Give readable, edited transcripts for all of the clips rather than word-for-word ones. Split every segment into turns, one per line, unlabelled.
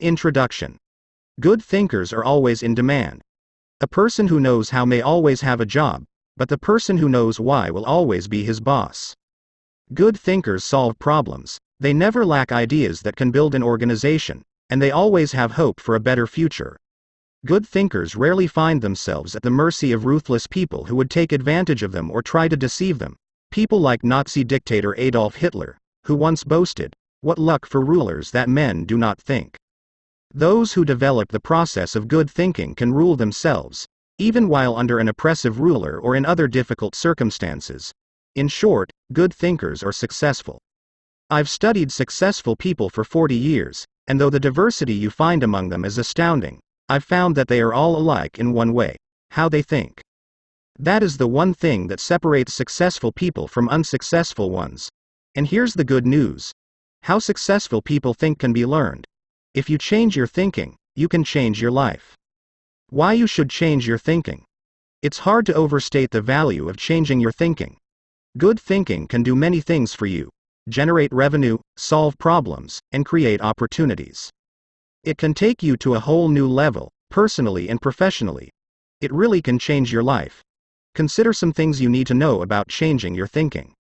Introduction. Good thinkers are always in demand. A person who knows how may always have a job, but the person who knows why will always be his boss. Good thinkers solve problems, they never lack ideas that can build an organization, and they always have hope for a better future. Good thinkers rarely find themselves at the mercy of ruthless people who would take advantage of them or try to deceive them. People like Nazi dictator Adolf Hitler, who once boasted, "What luck for rulers that men do not think." Those who develop the process of good thinking can rule themselves, even while under an oppressive ruler or in other difficult circumstances. In short, good thinkers are successful. I've studied successful people for 40 years, and though the diversity you find among them is astounding, I've found that they are all alike in one way: how they think. That is the one thing that separates successful people from unsuccessful ones. And here's the good news: how successful people think can be learned. If you change your thinking, you can change your life. Why you should change your thinking. It's hard to overstate the value of changing your thinking. Good thinking can do many things for you: generate revenue, solve problems, and create opportunities. It can take you to a whole new level, personally and professionally. It really can change your life. Consider some things you need to know about changing your thinking.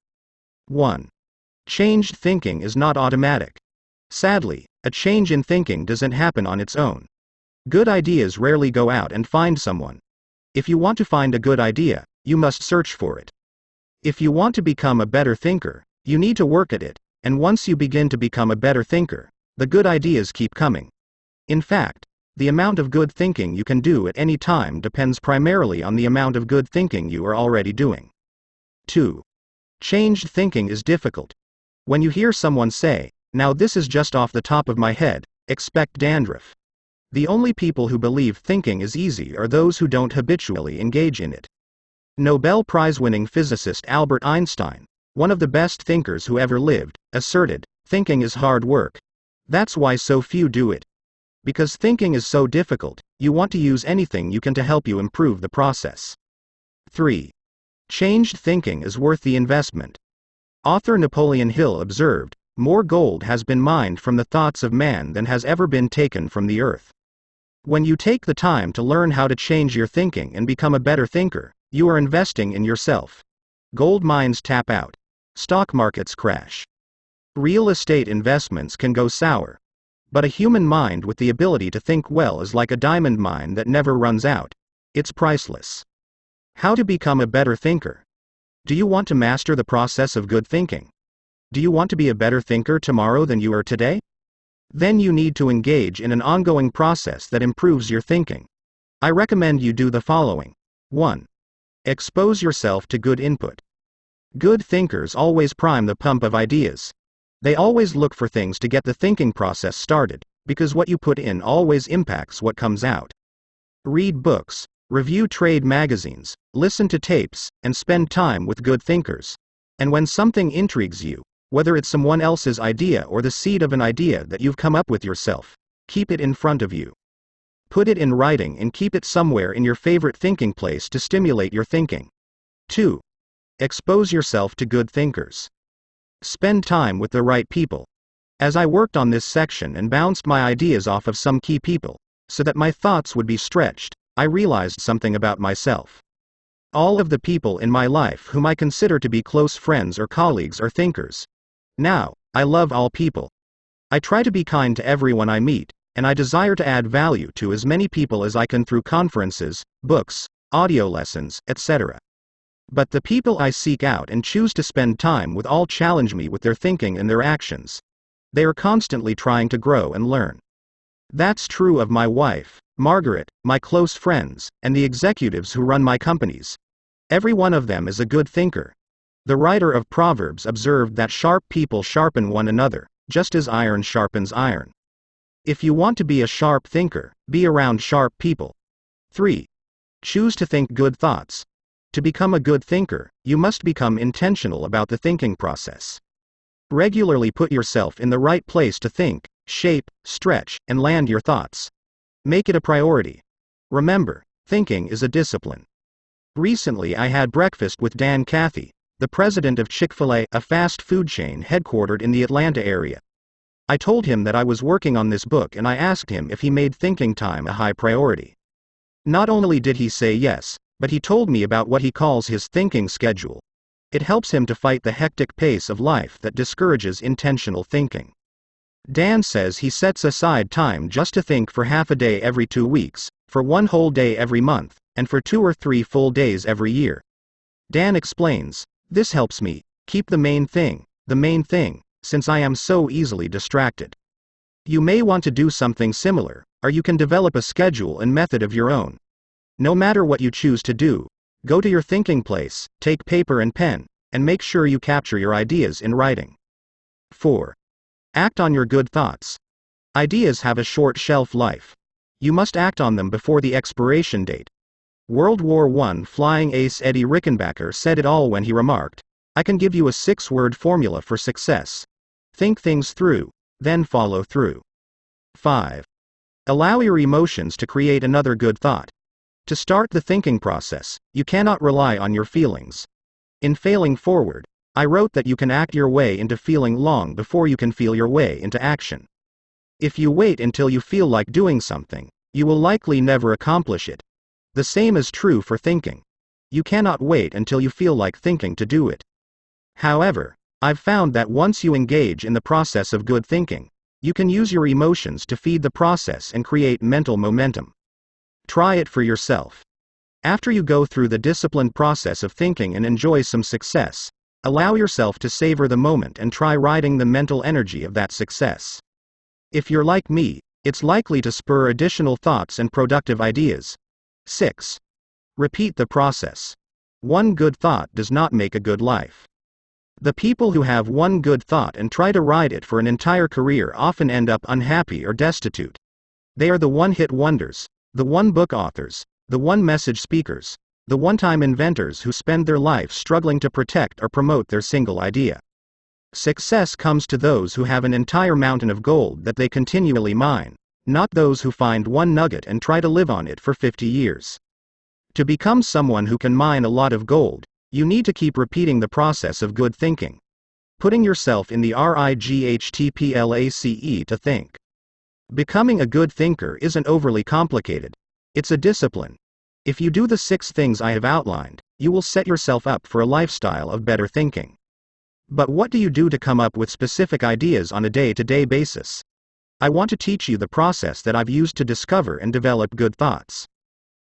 1. Changed thinking is not automatic. Sadly, a change in thinking doesn't happen on its own. Good ideas rarely go out and find someone. If you want to find a good idea, you must search for it. If you want to become a better thinker, you need to work at it, and once you begin to become a better thinker, the good ideas keep coming. In fact, the amount of good thinking you can do at any time depends primarily on the amount of good thinking you are already doing. 2. Changed thinking is difficult. When you hear someone say, "Now this is just off the top of my head," expect dandruff. The only people who believe thinking is easy are those who don't habitually engage in it. Nobel Prize-winning physicist Albert Einstein, one of the best thinkers who ever lived, asserted, "Thinking is hard work. That's why so few do it." Because thinking is so difficult, you want to use anything you can to help you improve the process. 3. Changed thinking is worth the investment. Author Napoleon Hill observed, "More gold has been mined from the thoughts of man than has ever been taken from the earth." When you take the time to learn how to change your thinking and become a better thinker, you are investing in yourself. Gold mines tap out. Stock markets crash. Real estate investments can go sour. But a human mind with the ability to think well is like a diamond mine that never runs out. It's priceless. How to become a better thinker? Do you want to master the process of good thinking? Do you want to be a better thinker tomorrow than you are today? Then you need to engage in an ongoing process that improves your thinking. I recommend you do the following. 1. Expose yourself to good input. Good thinkers always prime the pump of ideas. They always look for things to get the thinking process started, because what you put in always impacts what comes out. Read books, review trade magazines, listen to tapes, and spend time with good thinkers. And when something intrigues you, whether it's someone else's idea or the seed of an idea that you've come up with yourself, keep it in front of you. Put it in writing and keep it somewhere in your favorite thinking place to stimulate your thinking. 2. Expose yourself to good thinkers. Spend time with the right people. As I worked on this section and bounced my ideas off of some key people, so that my thoughts would be stretched, I realized something about myself. All of the people in my life whom I consider to be close friends or colleagues are thinkers. Now, I love all people. I try to be kind to everyone I meet, and I desire to add value to as many people as I can through conferences, books, audio lessons, etc. But the people I seek out and choose to spend time with all challenge me with their thinking and their actions. They are constantly trying to grow and learn. That's true of my wife, Margaret, my close friends, and the executives who run my companies. Every one of them is a good thinker. The writer of Proverbs observed that sharp people sharpen one another, just as iron sharpens iron. If you want to be a sharp thinker, be around sharp people. 3. Choose to think good thoughts. To become a good thinker, you must become intentional about the thinking process. Regularly put yourself in the right place to think, shape, stretch, and land your thoughts. Make it a priority. Remember, thinking is a discipline. Recently I had breakfast with Dan Cathy, the president of Chick-fil-A, a fast food chain headquartered in the Atlanta area. I told him that I was working on this book and I asked him if he made thinking time a high priority. Not only did he say yes, but he told me about what he calls his thinking schedule. It helps him to fight the hectic pace of life that discourages intentional thinking. Dan says he sets aside time just to think for half a day every 2 weeks, for 1 whole day every month, and for 2 or 3 full days every year. Dan explains, "This helps me keep the main thing, since I am so easily distracted." You may want to do something similar, or you can develop a schedule and method of your own. No matter what you choose to do, go to your thinking place, take paper and pen, and make sure you capture your ideas in writing. 4. Act on your good thoughts. Ideas have a short shelf life. You must act on them before the expiration date. World War I flying ace Eddie Rickenbacker said it all when he remarked, "I can give you a 6-word formula for success. Think things through, then follow through." 5. Allow your emotions to create another good thought. To start the thinking process, you cannot rely on your feelings. In Failing Forward, I wrote that you can act your way into feeling long before you can feel your way into action. If you wait until you feel like doing something, you will likely never accomplish it. The same is true for thinking. You cannot wait until you feel like thinking to do it. However, I've found that once you engage in the process of good thinking, you can use your emotions to feed the process and create mental momentum. Try it for yourself. After you go through the disciplined process of thinking and enjoy some success, allow yourself to savor the moment and try riding the mental energy of that success. If you're like me, it's likely to spur additional thoughts and productive ideas. 6. Repeat the process. One good thought does not make a good life. The people who have one good thought and try to ride it for an entire career often end up unhappy or destitute. They are the one-hit wonders, the one-book authors, the one-message speakers, the one-time inventors who spend their life struggling to protect or promote their single idea. Success comes to those who have an entire mountain of gold that they continually mine, not those who find one nugget and try to live on it for 50 years. To become someone who can mine a lot of gold, you need to keep repeating the process of good thinking. Putting yourself in the RIGHTPLACE to think. Becoming a good thinker isn't overly complicated. It's a discipline. If you do the 6 things I have outlined, you will set yourself up for a lifestyle of better thinking. But what do you do to come up with specific ideas on a day-to-day basis? I want to teach you the process that I've used to discover and develop good thoughts.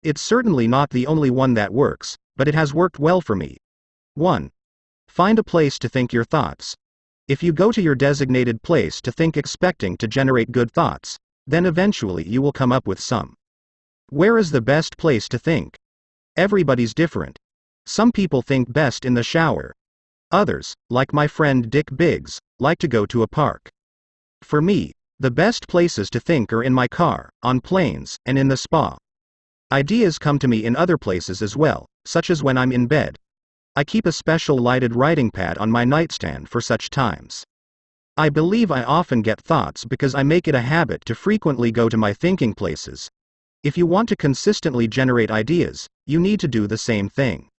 It's certainly not the only one that works, but it has worked well for me. 1. Find a place to think your thoughts. If you go to your designated place to think expecting to generate good thoughts, then eventually you will come up with some. Where is the best place to think? Everybody's different. Some people think best in the shower. Others, like my friend Dick Biggs, like to go to a park. For me, the best places to think are in my car, on planes, and in the spa. Ideas come to me in other places as well, such as when I'm in bed. I keep a special lighted writing pad on my nightstand for such times. I believe I often get thoughts because I make it a habit to frequently go to my thinking places. If you want to consistently generate ideas, you need to do the same thing.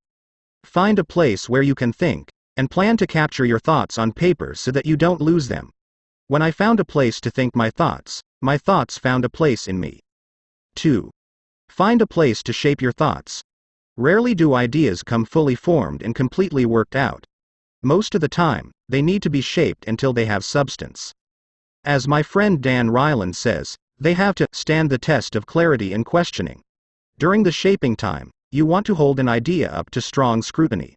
Find a place where you can think, and plan to capture your thoughts on paper so that you don't lose them. When I found a place to think my thoughts found a place in me. 2. Find a place to shape your thoughts. Rarely do ideas come fully formed and completely worked out. Most of the time, they need to be shaped until they have substance. As my friend Dan Ryland says, they have to stand the test of clarity and questioning. During the shaping time, you want to hold an idea up to strong scrutiny.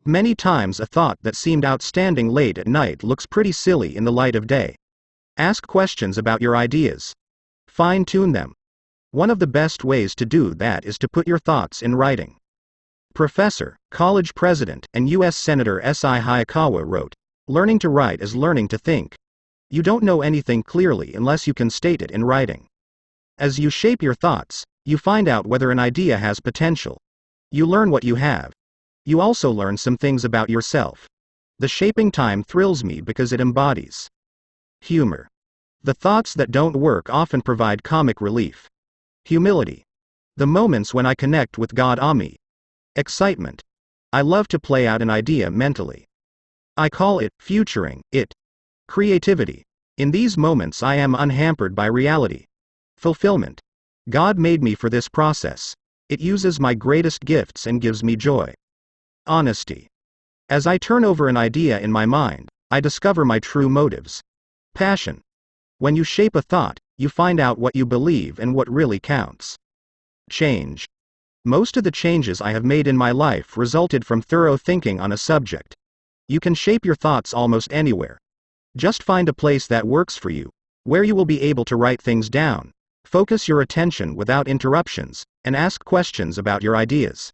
Many times a thought that seemed outstanding late at night looks pretty silly in the light of day. Ask questions about your ideas. Fine-tune them. One of the best ways to do that is to put your thoughts in writing. Professor, college president, and U.S. Senator S.I. Hayakawa wrote, "Learning to write is learning to think." You don't know anything clearly unless you can state it in writing. As you shape your thoughts, you find out whether an idea has potential. You learn what you have. You also learn some things about yourself. The shaping time thrills me because it embodies humor. The thoughts that don't work often provide comic relief. Humility. The moments when I connect with God Ami. Excitement. I love to play out an idea mentally. I call it futuring it. Creativity. In these moments I am unhampered by reality. Fulfillment. God made me for this process. It uses my greatest gifts and gives me joy. Honesty. As I turn over an idea in my mind, I discover my true motives. Passion. When you shape a thought, you find out what you believe and what really counts. Change. Most of the changes I have made in my life resulted from thorough thinking on a subject. You can shape your thoughts almost anywhere. Just find a place that works for you, where you will be able to write things down, focus your attention without interruptions, and ask questions about your ideas.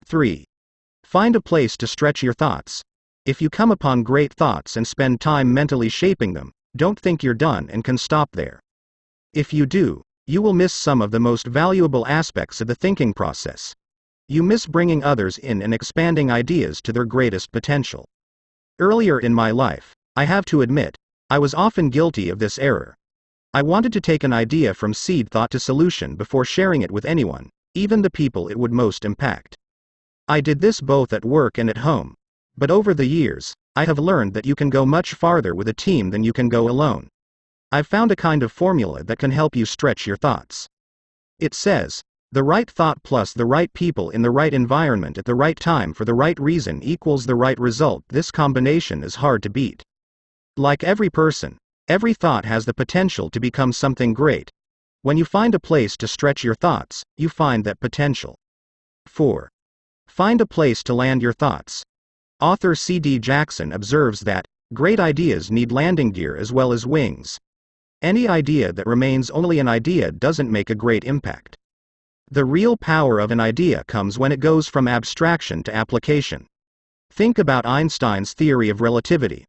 3. Find a place to stretch your thoughts. If you come upon great thoughts and spend time mentally shaping them, don't think you're done and can stop there. If you do, you will miss some of the most valuable aspects of the thinking process. You miss bringing others in and expanding ideas to their greatest potential. Earlier in my life, I have to admit, I was often guilty of this error. I wanted to take an idea from seed thought to solution before sharing it with anyone, even the people it would most impact. I did this both at work and at home. But over the years, I have learned that you can go much farther with a team than you can go alone. I've found a kind of formula that can help you stretch your thoughts. It says, the right thought plus the right people in the right environment at the right time for the right reason equals the right result. This combination is hard to beat. Like every person, every thought has the potential to become something great. When you find a place to stretch your thoughts, you find that potential. 4. Find a place to land your thoughts. Author C.D. Jackson observes that, great ideas need landing gear as well as wings. Any idea that remains only an idea doesn't make a great impact. The real power of an idea comes when it goes from abstraction to application. Think about Einstein's theory of relativity.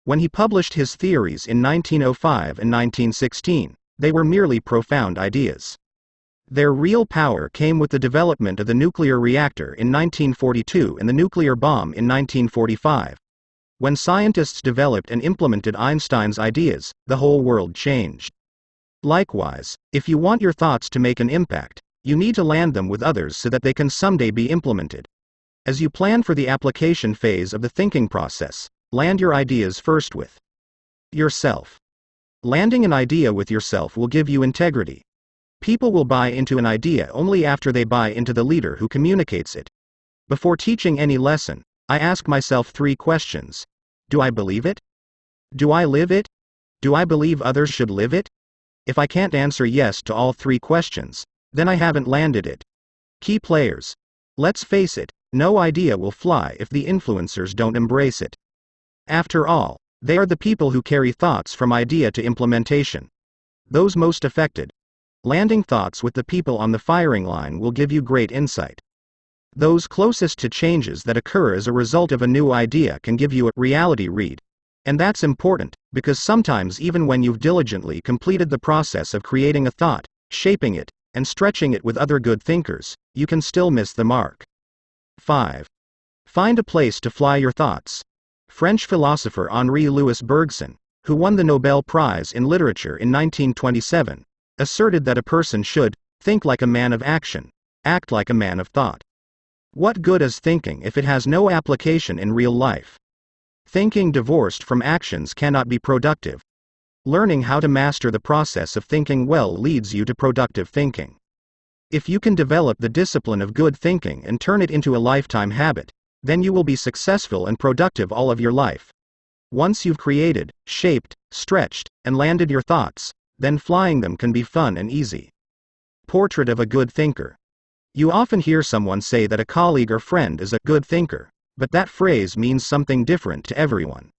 When he published his theories in 1905 and 1916, they were merely profound ideas. Their real power came with the development of the nuclear reactor in 1942 and the nuclear bomb in 1945. When scientists developed and implemented Einstein's ideas, the whole world changed. Likewise, if you want your thoughts to make an impact, you need to land them with others so that they can someday be implemented. As you plan for the application phase of the thinking process, land your ideas first with yourself. Landing an idea with yourself will give you integrity. People will buy into an idea only after they buy into the leader who communicates it. Before teaching any lesson, I ask myself 3 questions. Do I believe it? Do I live it? Do I believe others should live it? If I can't answer yes to all 3 questions, then I haven't landed it. Key players. Let's face it, no idea will fly if the influencers don't embrace it. After all, they are the people who carry thoughts from idea to implementation. Those most affected. Landing thoughts with the people on the firing line will give you great insight. Those closest to changes that occur as a result of a new idea can give you a reality read. And that's important, because sometimes even when you've diligently completed the process of creating a thought, shaping it, and stretching it with other good thinkers, you can still miss the mark. 5. Find a place to fly your thoughts. French philosopher Henri Louis Bergson, who won the Nobel Prize in Literature in 1927, asserted that a person should think like a man of action, act like a man of thought. What good is thinking if it has no application in real life? Thinking divorced from actions cannot be productive. Learning how to master the process of thinking well leads you to productive thinking. If you can develop the discipline of good thinking and turn it into a lifetime habit, then you will be successful and productive all of your life. Once you've created, shaped, stretched, and landed your thoughts, then flying them can be fun and easy. Portrait of a good thinker. You often hear someone say that a colleague or friend is a good thinker, but that phrase means something different to everyone.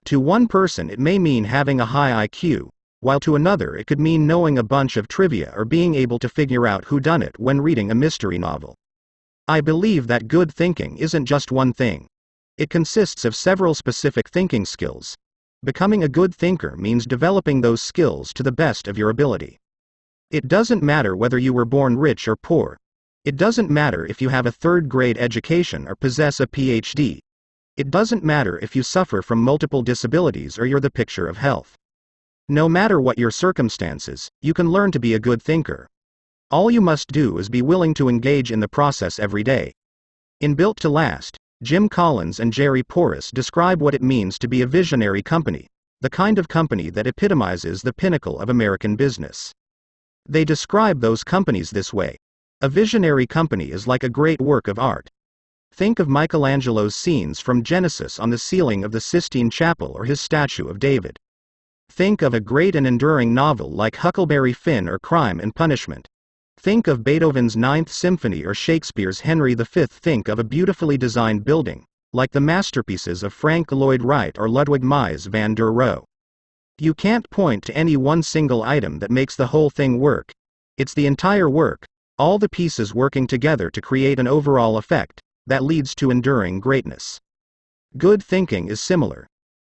To one person it may mean having a high IQ, while to another it could mean knowing a bunch of trivia or being able to figure out whodunit when reading a mystery novel. I believe that good thinking isn't just one thing. It consists of several specific thinking skills. Becoming a good thinker means developing those skills to the best of your ability. It doesn't matter whether you were born rich or poor. It doesn't matter if you have a 3rd-grade education or possess a PhD. It doesn't matter if you suffer from multiple disabilities or you're the picture of health. No matter what your circumstances, you can learn to be a good thinker. All you must do is be willing to engage in the process every day. In Built to Last, Jim Collins and Jerry Porras describe what it means to be a visionary company. the kind of company that epitomizes the pinnacle of American business. They describe those companies this way: a visionary company is like a great work of art. Think of Michelangelo's scenes from Genesis on the ceiling of the Sistine Chapel or his statue of David. Think of a great and enduring novel like Huckleberry Finn or Crime and Punishment. Think of Beethoven's Ninth Symphony or Shakespeare's Henry V. Think of a beautifully designed building, like the masterpieces of Frank Lloyd Wright or Ludwig Mies van der Rohe. You can't point to any one single item that makes the whole thing work. It's the entire work, all the pieces working together to create an overall effect that leads to enduring greatness. Good thinking is similar.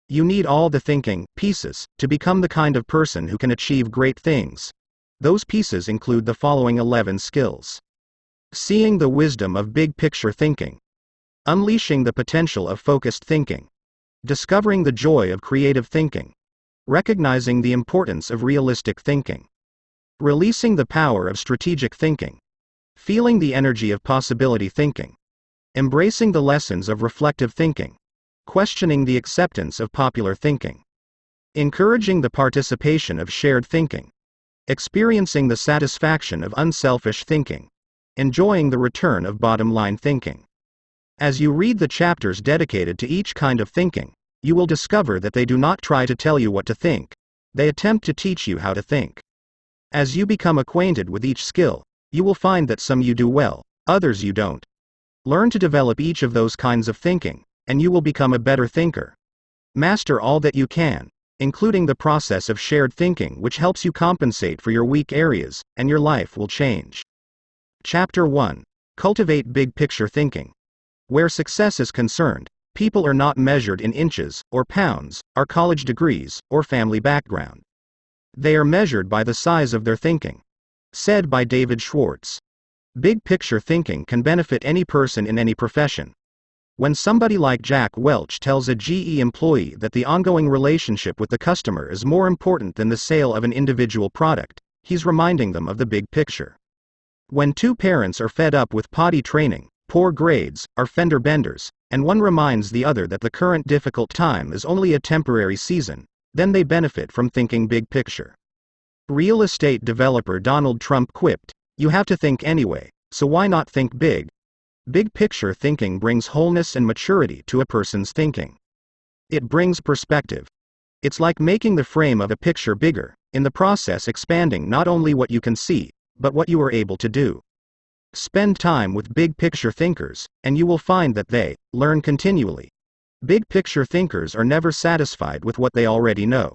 You need all the thinking pieces to become the kind of person who can achieve great things. Those pieces include the following 11 skills: seeing the wisdom of big picture thinking, unleashing the potential of focused thinking, discovering the joy of creative thinking, recognizing the importance of realistic thinking, releasing the power of strategic thinking, feeling the energy of possibility thinking, embracing the lessons of reflective thinking, questioning the acceptance of popular thinking, encouraging the participation of shared thinking, experiencing the satisfaction of unselfish thinking, enjoying the return of bottom-line thinking. As you read the chapters dedicated to each kind of thinking, you will discover that they do not try to tell you what to think, they attempt to teach you how to think. As you become acquainted with each skill, you will find that some you do well, others you don't. Learn to develop each of those kinds of thinking, and you will become a better thinker. Master all that you can, including the process of shared thinking, which helps you compensate for your weak areas, and your life will change. Chapter 1. Cultivate Big Picture Thinking. Where success is concerned, people are not measured in inches, or pounds, or college degrees, or family background. They are measured by the size of their thinking. Said by David Schwartz. Big picture thinking can benefit any person in any profession. When somebody like Jack Welch tells a GE employee that the ongoing relationship with the customer is more important than the sale of an individual product, he's reminding them of the big picture. When two parents are fed up with potty training, poor grades, or fender benders, and one reminds the other that the current difficult time is only a temporary season, then they benefit from thinking big picture. Real estate developer Donald Trump quipped, "You have to think anyway, so why not think big?" Big picture thinking brings wholeness and maturity to a person's thinking. It brings perspective. It's like making the frame of a picture bigger, in the process expanding not only what you can see, but what you are able to do. Spend time with big picture thinkers, and you will find that they learn continually. Big picture thinkers are never satisfied with what they already know.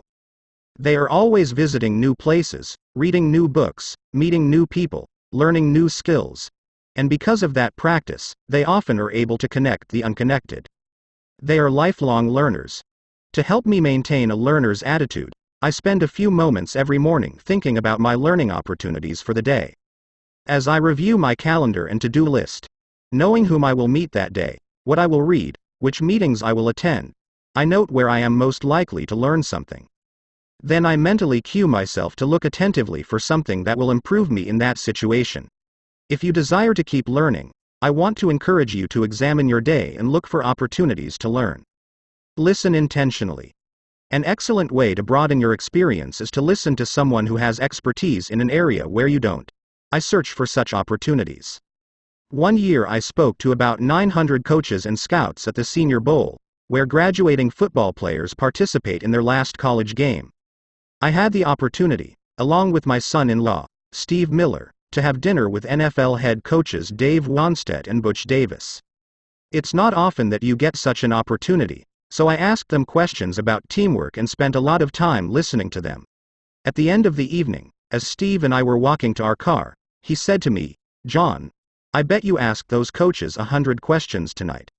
They are always visiting new places, reading new books, meeting new people, learning new skills. And because of that practice, they often are able to connect the unconnected. They are lifelong learners. To help me maintain a learner's attitude, I spend a few moments every morning thinking about my learning opportunities for the day. As I review my calendar and to-do list, knowing whom I will meet that day, what I will read, which meetings I will attend, I note where I am most likely to learn something. Then I mentally cue myself to look attentively for something that will improve me in that situation. If you desire to keep learning, I want to encourage you to examine your day and look for opportunities to learn. Listen intentionally. An excellent way to broaden your experience is to listen to someone who has expertise in an area where you don't. I search for such opportunities. One year I spoke to about 900 coaches and scouts at the Senior Bowl, where graduating football players participate in their last college game. I had the opportunity, along with my son-in-law, Steve Miller, to have dinner with NFL head coaches Dave Wannstedt and Butch Davis. It's not often that you get such an opportunity, so I asked them questions about teamwork and spent a lot of time listening to them. At the end of the evening, as Steve and I were walking to our car, he said to me, "John, I bet you asked those coaches 100 questions tonight."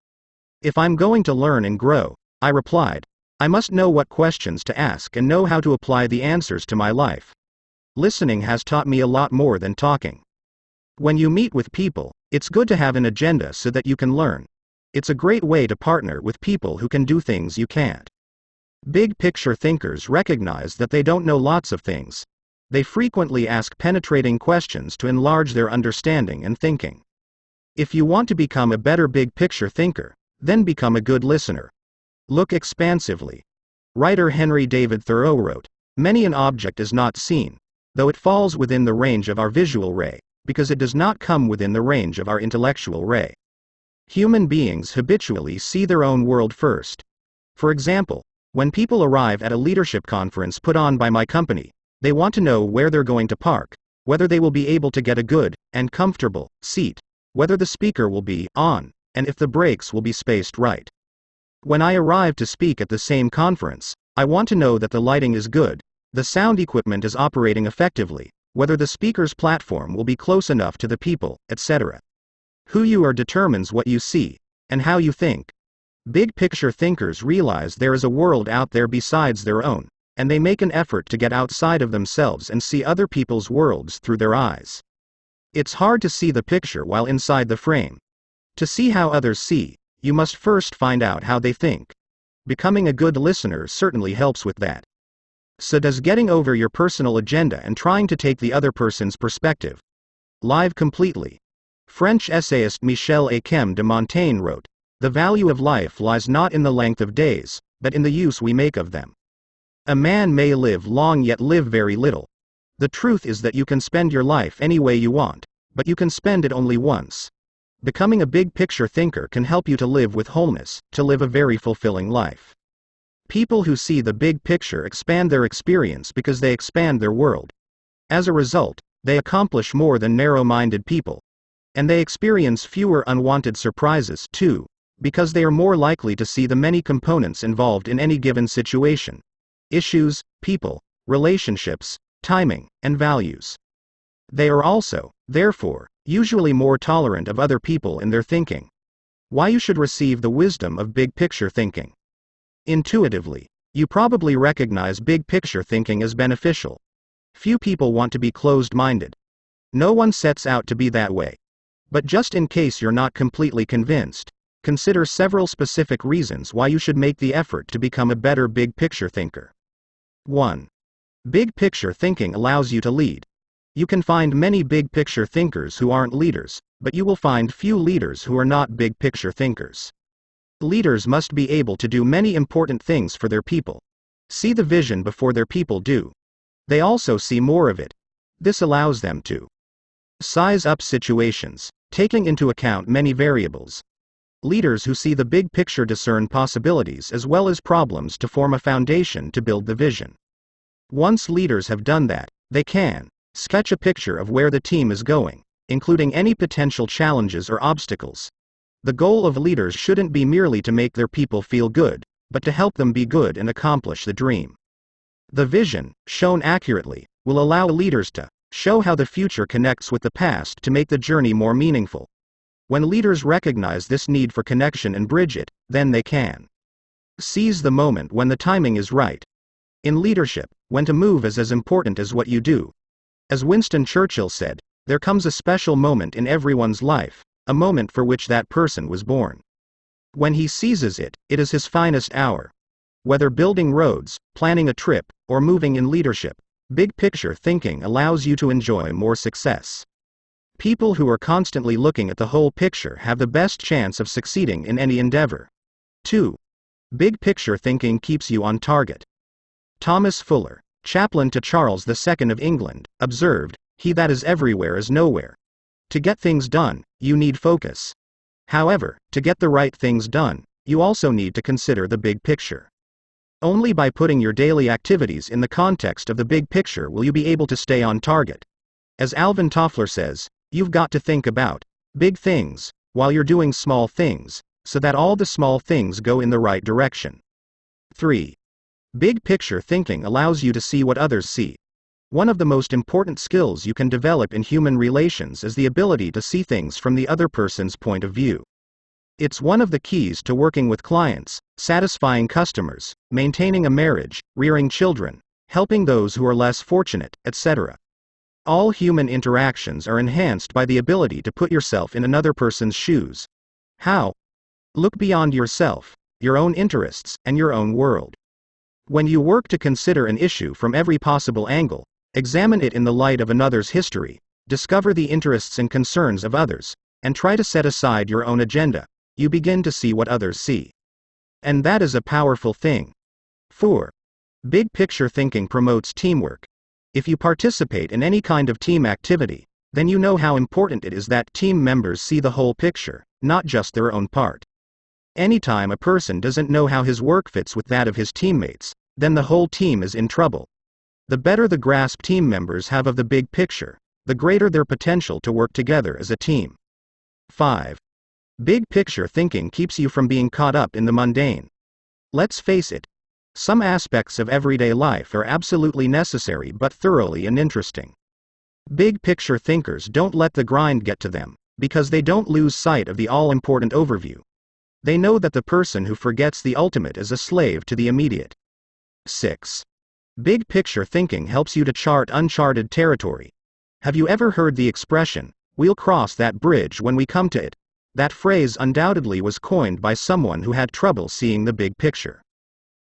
"If I'm going to learn and grow," I replied, "I must know what questions to ask and know how to apply the answers to my life." Listening has taught me a lot more than talking. When you meet with people, it's good to have an agenda so that you can learn. It's a great way to partner with people who can do things you can't. Big picture thinkers recognize that they don't know lots of things. They frequently ask penetrating questions to enlarge their understanding and thinking. If you want to become a better big picture thinker, then become a good listener. Look expansively. Writer Henry David Thoreau wrote, "Many an object is not seen, though it falls within the range of our visual ray, because it does not come within the range of our intellectual ray." Human beings habitually see their own world first. For example, when people arrive at a leadership conference put on by my company, they want to know where they're going to park, whether they will be able to get a good and comfortable seat, whether the speaker will be on, and if the breaks will be spaced right. When I arrive to speak at the same conference, I want to know that the lighting is good, the sound equipment is operating effectively, whether the speaker's platform will be close enough to the people, etc. Who you are determines what you see, and how you think. Big picture thinkers realize there is a world out there besides their own, and they make an effort to get outside of themselves and see other people's worlds through their eyes. It's hard to see the picture while inside the frame. To see how others see, you must first find out how they think. Becoming a good listener certainly helps with that. So does getting over your personal agenda and trying to take the other person's perspective. Live completely. French essayist Michel Akem de Montaigne wrote, "The value of life lies not in the length of days, but in the use we make of them." A man may live long yet live very little. The truth is that you can spend your life any way you want, but you can spend it only once. Becoming a big picture thinker can help you to live with wholeness, to live a very fulfilling life. People who see the big picture expand their experience because they expand their world. As a result, they accomplish more than narrow-minded people. And they experience fewer unwanted surprises, too, because they are more likely to see the many components involved in any given situation. Issues, people, relationships, timing, and values. They are also, therefore, usually more tolerant of other people in their thinking. Why you should receive the wisdom of big picture thinking. Intuitively, you probably recognize big picture thinking as beneficial. Few people want to be closed-minded. No one sets out to be that way. But just in case you're not completely convinced, consider several specific reasons why you should make the effort to become a better big picture thinker. 1. Big picture thinking allows you to lead. You can find many big picture thinkers who aren't leaders, but you will find few leaders who are not big picture thinkers. Leaders must be able to do many important things for their people. See the vision before their people do. They also see more of it. This allows them to size up situations, taking into account many variables. Leaders who see the big picture discern possibilities as well as problems to form a foundation to build the vision. Once leaders have done that, they can sketch a picture of where the team is going, including any potential challenges or obstacles. The goal of leaders shouldn't be merely to make their people feel good, but to help them be good and accomplish the dream. The vision, shown accurately, will allow leaders to show how the future connects with the past to make the journey more meaningful. When leaders recognize this need for connection and bridge it, then they can seize the moment when the timing is right. In leadership, when to move is as important as what you do. As Winston Churchill said, there comes a special moment in everyone's life, a moment for which that person was born. When he seizes it, it is his finest hour. Whether building roads, planning a trip, or moving in leadership, big picture thinking allows you to enjoy more success. People who are constantly looking at the whole picture have the best chance of succeeding in any endeavor. 2. Big picture thinking keeps you on target. Thomas Fuller, chaplain to Charles II of England, observed, "He that is everywhere is nowhere." To get things done, you need focus. However, to get the right things done, you also need to consider the big picture. Only by putting your daily activities in the context of the big picture will you be able to stay on target. As Alvin Toffler says, you've got to think about big things while you're doing small things, so that all the small things go in the right direction. 3. Big picture thinking allows you to see what others see. One of the most important skills you can develop in human relations is the ability to see things from the other person's point of view. It's one of the keys to working with clients, satisfying customers, maintaining a marriage, rearing children, helping those who are less fortunate, etc. All human interactions are enhanced by the ability to put yourself in another person's shoes. How? Look beyond yourself, your own interests, and your own world. When you work to consider an issue from every possible angle, examine it in the light of another's history, discover the interests and concerns of others, and try to set aside your own agenda, you begin to see what others see. And that is a powerful thing. 4. Big picture thinking promotes teamwork. If you participate in any kind of team activity, then you know how important it is that team members see the whole picture, not just their own part. Anytime a person doesn't know how his work fits with that of his teammates, then the whole team is in trouble. The better the grasp team members have of the big picture, the greater their potential to work together as a team. 5. Big picture thinking keeps you from being caught up in the mundane. Let's face it, some aspects of everyday life are absolutely necessary but thoroughly uninteresting. Big picture thinkers don't let the grind get to them, because they don't lose sight of the all-important overview. They know that the person who forgets the ultimate is a slave to the immediate. 6. Big picture thinking helps you to chart uncharted territory. Have you ever heard the expression, "We'll cross that bridge when we come to it"? That phrase undoubtedly was coined by someone who had trouble seeing the big picture.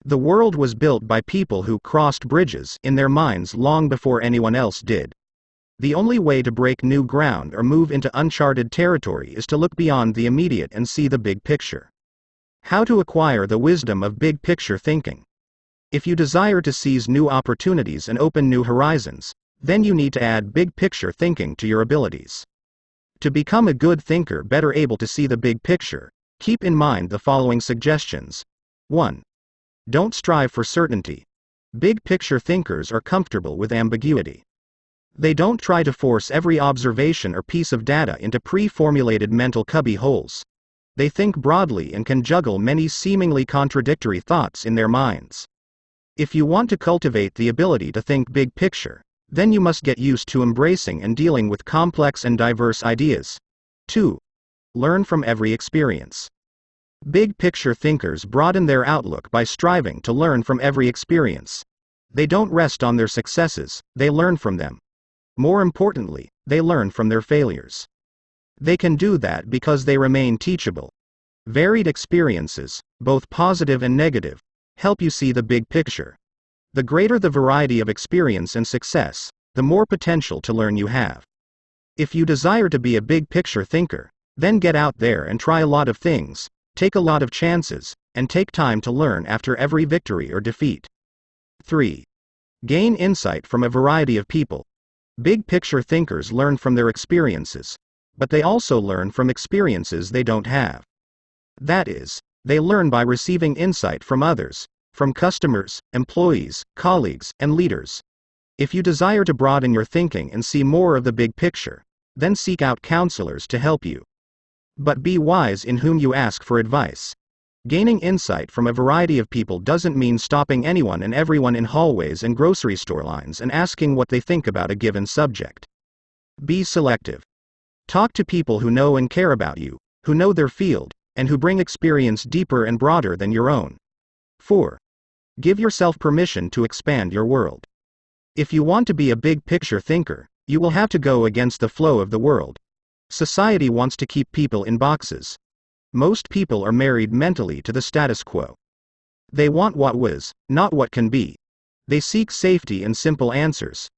The world was built by people who crossed bridges in their minds long before anyone else did. The only way to break new ground or move into uncharted territory is to look beyond the immediate and see the big picture. How to acquire the wisdom of big picture thinking? If you desire to seize new opportunities and open new horizons, then you need to add big picture thinking to your abilities. To become a good thinker better able to see the big picture, keep in mind the following suggestions. 1. Don't strive for certainty. Big picture thinkers are comfortable with ambiguity. They don't try to force every observation or piece of data into pre-formulated mental cubby holes. They think broadly and can juggle many seemingly contradictory thoughts in their minds. If you want to cultivate the ability to think big picture, then you must get used to embracing and dealing with complex and diverse ideas. 2. Learn from every experience. Big picture thinkers broaden their outlook by striving to learn from every experience. They don't rest on their successes, they learn from them. More importantly, they learn from their failures. They can do that because they remain teachable. Varied experiences, both positive and negative, help you see the big picture. The greater the variety of experience and success, the more potential to learn you have. If you desire to be a big picture thinker, then get out there and try a lot of things, take a lot of chances, and take time to learn after every victory or defeat. 3. Gain insight from a variety of people. Big picture thinkers learn from their experiences, but they also learn from experiences they don't have. That is, they learn by receiving insight from others, from customers, employees, colleagues, and leaders. If you desire to broaden your thinking and see more of the big picture, then seek out counselors to help you. But be wise in whom you ask for advice. Gaining insight from a variety of people doesn't mean stopping anyone and everyone in hallways and grocery store lines and asking what they think about a given subject. Be selective. Talk to people who know and care about you, who know their field, and who bring experience deeper and broader than your own. 4. Give yourself permission to expand your world. If you want to be a big picture thinker, you will have to go against the flow of the world. Society wants to keep people in boxes. Most people are married mentally to the status quo. They want what was, not what can be. They seek safety and simple answers.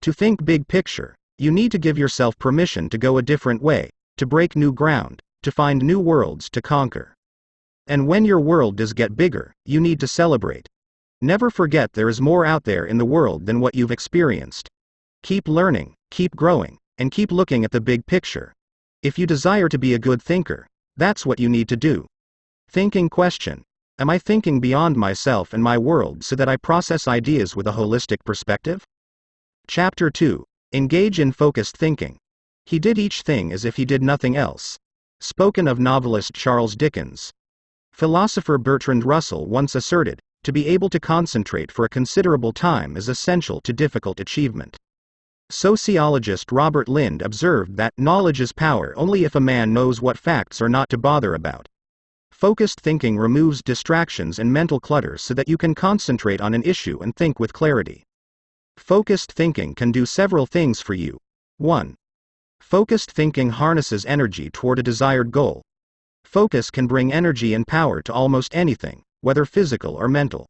To think big picture, you need to give yourself permission to go a different way, to break new ground, to find new worlds to conquer. And when your world does get bigger, you need to celebrate. Never forget there is more out there in the world than what you've experienced. Keep learning, keep growing, and keep looking at the big picture. If you desire to be a good thinker, that's what you need to do. Thinking question: am I thinking beyond myself and my world so that I process ideas with a holistic perspective? Chapter 2. Engage in focused thinking. He did each thing as if he did nothing else. Spoken of novelist Charles Dickens. Philosopher Bertrand Russell once asserted, to be able to concentrate for a considerable time is essential to difficult achievement. Sociologist Robert Lind observed that knowledge is power only if a man knows what facts are not to bother about. Focused thinking removes distractions and mental clutter so that you can concentrate on an issue and think with clarity. Focused thinking can do several things for you. 1. Focused thinking harnesses energy toward a desired goal. Focus can bring energy and power to almost anything, whether physical or mental.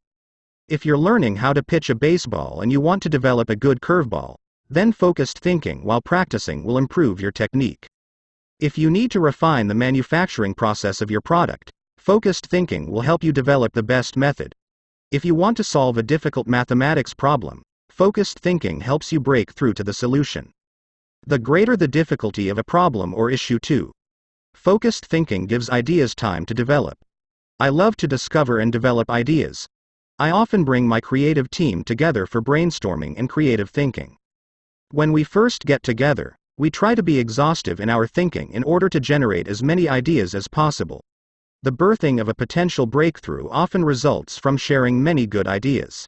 If you're learning how to pitch a baseball and you want to develop a good curveball, then focused thinking while practicing will improve your technique. If you need to refine the manufacturing process of your product, focused thinking will help you develop the best method. If you want to solve a difficult mathematics problem, focused thinking helps you break through to the solution. The greater the difficulty of a problem or issue too, focused thinking gives ideas time to develop. I love to discover and develop ideas. I often bring my creative team together for brainstorming and creative thinking. When we first get together, we try to be exhaustive in our thinking in order to generate as many ideas as possible. The birthing of a potential breakthrough often results from sharing many good ideas.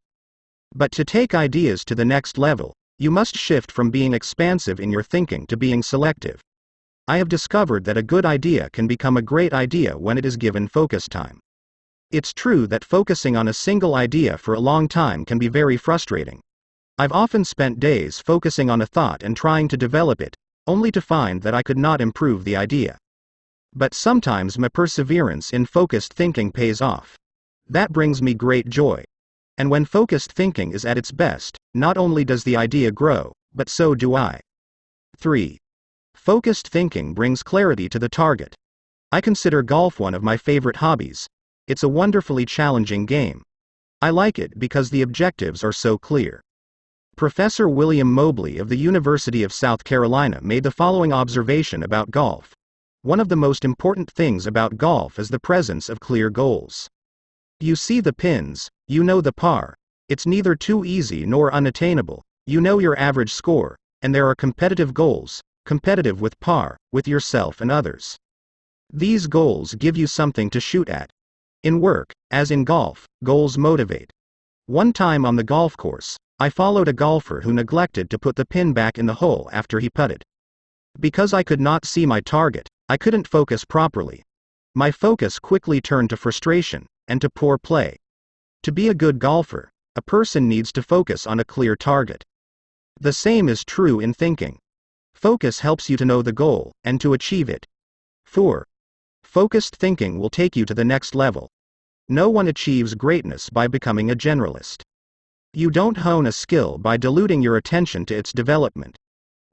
But to take ideas to the next level, you must shift from being expansive in your thinking to being selective. I have discovered that a good idea can become a great idea when it is given focus time. It's true that focusing on a single idea for a long time can be very frustrating. I've often spent days focusing on a thought and trying to develop it, only to find that I could not improve the idea. But sometimes my perseverance in focused thinking pays off. That brings me great joy. And when focused thinking is at its best, not only does the idea grow, but so do I. 3. Focused thinking brings clarity to the target. I consider golf one of my favorite hobbies. It's a wonderfully challenging game. I like it because the objectives are so clear. Professor William Mobley of the University of South Carolina made the following observation about golf. One of the most important things about golf is the presence of clear goals. You see the pins, you know the par. It's neither too easy nor unattainable. You know your average score, and there are competitive goals, competitive with par, with yourself and others. These goals give you something to shoot at. In work, as in golf, goals motivate. One time on the golf course, I followed a golfer who neglected to put the pin back in the hole after he putted. Because I could not see my target, I couldn't focus properly. My focus quickly turned to frustration, and to poor play. To be a good golfer, a person needs to focus on a clear target. The same is true in thinking. Focus helps you to know the goal, and to achieve it. 4. Focused thinking will take you to the next level. No one achieves greatness by becoming a generalist. You don't hone a skill by diluting your attention to its development.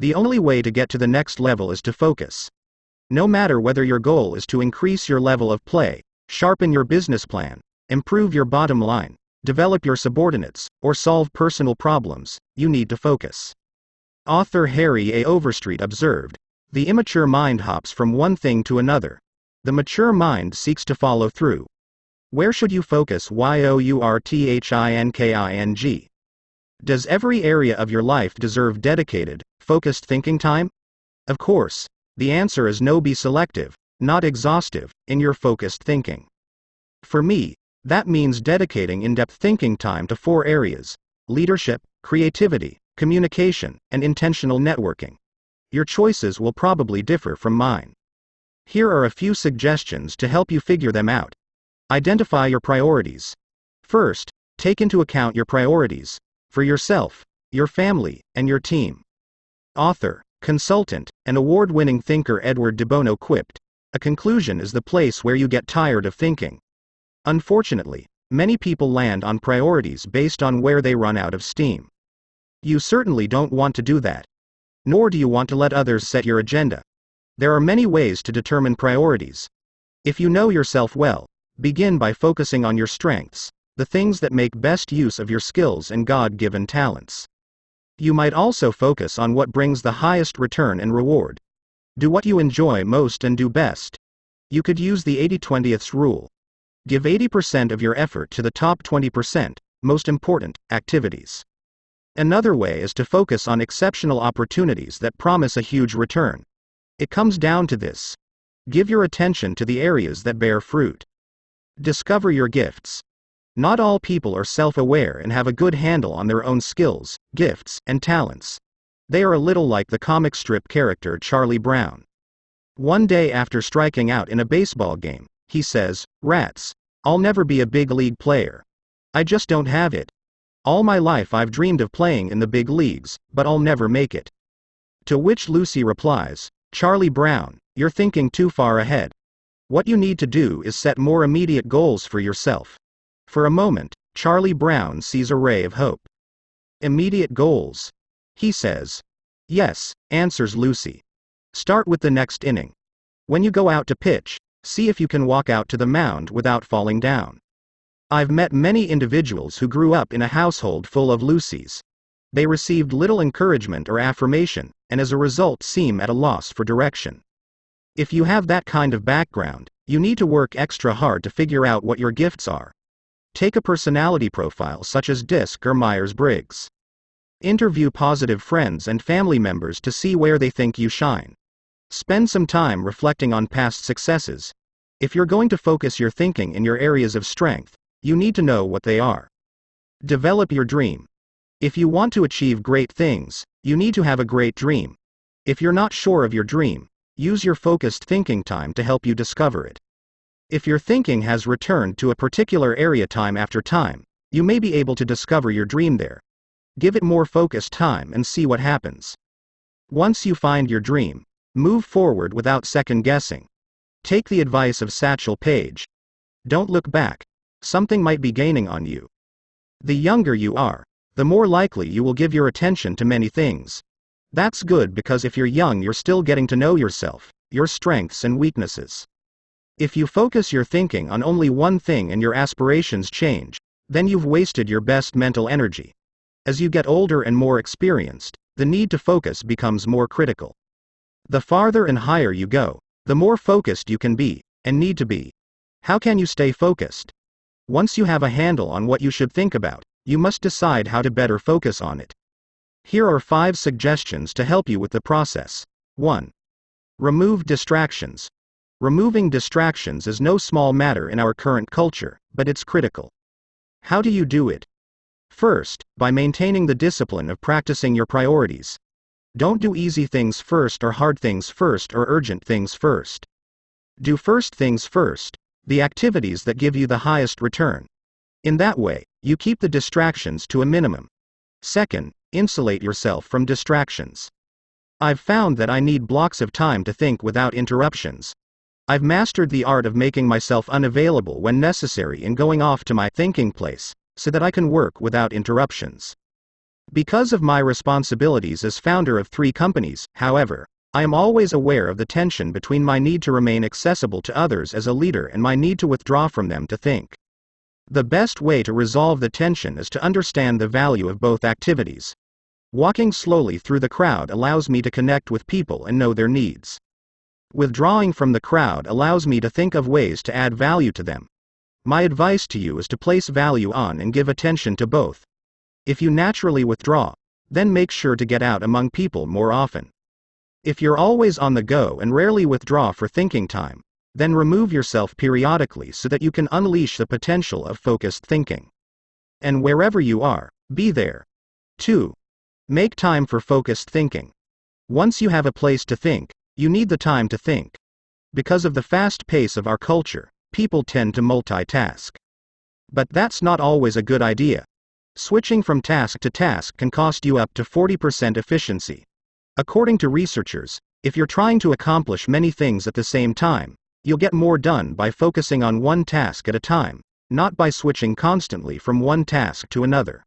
The only way to get to the next level is to focus. No matter whether your goal is to increase your level of play, sharpen your business plan, improve your bottom line, develop your subordinates, or solve personal problems, you need to focus. Author Harry A. Overstreet observed, "The immature mind hops from one thing to another. The mature mind seeks to follow through." Where should you focus? Yourthinking. Does every area of your life deserve dedicated, focused thinking time? Of course. The answer is no. Be selective, not exhaustive, in your focused thinking. For me, that means dedicating in-depth thinking time to 4 areas: leadership, creativity, communication, and intentional networking. Your choices will probably differ from mine. Here are a few suggestions to help you figure them out. Identify your priorities. First, take into account your priorities for yourself, your family, and your team. Author, consultant, and award-winning thinker Edward de Bono quipped, "A conclusion is the place where you get tired of thinking." Unfortunately, many people land on priorities based on where they run out of steam. You certainly don't want to do that. Nor do you want to let others set your agenda. There are many ways to determine priorities. If you know yourself well, begin by focusing on your strengths, the things that make best use of your skills and God-given talents. You might also focus on what brings the highest return and reward. Do what you enjoy most and do best. You could use the 80-20 rule. Give 80% of your effort to the top 20%, most important, activities. Another way is to focus on exceptional opportunities that promise a huge return. It comes down to this. Give your attention to the areas that bear fruit. Discover your gifts. Not all people are self-aware and have a good handle on their own skills, gifts, and talents. They are a little like the comic strip character Charlie Brown. One day after striking out in a baseball game, he says, "Rats, I'll never be a big league player. I just don't have it. All my life I've dreamed of playing in the big leagues, but I'll never make it." To which Lucy replies, "Charlie Brown, you're thinking too far ahead. What you need to do is set more immediate goals for yourself." For a moment, Charlie Brown sees a ray of hope. "Immediate goals?" he says. "Yes," answers Lucy. "Start with the next inning. When you go out to pitch, see if you can walk out to the mound without falling down. I've met many individuals who grew up in a household full of Lucys. They received little encouragement or affirmation, and as a result seem at a loss for direction. If you have that kind of background, you need to work extra hard to figure out what your gifts are. Take a personality profile such as DISC or Myers-Briggs. Interview positive friends and family members to see where they think you shine. Spend some time reflecting on past successes. If you're going to focus your thinking in your areas of strength, you need to know what they are. Develop your dream. If you want to achieve great things, you need to have a great dream. If you're not sure of your dream, use your focused thinking time to help you discover it. If your thinking has returned to a particular area time after time, you may be able to discover your dream there. Give it more focused time and see what happens. Once you find your dream, move forward without second guessing. Take the advice of Satchel Paige. Don't look back. Something might be gaining on you. The younger you are, the more likely you will give your attention to many things. That's good because if you're young, you're still getting to know yourself, your strengths and weaknesses. If you focus your thinking on only one thing and your aspirations change, then you've wasted your best mental energy. As you get older and more experienced, the need to focus becomes more critical. The farther and higher you go, the more focused you can be, and need to be. How can you stay focused? Once you have a handle on what you should think about, you must decide how to better focus on it. Here are 5 suggestions to help you with the process. 1. Remove distractions. Removing distractions is no small matter in our current culture, but it's critical. How do you do it? First, by maintaining the discipline of practicing your priorities. Don't do easy things first or hard things first or urgent things first. Do first things first, the activities that give you the highest return. In that way, you keep the distractions to a minimum. Second, insulate yourself from distractions. I've found that I need blocks of time to think without interruptions. I've mastered the art of making myself unavailable when necessary and going off to my thinking place, so that I can work without interruptions. Because of my responsibilities as founder of 3 companies, however, I am always aware of the tension between my need to remain accessible to others as a leader and my need to withdraw from them to think. The best way to resolve the tension is to understand the value of both activities. Walking slowly through the crowd allows me to connect with people and know their needs. Withdrawing from the crowd allows me to think of ways to add value to them. My advice to you is to place value on and give attention to both. If you naturally withdraw, then make sure to get out among people more often. If you're always on the go and rarely withdraw for thinking time, then remove yourself periodically so that you can unleash the potential of focused thinking. And wherever you are, be there. 2. Make time for focused thinking. Once you have a place to think, you need the time to think. Because of the fast pace of our culture, people tend to multitask. But that's not always a good idea. Switching from task to task can cost you up to 40% efficiency. According to researchers, if you're trying to accomplish many things at the same time, you'll get more done by focusing on one task at a time, not by switching constantly from one task to another.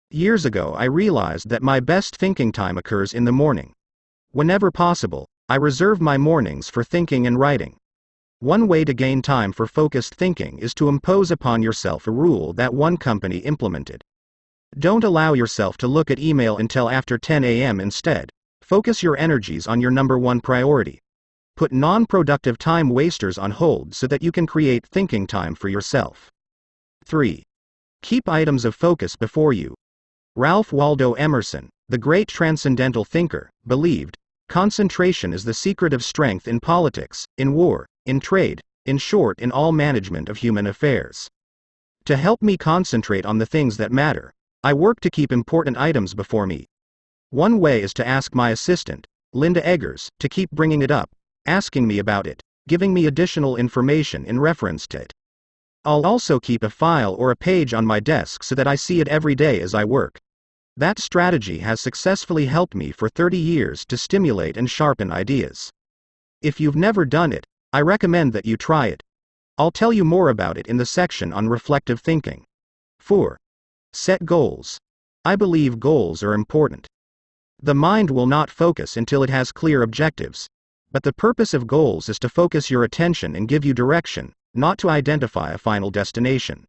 Years ago, I realized that my best thinking time occurs in the morning. Whenever possible, I reserve my mornings for thinking and writing. One way to gain time for focused thinking is to impose upon yourself a rule that one company implemented. Don't allow yourself to look at email until after 10 a.m. Instead, focus your energies on your number 1 priority. Put non-productive time wasters on hold so that you can create thinking time for yourself. 3. Keep items of focus before you. Ralph Waldo Emerson, the great transcendental thinker, believed, concentration is the secret of strength in politics, in war, in trade, in short, in all management of human affairs. To help me concentrate on the things that matter, I work to keep important items before me. One way is to ask my assistant, Linda Eggers, to keep bringing it up, asking me about it, giving me additional information in reference to it. I'll also keep a file or a page on my desk so that I see it every day as I work. That strategy has successfully helped me for 30 years to stimulate and sharpen ideas. If you've never done it, I recommend that you try it. I'll tell you more about it in the section on reflective thinking. 4. Set goals. I believe goals are important. The mind will not focus until it has clear objectives. But the purpose of goals is to focus your attention and give you direction, not to identify a final destination.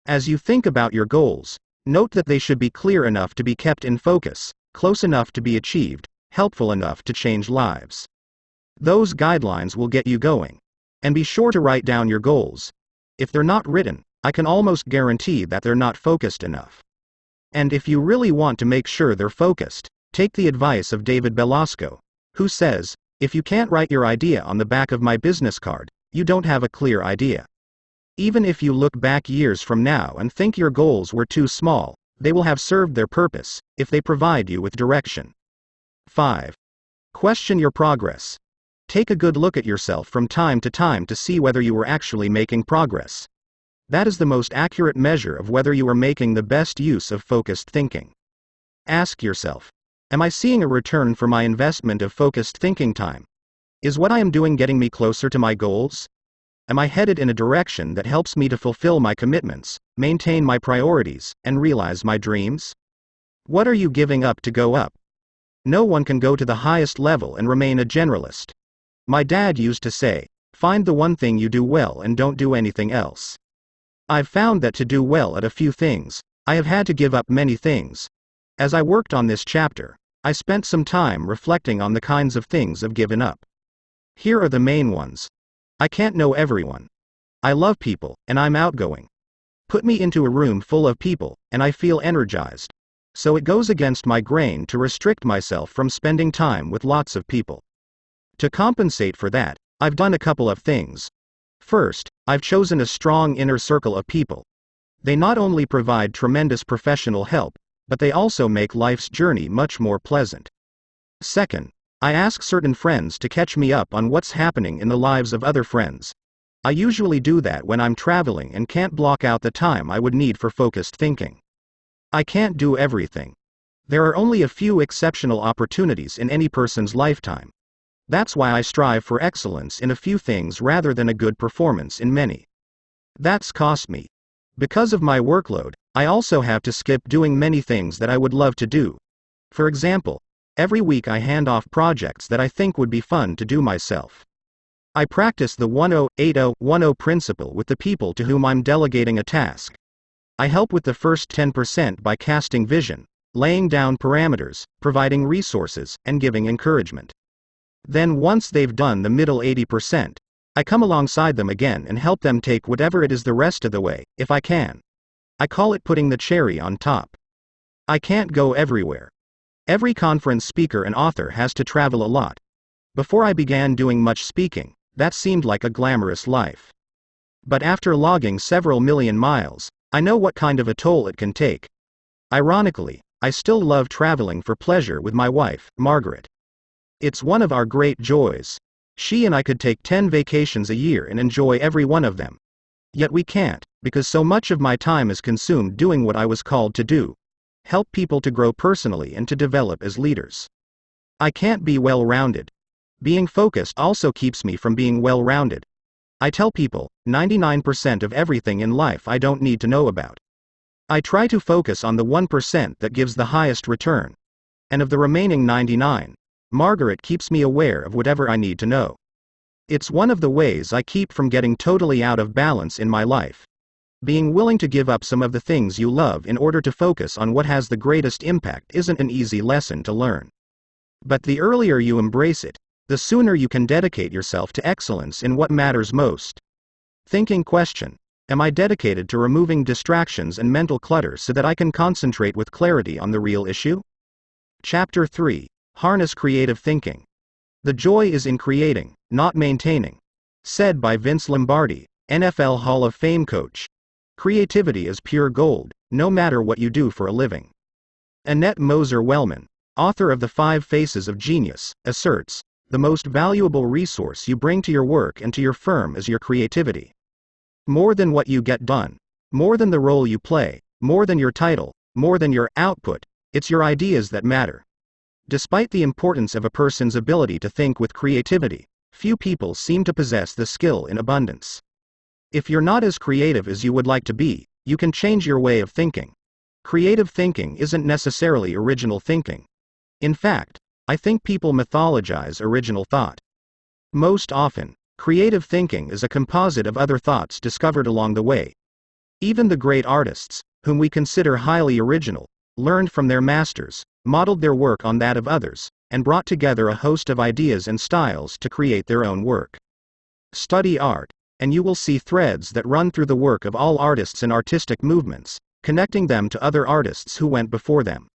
As you think about your goals, note that they should be clear enough to be kept in focus, close enough to be achieved, helpful enough to change lives. Those guidelines will get you going. And be sure to write down your goals. If they're not written, I can almost guarantee that they're not focused enough. And if you really want to make sure they're focused, take the advice of David Belasco, who says, "If you can't write your idea on the back of my business card, you don't have a clear idea." Even if you look back years from now and think your goals were too small, they will have served their purpose, if they provide you with direction. 5. Question your progress. Take a good look at yourself from time to time to see whether you are actually making progress. That is the most accurate measure of whether you are making the best use of focused thinking. Ask yourself, am I seeing a return for my investment of focused thinking time? Is what I am doing getting me closer to my goals? Am I headed in a direction that helps me to fulfill my commitments, maintain my priorities, and realize my dreams? What are you giving up to go up? No one can go to the highest level and remain a generalist. My dad used to say, find the one thing you do well and don't do anything else. I've found that to do well at a few things, I have had to give up many things. As I worked on this chapter, I spent some time reflecting on the kinds of things I've given up. Here are the main ones. I can't know everyone. I love people, and I'm outgoing. Put me into a room full of people, and I feel energized. So it goes against my grain to restrict myself from spending time with lots of people. To compensate for that, I've done a couple of things. First, I've chosen a strong inner circle of people. They not only provide tremendous professional help, but they also make life's journey much more pleasant. Second, I ask certain friends to catch me up on what's happening in the lives of other friends. I usually do that when I'm traveling and can't block out the time I would need for focused thinking. I can't do everything. There are only a few exceptional opportunities in any person's lifetime. That's why I strive for excellence in a few things rather than a good performance in many. That's cost me. Because of my workload, I also have to skip doing many things that I would love to do. For example, every week I hand off projects that I think would be fun to do myself. I practice the 10-80-10 principle with the people to whom I'm delegating a task. I help with the first 10% by casting vision, laying down parameters, providing resources, and giving encouragement. Then once they've done the middle 80%, I come alongside them again and help them take whatever it is the rest of the way, if I can. I call it putting the cherry on top. I can't go everywhere. Every conference speaker and author has to travel a lot. Before I began doing much speaking, that seemed like a glamorous life. But after logging several million miles, I know what kind of a toll it can take. Ironically, I still love traveling for pleasure with my wife, Margaret. It's one of our great joys. She and I could take 10 vacations a year and enjoy every one of them. Yet we can't, because so much of my time is consumed doing what I was called to do. Help people to grow personally and to develop as leaders. I can't be well-rounded. Being focused also keeps me from being well-rounded. I tell people, 99% of everything in life I don't need to know about. I try to focus on the 1% that gives the highest return. And of the remaining 99, Margaret keeps me aware of whatever I need to know. It's one of the ways I keep from getting totally out of balance in my life. Being willing to give up some of the things you love in order to focus on what has the greatest impact isn't an easy lesson to learn. But the earlier you embrace it, the sooner you can dedicate yourself to excellence in what matters most. Thinking question: am I dedicated to removing distractions and mental clutter so that I can concentrate with clarity on the real issue? Chapter 3. Harness creative thinking. The joy is in creating, not maintaining. Said by Vince Lombardi, NFL Hall of Fame coach. Creativity is pure gold, no matter what you do for a living. Annette Moser-Wellman, author of The 5 Faces of Genius, asserts, the most valuable resource you bring to your work and to your firm is your creativity. More than what you get done, more than the role you play, more than your title, more than your output, it's your ideas that matter. Despite the importance of a person's ability to think with creativity, few people seem to possess the skill in abundance. If you're not as creative as you would like to be, you can change your way of thinking. Creative thinking isn't necessarily original thinking. In fact, I think people mythologize original thought. Most often, creative thinking is a composite of other thoughts discovered along the way. Even the great artists, whom we consider highly original, learned from their masters, modeled their work on that of others, and brought together a host of ideas and styles to create their own work. Study art, and you will see threads that run through the work of all artists and artistic movements, connecting them to other artists who went before them.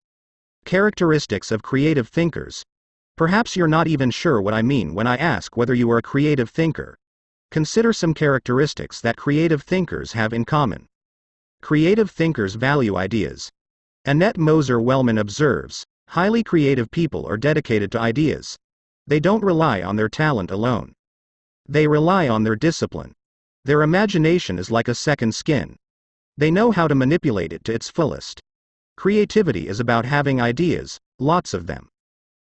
Characteristics of creative thinkers. Perhaps you're not even sure what I mean when I ask whether you are a creative thinker. Consider some characteristics that creative thinkers have in common. Creative thinkers value ideas. Annette Moser-Wellman observes, highly creative people are dedicated to ideas. They don't rely on their talent alone. They rely on their discipline. Their imagination is like a second skin. They know how to manipulate it to its fullest. Creativity is about having ideas, lots of them.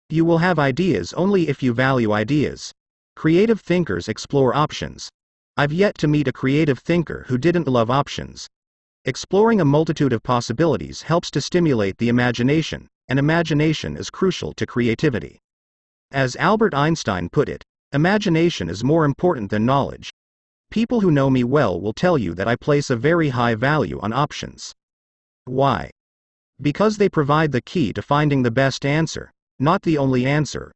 You will have ideas only if you value ideas. Creative thinkers explore options. I've yet to meet a creative thinker who didn't love options. Exploring a multitude of possibilities helps to stimulate the imagination, and imagination is crucial to creativity. As Albert Einstein put it, imagination is more important than knowledge. People who know me well will tell you that I place a very high value on options. Why? Because they provide the key to finding the best answer, not the only answer.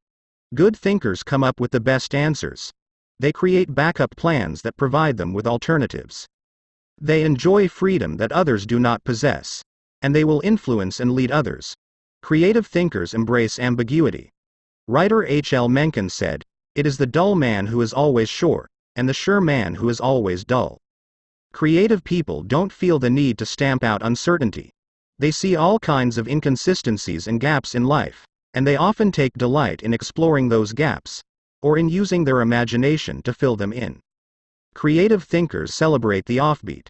Good thinkers come up with the best answers. They create backup plans that provide them with alternatives. They enjoy freedom that others do not possess. And they will influence and lead others. Creative thinkers embrace ambiguity. Writer H. L. Mencken said, "It is the dull man who is always sure, and the sure man who is always dull." Creative people don't feel the need to stamp out uncertainty. They see all kinds of inconsistencies and gaps in life, and they often take delight in exploring those gaps, or in using their imagination to fill them in. Creative thinkers celebrate the offbeat.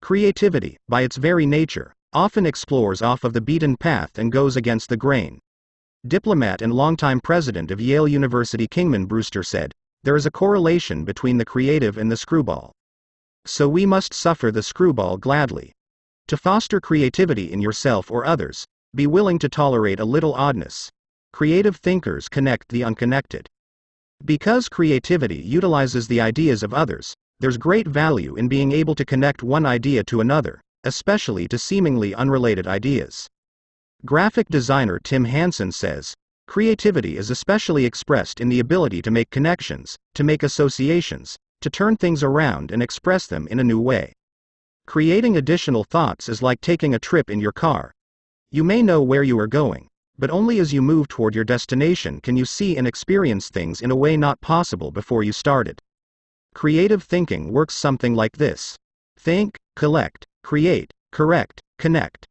Creativity, by its very nature, often explores off of the beaten path and goes against the grain. Diplomat and longtime president of Yale University Kingman Brewster said, "There is a correlation between the creative and the screwball. So we must suffer the screwball gladly. To foster creativity in yourself or others, be willing to tolerate a little oddness." Creative thinkers connect the unconnected. Because creativity utilizes the ideas of others, there's great value in being able to connect one idea to another, especially to seemingly unrelated ideas. Graphic designer Tim Hansen says, "Creativity is especially expressed in the ability to make connections, to make associations, to turn things around and express them in a new way." Creating additional thoughts is like taking a trip in your car. You may know where you are going, but only as you move toward your destination can you see and experience things in a way not possible before you started. Creative thinking works something like this. Think, collect, create, correct, connect.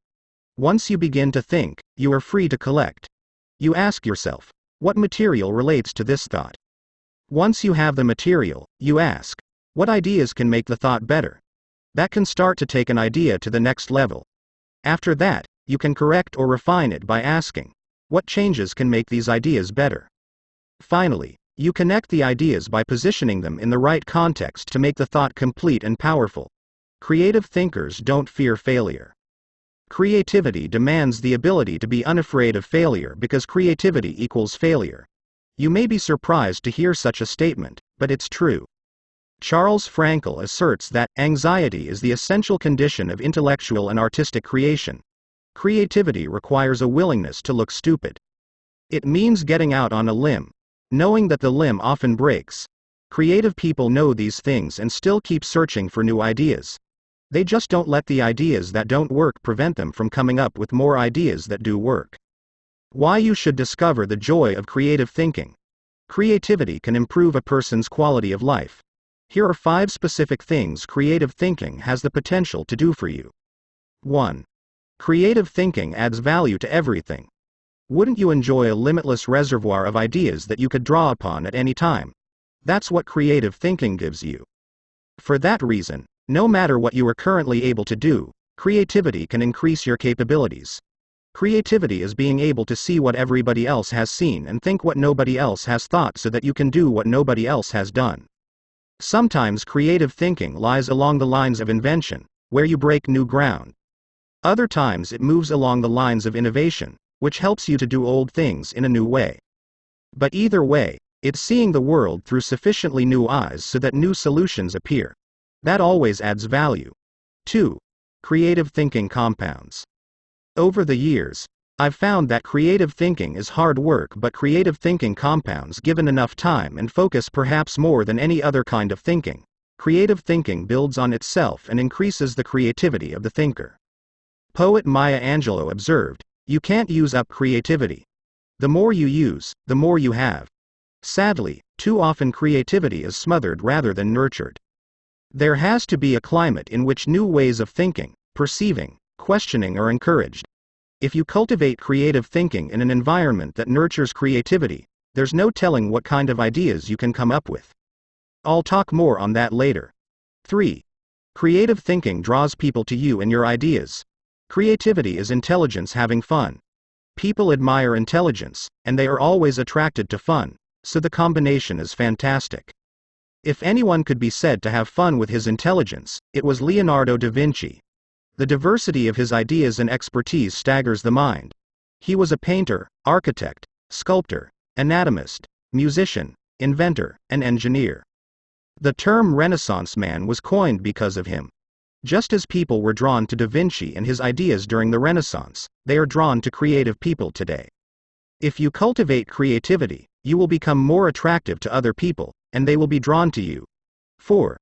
Once you begin to think, you are free to collect. You ask yourself, what material relates to this thought? Once you have the material, you ask, what ideas can make the thought better? That can start to take an idea to the next level. After that, you can correct or refine it by asking, what changes can make these ideas better? Finally, you connect the ideas by positioning them in the right context to make the thought complete and powerful. Creative thinkers don't fear failure. Creativity demands the ability to be unafraid of failure because creativity equals failure. You may be surprised to hear such a statement, but it's true. Charles Frankel asserts that anxiety is the essential condition of intellectual and artistic creation. Creativity requires a willingness to look stupid. It means getting out on a limb, knowing that the limb often breaks. Creative people know these things and still keep searching for new ideas. They just don't let the ideas that don't work prevent them from coming up with more ideas that do work. Why you should discover the joy of creative thinking. Creativity can improve a person's quality of life. Here are 5 specific things creative thinking has the potential to do for you. 1. Creative thinking adds value to everything. Wouldn't you enjoy a limitless reservoir of ideas that you could draw upon at any time? That's what creative thinking gives you. For that reason, no matter what you are currently able to do, creativity can increase your capabilities. Creativity is being able to see what everybody else has seen and think what nobody else has thought so that you can do what nobody else has done. Sometimes creative thinking lies along the lines of invention, where you break new ground. Other times it moves along the lines of innovation, which helps you to do old things in a new way. But either way, it's seeing the world through sufficiently new eyes so that new solutions appear. That always adds value. 2. Creative thinking compounds. Over the years, I've found that creative thinking is hard work, but creative thinking compounds given enough time and focus, perhaps more than any other kind of thinking. Creative thinking builds on itself and increases the creativity of the thinker. Poet Maya Angelou observed, "You can't use up creativity. The more you use, the more you have." Sadly, too often creativity is smothered rather than nurtured. There has to be a climate in which new ways of thinking, perceiving, questioning are encouraged. If you cultivate creative thinking in an environment that nurtures creativity, there's no telling what kind of ideas you can come up with. I'll talk more on that later. 3. Creative thinking draws people to you and your ideas. Creativity is intelligence having fun. People admire intelligence, and they are always attracted to fun, so the combination is fantastic. If anyone could be said to have fun with his intelligence, it was Leonardo da Vinci. The diversity of his ideas and expertise staggers the mind. He was a painter, architect, sculptor, anatomist, musician, inventor, and engineer. The term Renaissance man was coined because of him. Just as people were drawn to Da Vinci and his ideas during the Renaissance, they are drawn to creative people today. If you cultivate creativity, you will become more attractive to other people, and they will be drawn to you. 4.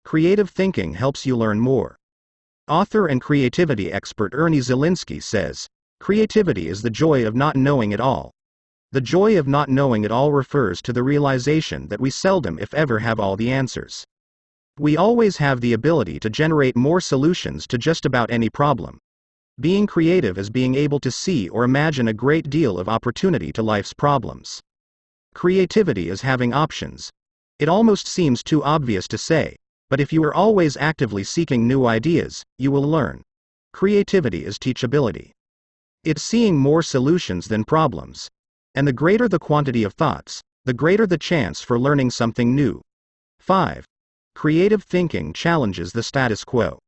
Creative thinking helps you learn more. Author and creativity expert Ernie Zielinski says, "Creativity is the joy of not knowing it all." The joy of not knowing it all refers to the realization that we seldom, if ever, have all the answers. We always have the ability to generate more solutions to just about any problem. Being creative is being able to see or imagine a great deal of opportunity to life's problems. Creativity is having options. It almost seems too obvious to say, but if you are always actively seeking new ideas, you will learn. Creativity is teachability. It's seeing more solutions than problems. And the greater the quantity of thoughts, the greater the chance for learning something new. 5. Creative thinking challenges the status quo.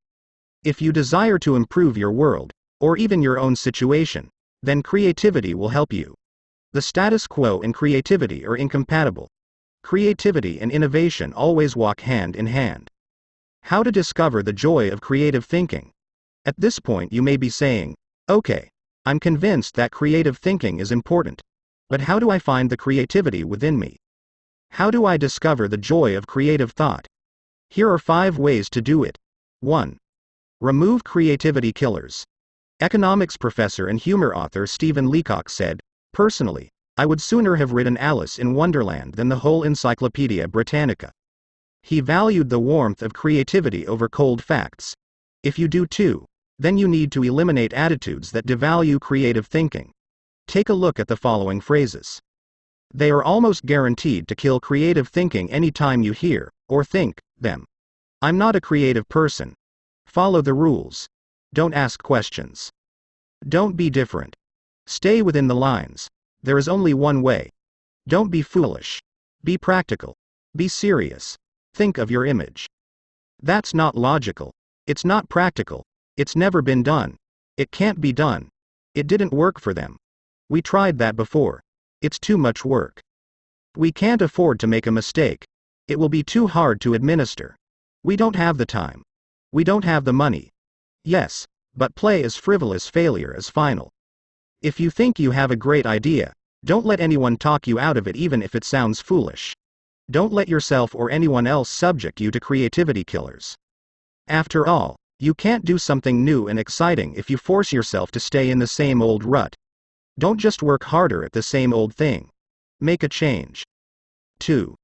If you desire to improve your world, or even your own situation, then creativity will help you. The status quo and creativity are incompatible. Creativity and innovation always walk hand in hand. How to discover the joy of creative thinking? At this point you may be saying, "Okay, I'm convinced that creative thinking is important. But how do I find the creativity within me? How do I discover the joy of creative thought?" Here are 5 ways to do it. 1. Remove creativity killers. Economics professor and humor author Stephen Leacock said, "Personally, I would sooner have written Alice in Wonderland than the whole Encyclopedia Britannica." He valued the warmth of creativity over cold facts. If you do too, then you need to eliminate attitudes that devalue creative thinking. Take a look at the following phrases. They are almost guaranteed to kill creative thinking anytime you hear, or think, them. "I'm not a creative person." "Follow the rules." "Don't ask questions." "Don't be different." "Stay within the lines." "There is only one way." "Don't be foolish." "Be practical." "Be serious." "Think of your image." That's not logical. It's not practical. It's never been done. It can't be done. It didn't work for them. We tried that before. It's too much work. We can't afford to make a mistake. It will be too hard to administer. We don't have the time. We don't have the money. Yes, but play as frivolous, failure as final. If you think you have a great idea, don't let anyone talk you out of it even if it sounds foolish. Don't let yourself or anyone else subject you to creativity killers. After all, you can't do something new and exciting if you force yourself to stay in the same old rut. Don't just work harder at the same old thing. Make a change. 2.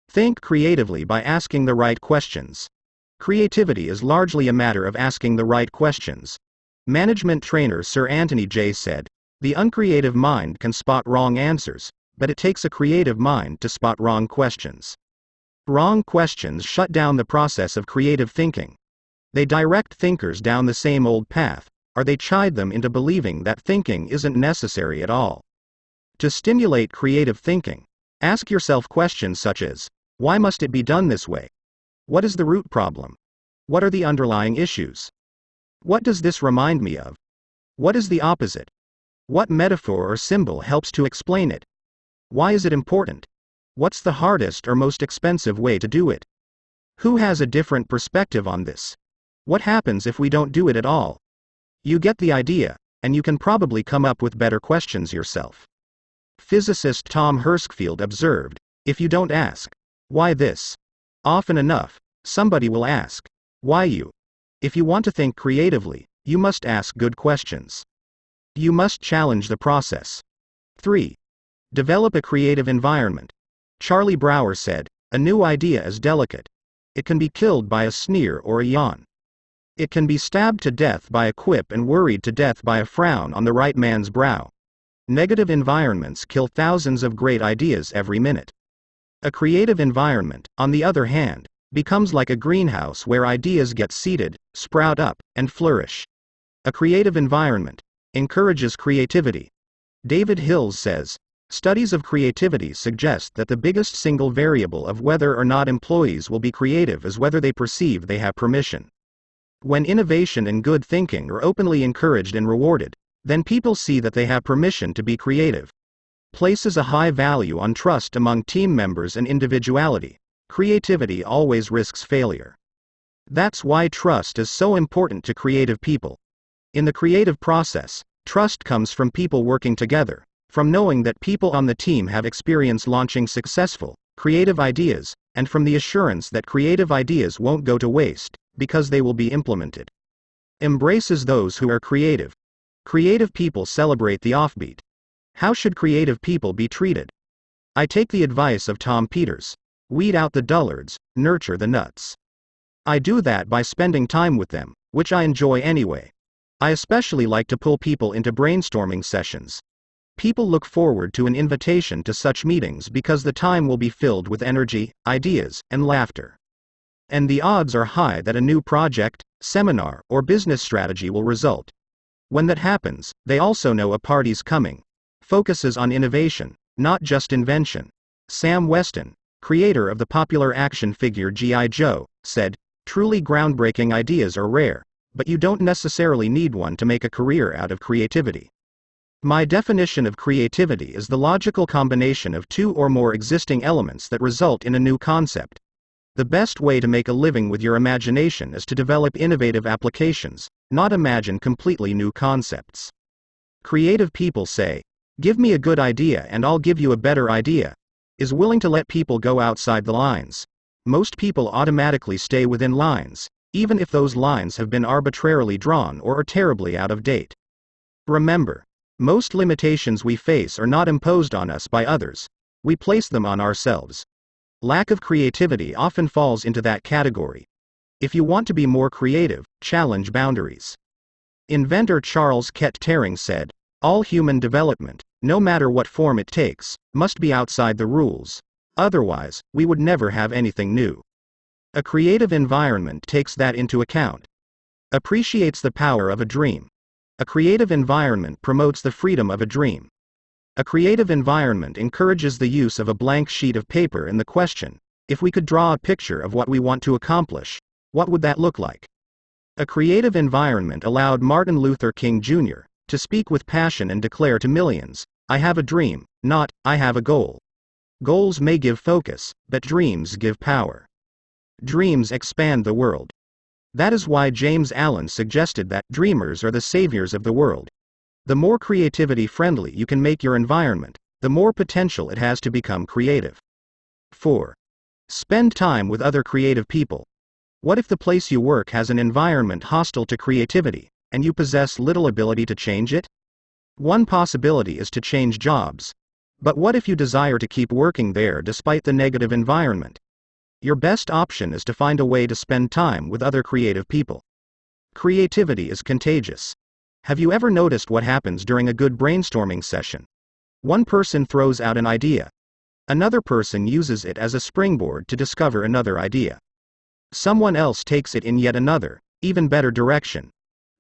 Think creatively by asking the right questions. Creativity is largely a matter of asking the right questions. Management trainer Sir Anthony J. said, "The uncreative mind can spot wrong answers, but it takes a creative mind to spot wrong questions." Wrong questions shut down the process of creative thinking. They direct thinkers down the same old path, or they chide them into believing that thinking isn't necessary at all. To stimulate creative thinking, ask yourself questions such as, why must it be done this way? What is the root problem? What are the underlying issues? What does this remind me of? What is the opposite? What metaphor or symbol helps to explain it? Why is it important? What's the hardest or most expensive way to do it? Who has a different perspective on this? What happens if we don't do it at all? You get the idea, and you can probably come up with better questions yourself. Physicist Tom Hershfield observed, if you don't ask, why this? Often enough, somebody will ask, why you? If you want to think creatively, you must ask good questions. You must challenge the process. 3. Develop a creative environment. Charlie Brower said, a new idea is delicate. It can be killed by a sneer or a yawn. It can be stabbed to death by a quip and worried to death by a frown on the right man's brow. Negative environments kill thousands of great ideas every minute. A creative environment, on the other hand, becomes like a greenhouse where ideas get seeded, sprout up, and flourish. A creative environment encourages creativity. David Hills says, studies of creativity suggest that the biggest single variable of whether or not employees will be creative is whether they perceive they have permission. When innovation and good thinking are openly encouraged and rewarded, then people see that they have permission to be creative. Places a high value on trust among team members and individuality. Creativity always risks failure. That's why trust is so important to creative people. In the creative process, trust comes from people working together, from knowing that people on the team have experience launching successful, creative ideas, and from the assurance that creative ideas won't go to waste, because they will be implemented. Embraces those who are creative. Creative people celebrate the offbeat. How should creative people be treated? I take the advice of Tom Peters. Weed out the dullards, nurture the nuts. I do that by spending time with them, which I enjoy anyway. I especially like to pull people into brainstorming sessions. People look forward to an invitation to such meetings because the time will be filled with energy, ideas, and laughter. And the odds are high that a new project, seminar, or business strategy will result. When that happens, they also know a party's coming. Focuses on innovation, not just invention. Sam Weston, creator of the popular action figure G.I. Joe, said, truly groundbreaking ideas are rare, but you don't necessarily need one to make a career out of creativity. My definition of creativity is the logical combination of two or more existing elements that result in a new concept. The best way to make a living with your imagination is to develop innovative applications, not imagine completely new concepts. Creative people say, give me a good idea and I'll give you a better idea. Is willing to let people go outside the lines. Most people automatically stay within lines, even if those lines have been arbitrarily drawn or are terribly out of date. Remember, most limitations we face are not imposed on us by others, we place them on ourselves. Lack of creativity often falls into that category. If you want to be more creative, challenge boundaries. Inventor Charles Kettering said, all human development, no matter what form it takes, must be outside the rules. Otherwise, we would never have anything new. A creative environment takes that into account. Appreciates the power of a dream. A creative environment promotes the freedom of a dream. A creative environment encourages the use of a blank sheet of paper and the question, if we could draw a picture of what we want to accomplish, what would that look like? A creative environment allowed Martin Luther King Jr. to speak with passion and declare to millions, I have a dream, not, I have a goal. Goals may give focus, but dreams give power. Dreams expand the world. That is why James Allen suggested that dreamers are the saviors of the world. The more creativity friendly you can make your environment, the more potential it has to become creative. 4. Spend time with other creative people. What if the place you work has an environment hostile to creativity, and you possess little ability to change it? One possibility is to change jobs. But what if you desire to keep working there despite the negative environment? Your best option is to find a way to spend time with other creative people. Creativity is contagious. Have you ever noticed what happens during a good brainstorming session? One person throws out an idea. Another person uses it as a springboard to discover another idea. Someone else takes it in yet another, even better direction.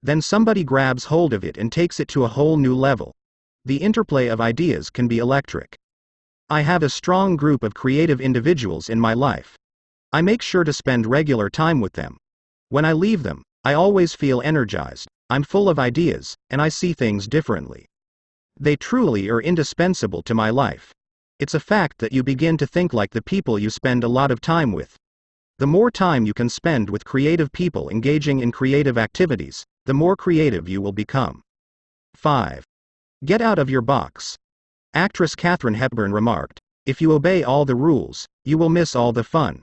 Then somebody grabs hold of it and takes it to a whole new level. The interplay of ideas can be electric. I have a strong group of creative individuals in my life. I make sure to spend regular time with them. When I leave them, I always feel energized, I'm full of ideas, and I see things differently. They truly are indispensable to my life. It's a fact that you begin to think like the people you spend a lot of time with. The more time you can spend with creative people engaging in creative activities, the more creative you will become. 5. Get out of your box. Actress Katharine Hepburn remarked, "If you obey all the rules, you will miss all the fun."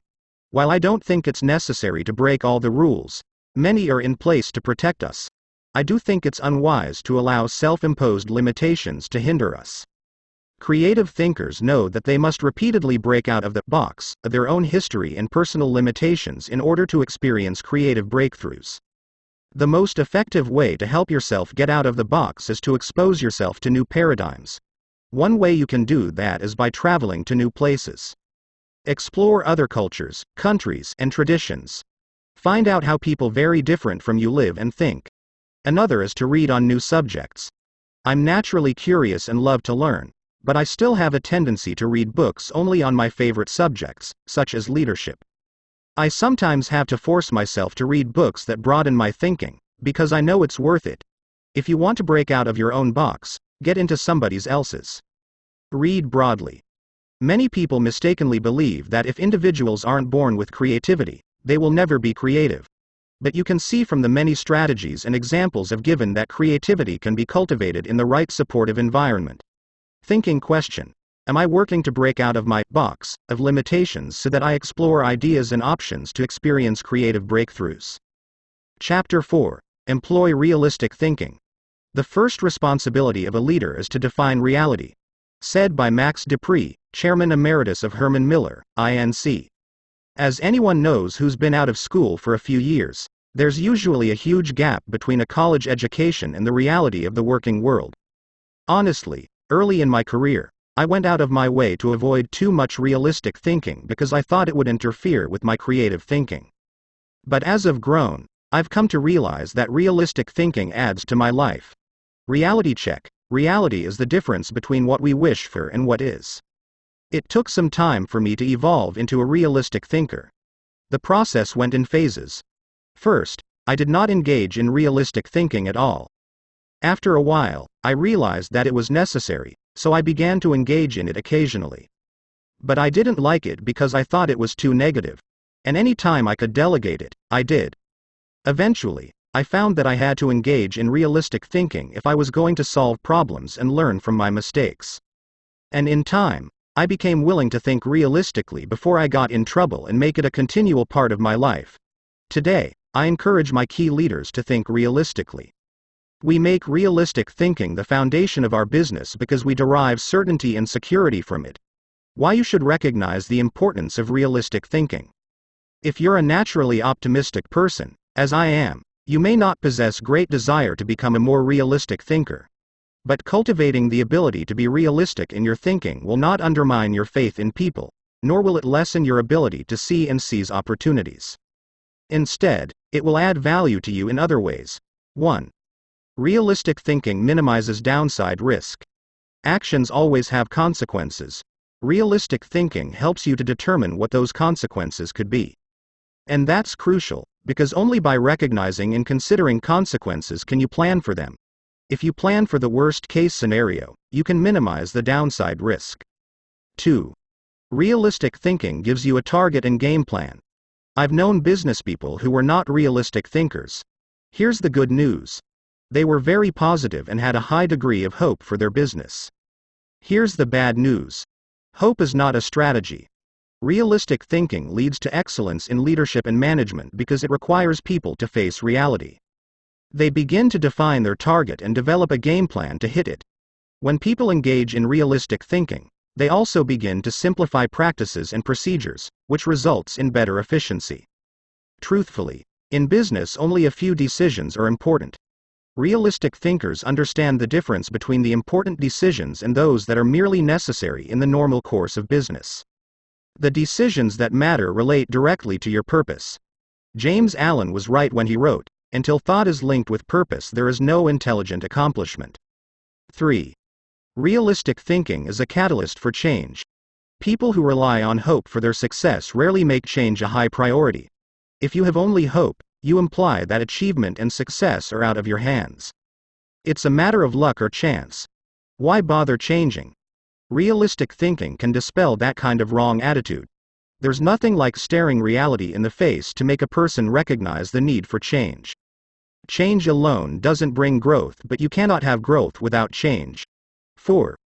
While I don't think it's necessary to break all the rules, many are in place to protect us. I do think it's unwise to allow self-imposed limitations to hinder us. Creative thinkers know that they must repeatedly break out of the box of their own history and personal limitations in order to experience creative breakthroughs. The most effective way to help yourself get out of the box is to expose yourself to new paradigms. One way you can do that is by traveling to new places. Explore other cultures, countries, and traditions. Find out how people very different from you live and think. Another is to read on new subjects. I'm naturally curious and love to learn, but I still have a tendency to read books only on my favorite subjects, such as leadership. I sometimes have to force myself to read books that broaden my thinking, because I know it's worth it. If you want to break out of your own box, get into somebody else's. Read broadly. Many people mistakenly believe that if individuals aren't born with creativity, they will never be creative. But you can see from the many strategies and examples I've given that creativity can be cultivated in the right supportive environment. Thinking question: am I working to break out of my box of limitations so that I explore ideas and options to experience creative breakthroughs? Chapter 4. Employ realistic thinking. The first responsibility of a leader is to define reality. Said by Max Dupree, Chairman Emeritus of Herman Miller, Inc. As anyone knows who's been out of school for a few years, there's usually a huge gap between a college education and the reality of the working world. Honestly, early in my career, I went out of my way to avoid too much realistic thinking because I thought it would interfere with my creative thinking. But as I've grown, I've come to realize that realistic thinking adds to my life. Reality check. Reality is the difference between what we wish for and what is. It took some time for me to evolve into a realistic thinker. The process went in phases. First, I did not engage in realistic thinking at all. After a while, I realized that it was necessary, so I began to engage in it occasionally. But I didn't like it because I thought it was too negative. And any time I could delegate it, I did. Eventually, I found that I had to engage in realistic thinking if I was going to solve problems and learn from my mistakes. And in time, I became willing to think realistically before I got in trouble and make it a continual part of my life. Today, I encourage my key leaders to think realistically. We make realistic thinking the foundation of our business because we derive certainty and security from it. Why you should recognize the importance of realistic thinking. If you're a naturally optimistic person, as I am, you may not possess great desire to become a more realistic thinker. But cultivating the ability to be realistic in your thinking will not undermine your faith in people, nor will it lessen your ability to see and seize opportunities. Instead, it will add value to you in other ways. 1. Realistic thinking minimizes downside risk. Actions always have consequences. Realistic thinking helps you to determine what those consequences could be. And that's crucial, because only by recognizing and considering consequences can you plan for them. If you plan for the worst-case scenario, you can minimize the downside risk. 2. Realistic thinking gives you a target and game plan. I've known businesspeople who were not realistic thinkers. Here's the good news. They were very positive and had a high degree of hope for their business. Here's the bad news. Hope is not a strategy. Realistic thinking leads to excellence in leadership and management because it requires people to face reality. They begin to define their target and develop a game plan to hit it. When people engage in realistic thinking, they also begin to simplify practices and procedures, which results in better efficiency. Truthfully, in business only a few decisions are important. Realistic thinkers understand the difference between the important decisions and those that are merely necessary in the normal course of business. The decisions that matter relate directly to your purpose. James Allen was right when he wrote, "Until thought is linked with purpose, there is no intelligent accomplishment." 3. Realistic thinking is a catalyst for change. People who rely on hope for their success rarely make change a high priority. If you have only hope, you imply that achievement and success are out of your hands. It's a matter of luck or chance. Why bother changing? Realistic thinking can dispel that kind of wrong attitude. There's nothing like staring reality in the face to make a person recognize the need for change. Change alone doesn't bring growth, but you cannot have growth without change. 4.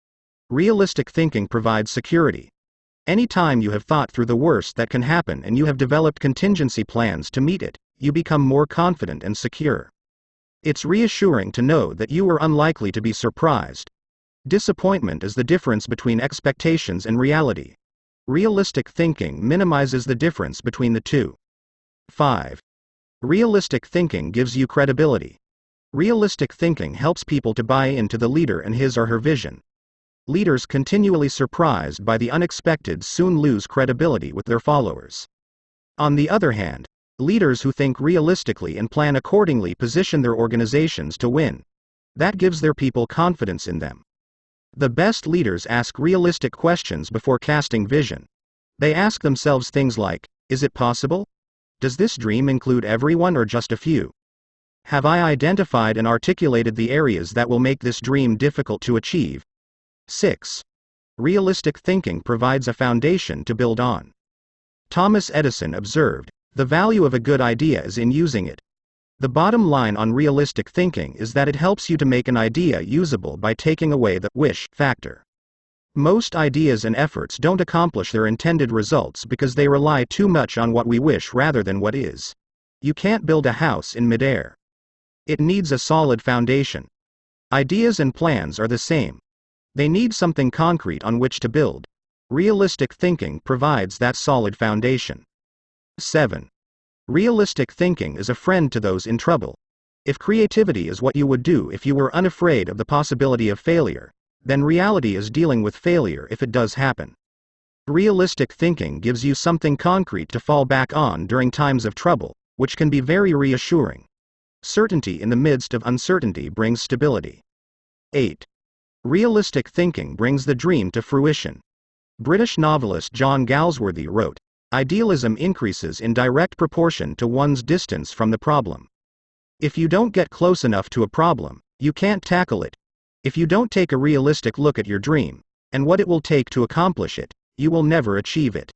Realistic thinking provides security. Anytime you have thought through the worst that can happen and you have developed contingency plans to meet it, you become more confident and secure. It's reassuring to know that you are unlikely to be surprised. Disappointment is the difference between expectations and reality. Realistic thinking minimizes the difference between the two. 5. Realistic thinking gives you credibility. Realistic thinking helps people to buy into the leader and his or her vision. Leaders continually surprised by the unexpected soon lose credibility with their followers. On the other hand, leaders who think realistically and plan accordingly position their organizations to win. That gives their people confidence in them. The best leaders ask realistic questions before casting vision. They ask themselves things like, is it possible? Does this dream include everyone or just a few? Have I identified and articulated the areas that will make this dream difficult to achieve? 6. Realistic thinking provides a foundation to build on. Thomas Edison observed, the value of a good idea is in using it. The bottom line on realistic thinking is that it helps you to make an idea usable by taking away the wish factor. Most ideas and efforts don't accomplish their intended results because they rely too much on what we wish rather than what is. You can't build a house in midair. It needs a solid foundation. Ideas and plans are the same. They need something concrete on which to build. Realistic thinking provides that solid foundation. 7. Realistic thinking is a friend to those in trouble. If creativity is what you would do if you were unafraid of the possibility of failure, then reality is dealing with failure if it does happen. Realistic thinking gives you something concrete to fall back on during times of trouble, which can be very reassuring. Certainty in the midst of uncertainty brings stability. 8. Realistic thinking brings the dream to fruition. British novelist John Galsworthy wrote, idealism increases in direct proportion to one's distance from the problem. If you don't get close enough to a problem, you can't tackle it. If you don't take a realistic look at your dream, and what it will take to accomplish it, you will never achieve it.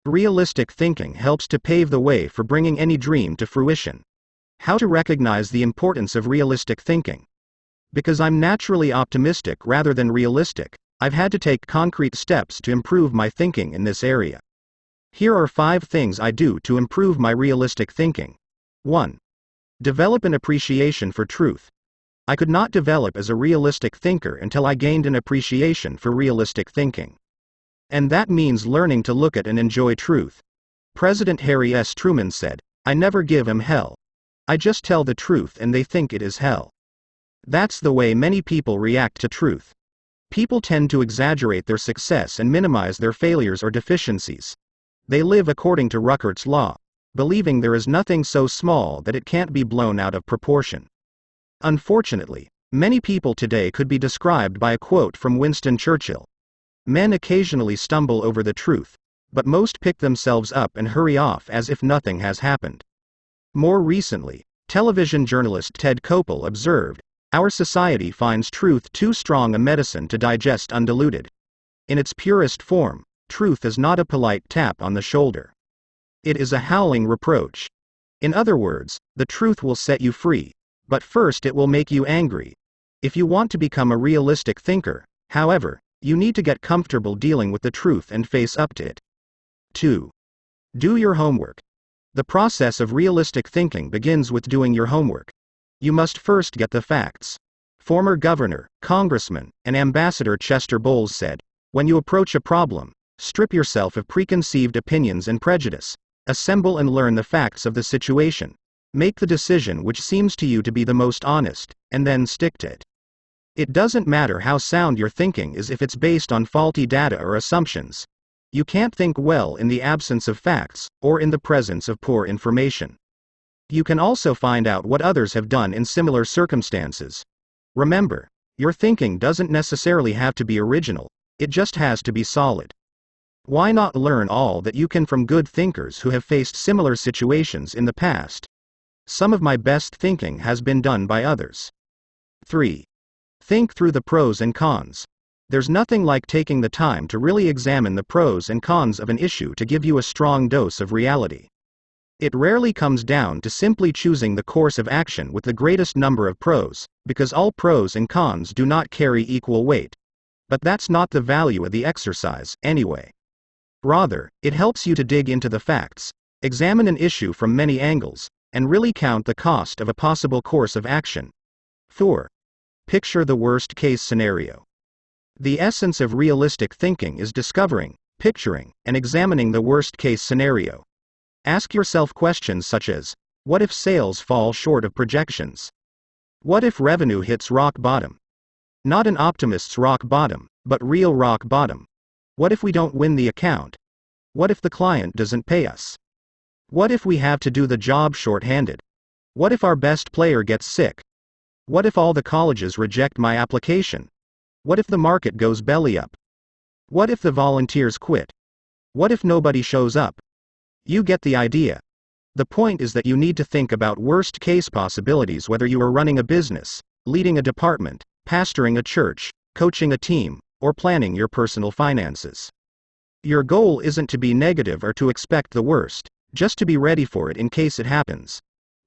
Realistic thinking helps to pave the way for bringing any dream to fruition. How to recognize the importance of realistic thinking? Because I'm naturally optimistic rather than realistic, I've had to take concrete steps to improve my thinking in this area. Here are 5 things I do to improve my realistic thinking. 1. Develop an appreciation for truth. I could not develop as a realistic thinker until I gained an appreciation for realistic thinking. And that means learning to look at and enjoy truth. President Harry S. Truman said, I never give 'em hell. I just tell the truth and they think it is hell. That's the way many people react to truth. People tend to exaggerate their success and minimize their failures or deficiencies. They live according to Ruckert's law, believing there is nothing so small that it can't be blown out of proportion. Unfortunately, many people today could be described by a quote from Winston Churchill. Men occasionally stumble over the truth, but most pick themselves up and hurry off as if nothing has happened. More recently, television journalist Ted Koppel observed, our society finds truth too strong a medicine to digest undiluted. In its purest form, truth is not a polite tap on the shoulder. It is a howling reproach. In other words, the truth will set you free, but first it will make you angry. If you want to become a realistic thinker, however, you need to get comfortable dealing with the truth and face up to it. 2. Do your homework. The process of realistic thinking begins with doing your homework. You must first get the facts. Former Governor, Congressman, and Ambassador Chester Bowles said, when you approach a problem, strip yourself of preconceived opinions and prejudice. Assemble and learn the facts of the situation. Make the decision which seems to you to be the most honest, and then stick to it. It doesn't matter how sound your thinking is if it's based on faulty data or assumptions. You can't think well in the absence of facts, or in the presence of poor information. You can also find out what others have done in similar circumstances. Remember, your thinking doesn't necessarily have to be original, it just has to be solid. Why not learn all that you can from good thinkers who have faced similar situations in the past? Some of my best thinking has been done by others. 3. Think through the pros and cons. There's nothing like taking the time to really examine the pros and cons of an issue to give you a strong dose of reality. It rarely comes down to simply choosing the course of action with the greatest number of pros, because all pros and cons do not carry equal weight. But that's not the value of the exercise, anyway. Rather, it helps you to dig into the facts, examine an issue from many angles, and really count the cost of a possible course of action. 4. Picture the worst-case scenario. The essence of realistic thinking is discovering, picturing, and examining the worst-case scenario. Ask yourself questions such as, what if sales fall short of projections? What if revenue hits rock bottom? Not an optimist's rock bottom, but real rock bottom. What if we don't win the account? What if the client doesn't pay us? What if we have to do the job short-handed? What if our best player gets sick? What if all the colleges reject my application? What if the market goes belly up? What if the volunteers quit? What if nobody shows up? You get the idea. The point is that you need to think about worst-case possibilities whether you are running a business, leading a department, pastoring a church, coaching a team, or planning your personal finances. Your goal isn't to be negative or to expect the worst, just to be ready for it in case it happens.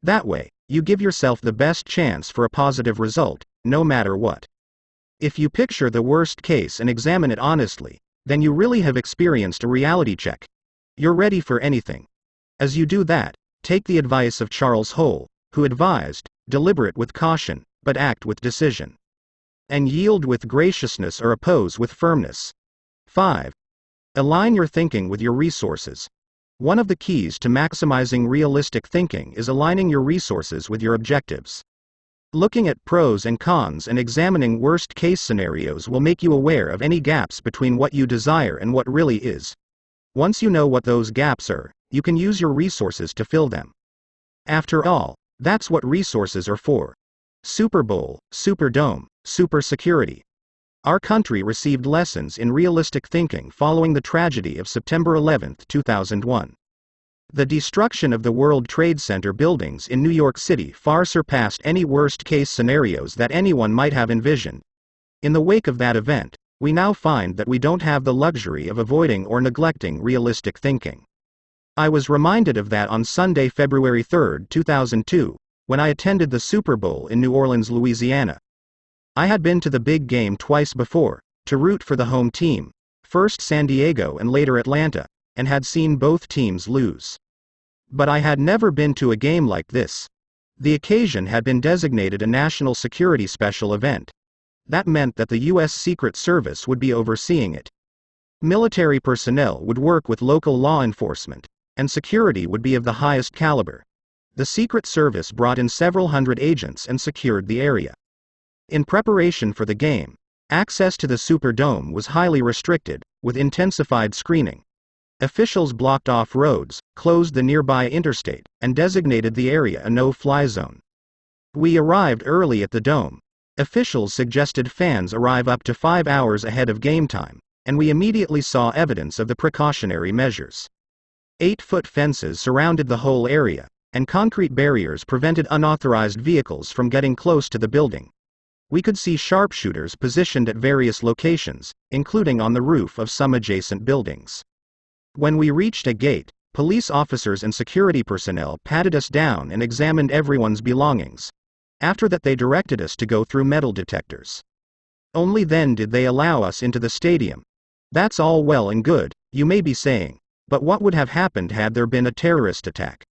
That way, you give yourself the best chance for a positive result, no matter what. If you picture the worst case and examine it honestly, then you really have experienced a reality check. You're ready for anything. As you do that, take the advice of Charles Hole, who advised, deliberate with caution, but act with decision. And yield with graciousness or oppose with firmness. 5. Align your thinking with your resources. One of the keys to maximizing realistic thinking is aligning your resources with your objectives. Looking at pros and cons and examining worst-case scenarios will make you aware of any gaps between what you desire and what really is. Once you know what those gaps are, you can use your resources to fill them. After all, that's what resources are for. Super Bowl, Superdome, super security. Our country received lessons in realistic thinking following the tragedy of September 11, 2001. The destruction of the World Trade Center buildings in New York City far surpassed any worst-case scenarios that anyone might have envisioned. In the wake of that event, we now find that we don't have the luxury of avoiding or neglecting realistic thinking. I was reminded of that on Sunday, February 3, 2002, when I attended the Super Bowl in New Orleans, Louisiana. I had been to the big game twice before, to root for the home team, first San Diego and later Atlanta, and had seen both teams lose. But I had never been to a game like this. The occasion had been designated a national security special event. That meant that the U.S. Secret Service would be overseeing it. Military personnel would work with local law enforcement, and security would be of the highest caliber. The Secret Service brought in several hundred agents and secured the area. In preparation for the game, access to the Superdome was highly restricted, with intensified screening. Officials blocked off roads, closed the nearby interstate, and designated the area a no-fly zone. We arrived early at the dome. Officials suggested fans arrive up to 5 hours ahead of game time, and we immediately saw evidence of the precautionary measures. 8-foot fences surrounded the whole area, and concrete barriers prevented unauthorized vehicles from getting close to the building. We could see sharpshooters positioned at various locations, including on the roof of some adjacent buildings. When we reached a gate, police officers and security personnel patted us down and examined everyone's belongings. After that, they directed us to go through metal detectors. Only then did they allow us into the stadium. That's all well and good, you may be saying, but what would have happened had there been a terrorist attack?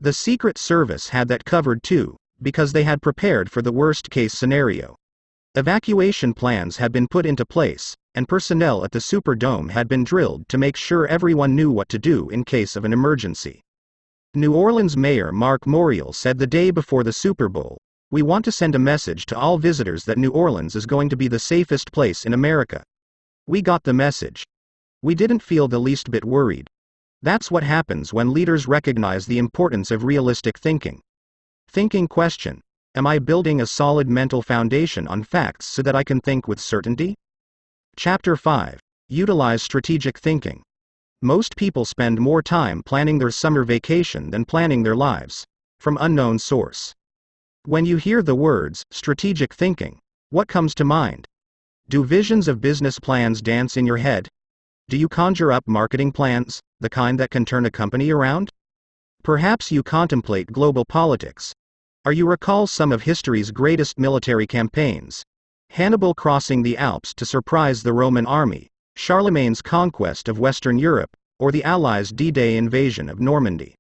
The Secret Service had that covered too, because they had prepared for the worst-case scenario. Evacuation plans had been put into place, and personnel at the Superdome had been drilled to make sure everyone knew what to do in case of an emergency. New Orleans Mayor Mark Morial said the day before the Super Bowl, "We want to send a message to all visitors that New Orleans is going to be the safest place in America." We got the message. We didn't feel the least bit worried. That's what happens when leaders recognize the importance of realistic thinking. Thinking question: am I building a solid mental foundation on facts so that I can think with certainty? Chapter 5. Utilize strategic thinking. Most people spend more time planning their summer vacation than planning their lives. From unknown source. When you hear the words strategic thinking, what comes to mind? Do visions of business plans dance in your head? Do you conjure up marketing plans, the kind that can turn a company around? Perhaps you contemplate global politics. Or you recall some of history's greatest military campaigns. Hannibal crossing the Alps to surprise the Roman army, Charlemagne's conquest of Western Europe, or the Allies' D-Day invasion of Normandy.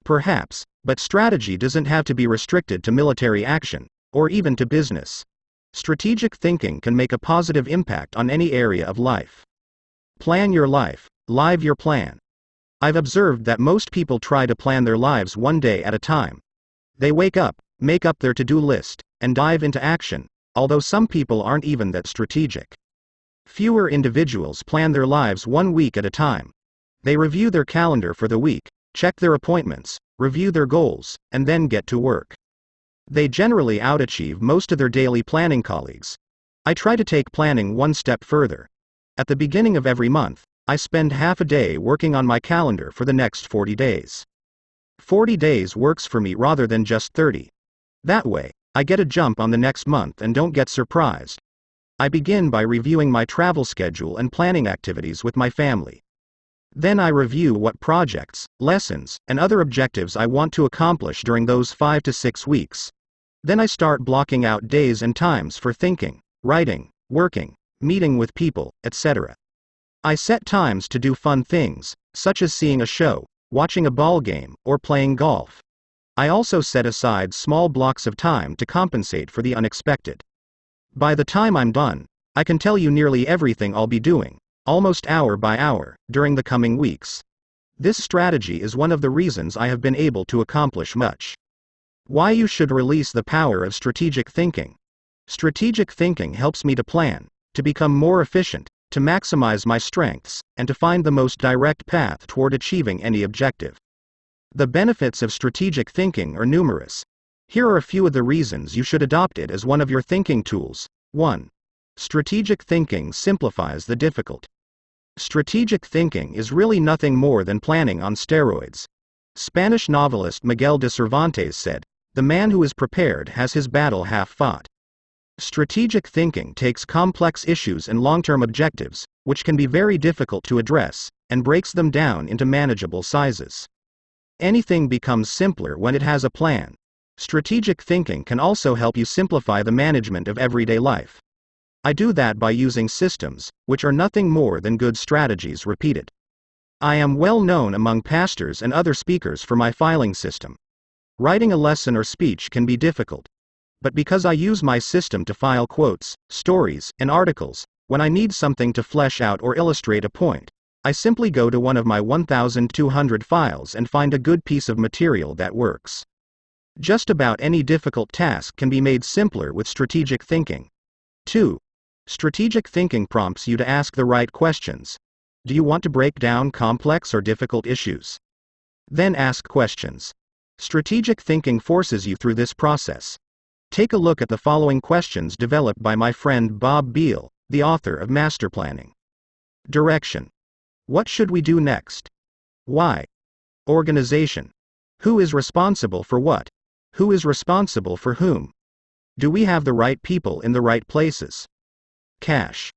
Perhaps, but strategy doesn't have to be restricted to military action, or even to business. Strategic thinking can make a positive impact on any area of life. Plan your life, live your plan. I've observed that most people try to plan their lives one day at a time. They wake up, make up their to-do list, and dive into action, although some people aren't even that strategic. Fewer individuals plan their lives 1 week at a time. They review their calendar for the week, check their appointments, review their goals, and then get to work. They generally outachieve most of their daily planning colleagues. I try to take planning one step further. At the beginning of every month, I spend half a day working on my calendar for the next 40 days. 40 days works for me rather than just 30. That way, I get a jump on the next month and don't get surprised. I begin by reviewing my travel schedule and planning activities with my family. Then I review what projects, lessons, and other objectives I want to accomplish during those 5 to 6 weeks. Then I start blocking out days and times for thinking, writing, working, meeting with people, etc. I set times to do fun things, such as seeing a show, watching a ball game, or playing golf. I also set aside small blocks of time to compensate for the unexpected. By the time I'm done, I can tell you nearly everything I'll be doing, almost hour by hour, during the coming weeks. This strategy is one of the reasons I have been able to accomplish much. Why you should release the power of strategic thinking. Strategic thinking helps me to plan, to become more efficient, to maximize my strengths, and to find the most direct path toward achieving any objective. The benefits of strategic thinking are numerous. Here are a few of the reasons you should adopt it as one of your thinking tools. 1. Strategic thinking simplifies the difficult. Strategic thinking is really nothing more than planning on steroids. Spanish novelist Miguel de Cervantes said, "The man who is prepared has his battle half fought." Strategic thinking takes complex issues and long-term objectives, which can be very difficult to address, and breaks them down into manageable sizes. Anything becomes simpler when it has a plan. Strategic thinking can also help you simplify the management of everyday life. I do that by using systems, which are nothing more than good strategies repeated. I am well known among pastors and other speakers for my filing system. Writing a lesson or speech can be difficult. But because I use my system to file quotes, stories, and articles, when I need something to flesh out or illustrate a point, I simply go to one of my 1,200 files and find a good piece of material that works. Just about any difficult task can be made simpler with strategic thinking. 2. Strategic thinking prompts you to ask the right questions. Do you want to break down complex or difficult issues? Then ask questions. Strategic thinking forces you through this process. Take a look at the following questions developed by my friend Bob Beale, the author of Master Planning. Direction. What should we do next? Why? Organization. Who is responsible for what? Who is responsible for whom? Do we have the right people in the right places? Cash.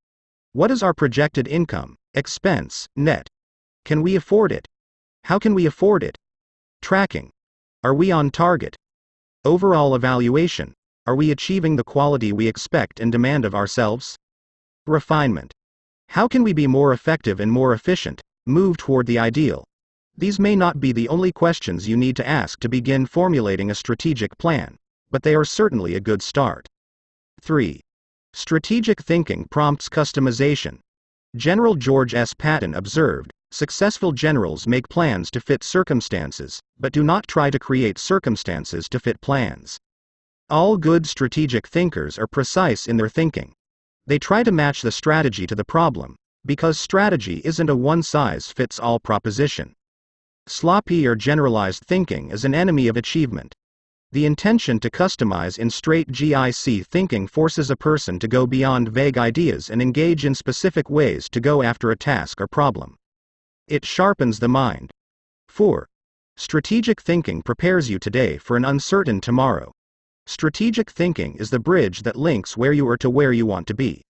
What is our projected income, expense, net? Can we afford it? How can we afford it? Tracking. Are we on target? Overall evaluation. Are we achieving the quality we expect and demand of ourselves? Refinement. How can we be more effective and more efficient, move toward the ideal? These may not be the only questions you need to ask to begin formulating a strategic plan, but they are certainly a good start. 3. Strategic thinking prompts customization. General George S. Patton observed, "Successful generals make plans to fit circumstances, but do not try to create circumstances to fit plans." All good strategic thinkers are precise in their thinking. They try to match the strategy to the problem, because strategy isn't a one-size-fits-all proposition. Sloppy or generalized thinking is an enemy of achievement. The intention to customize in strategic thinking forces a person to go beyond vague ideas and engage in specific ways to go after a task or problem. It sharpens the mind. 4. Strategic thinking prepares you today for an uncertain tomorrow. Strategic thinking is the bridge that links where you are to where you want to be.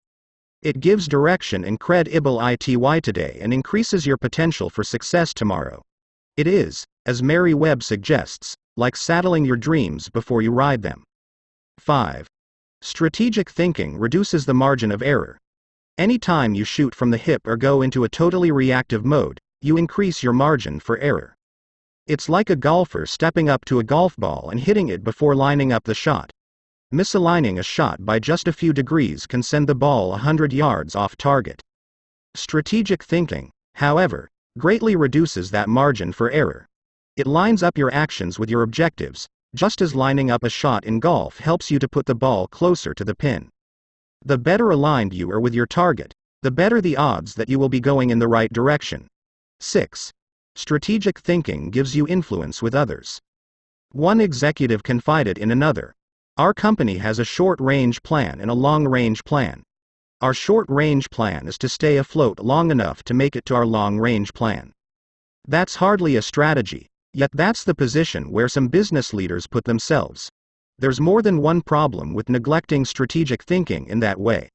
It gives direction and credibility today and increases your potential for success tomorrow. It is, as Mary Webb suggests, like saddling your dreams before you ride them. 5. Strategic thinking reduces the margin of error. Any time you shoot from the hip or go into a totally reactive mode, you increase your margin for error. It's like a golfer stepping up to a golf ball and hitting it before lining up the shot. Misaligning a shot by just a few degrees can send the ball 100 yards off target. Strategic thinking, however, greatly reduces that margin for error. It lines up your actions with your objectives, just as lining up a shot in golf helps you to put the ball closer to the pin. The better aligned you are with your target, the better the odds that you will be going in the right direction. 6. Strategic thinking gives you influence with others. One executive confided in another, "Our company has a short-range plan and a long-range plan. Our short-range plan is to stay afloat long enough to make it to our long-range plan." That's hardly a strategy, yet that's the position where some business leaders put themselves. There's more than one problem with neglecting strategic thinking in that way.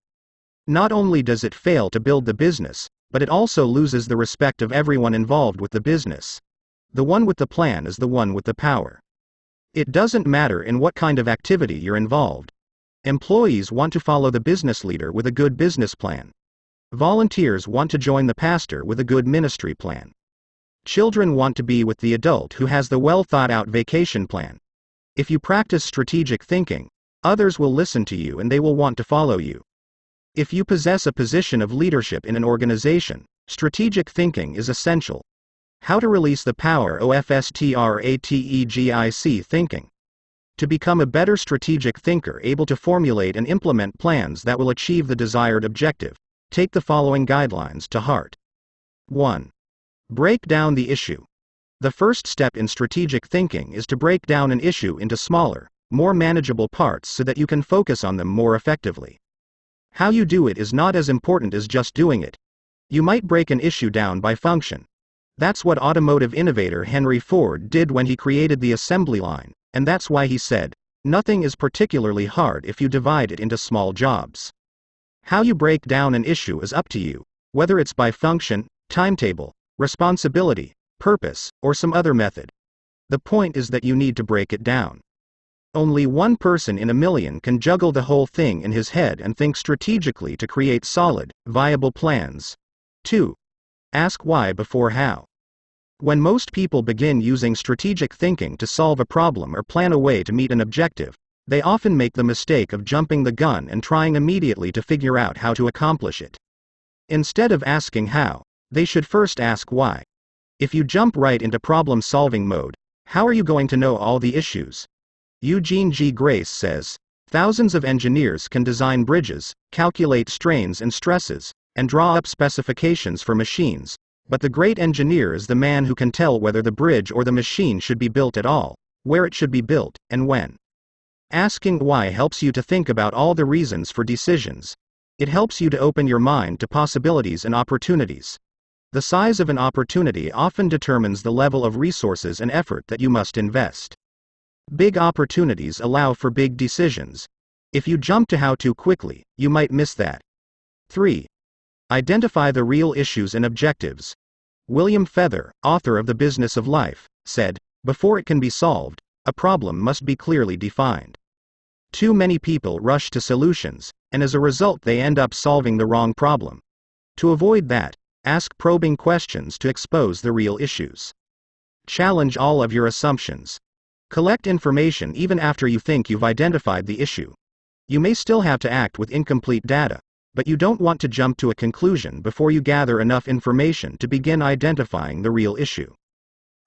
Not only does it fail to build the business, but it also loses the respect of everyone involved with the business. The one with the plan is the one with the power. It doesn't matter in what kind of activity you're involved. Employees want to follow the business leader with a good business plan. Volunteers want to join the pastor with a good ministry plan. Children want to be with the adult who has the well-thought-out vacation plan. If you practice strategic thinking, others will listen to you and they will want to follow you. If you possess a position of leadership in an organization, strategic thinking is essential. How to release the power of strategic thinking. To become a better strategic thinker able to formulate and implement plans that will achieve the desired objective, take the following guidelines to heart. 1. Break down the issue. The first step in strategic thinking is to break down an issue into smaller, more manageable parts so that you can focus on them more effectively. How you do it is not as important as just doing it. You might break an issue down by function. That's what automotive innovator Henry Ford did when he created the assembly line, and that's why he said, "Nothing is particularly hard if you divide it into small jobs." How you break down an issue is up to you, whether it's by function, timetable, responsibility, purpose, or some other method. The point is that you need to break it down. Only one person in a million can juggle the whole thing in his head and think strategically to create solid, viable plans. 2. Ask why before how. When most people begin using strategic thinking to solve a problem or plan a way to meet an objective, they often make the mistake of jumping the gun and trying immediately to figure out how to accomplish it. Instead of asking how, they should first ask why. If you jump right into problem-solving mode, how are you going to know all the issues? Eugene G. Grace says, "Thousands of engineers can design bridges, calculate strains and stresses, and draw up specifications for machines, but the great engineer is the man who can tell whether the bridge or the machine should be built at all, where it should be built, and when." Asking why helps you to think about all the reasons for decisions. It helps you to open your mind to possibilities and opportunities. The size of an opportunity often determines the level of resources and effort that you must invest. Big opportunities allow for big decisions. If you jump to how too quickly, you might miss that. 3. Identify the real issues and objectives. William Feather, author of The Business of Life, said, "Before it can be solved, a problem must be clearly defined." Too many people rush to solutions, and as a result they end up solving the wrong problem. To avoid that, ask probing questions to expose the real issues. Challenge all of your assumptions. Collect information even after you think you've identified the issue. You may still have to act with incomplete data, but you don't want to jump to a conclusion before you gather enough information to begin identifying the real issue.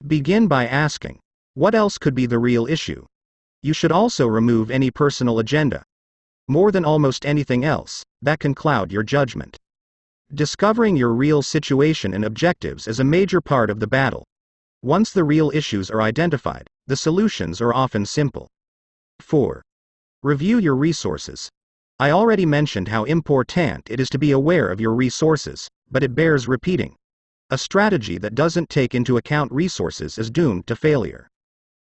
Begin by asking, what else could be the real issue? You should also remove any personal agenda. More than almost anything else, that can cloud your judgment. Discovering your real situation and objectives is a major part of the battle. Once the real issues are identified, the solutions are often simple. 4. Review your resources. I already mentioned how important it is to be aware of your resources, but it bears repeating. A strategy that doesn't take into account resources is doomed to failure.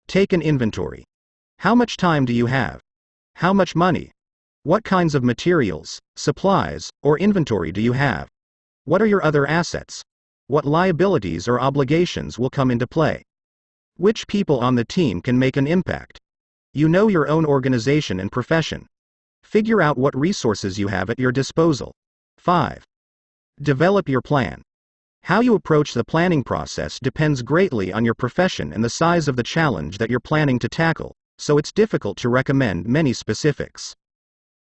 Take an inventory. How much time do you have? How much money? What kinds of materials, supplies, or inventory do you have? What are your other assets? What liabilities or obligations will come into play? Which people on the team can make an impact? You know your own organization and profession. Figure out what resources you have at your disposal. 5. Develop your plan. How you approach the planning process depends greatly on your profession and the size of the challenge that you're planning to tackle, so it's difficult to recommend many specifics.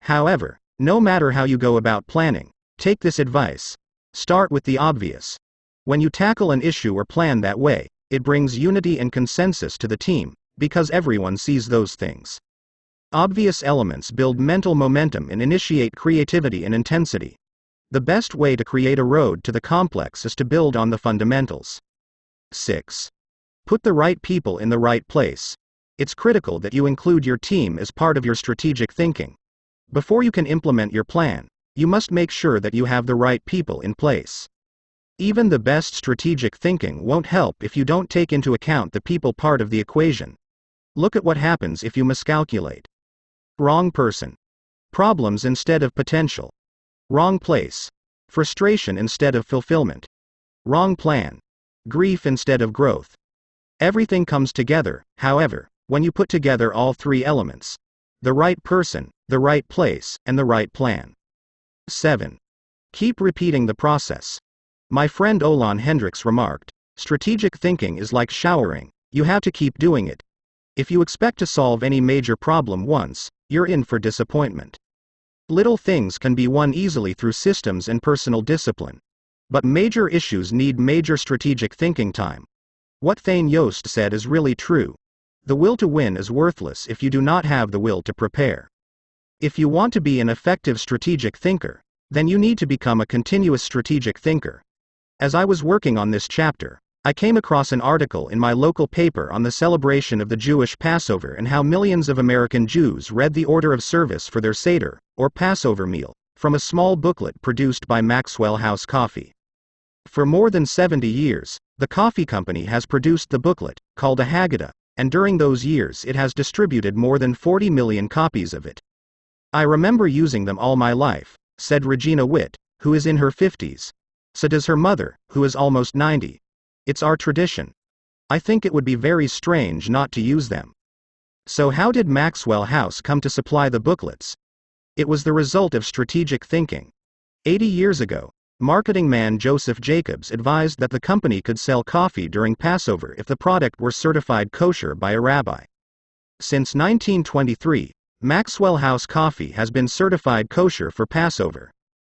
However, no matter how you go about planning, take this advice. Start with the obvious. When you tackle an issue or plan that way, it brings unity and consensus to the team, because everyone sees those things. Obvious elements build mental momentum and initiate creativity and intensity. The best way to create a road to the complex is to build on the fundamentals. 6. Put the right people in the right place. It's critical that you include your team as part of your strategic thinking. Before you can implement your plan, you must make sure that you have the right people in place. Even the best strategic thinking won't help if you don't take into account the people part of the equation. Look at what happens if you miscalculate. Wrong person. Problems instead of potential. Wrong place. Frustration instead of fulfillment. Wrong plan. Grief instead of growth. Everything comes together, however, when you put together all three elements: the right person, the right place, and the right plan. 7. Keep repeating the process. My friend Olan Hendricks remarked, strategic thinking is like showering, you have to keep doing it. If you expect to solve any major problem once, you're in for disappointment. Little things can be won easily through systems and personal discipline. But major issues need major strategic thinking time. What Thane Yost said is really true. The will to win is worthless if you do not have the will to prepare. If you want to be an effective strategic thinker, then you need to become a continuous strategic thinker. As I was working on this chapter, I came across an article in my local paper on the celebration of the Jewish Passover and how millions of American Jews read the order of service for their Seder, or Passover meal, from a small booklet produced by Maxwell House Coffee. For more than 70 years, the coffee company has produced the booklet, called a Haggadah, and during those years it has distributed more than 40 million copies of it. I remember using them all my life, said Regina Witt, who is in her 50s. So does her mother, who is almost 90. It's our tradition. I think it would be very strange not to use them. So how did Maxwell House come to supply the booklets? It was the result of strategic thinking. 80 years ago, marketing man Joseph Jacobs advised that the company could sell coffee during Passover if the product were certified kosher by a rabbi. Since 1923, Maxwell House Coffee has been certified kosher for Passover.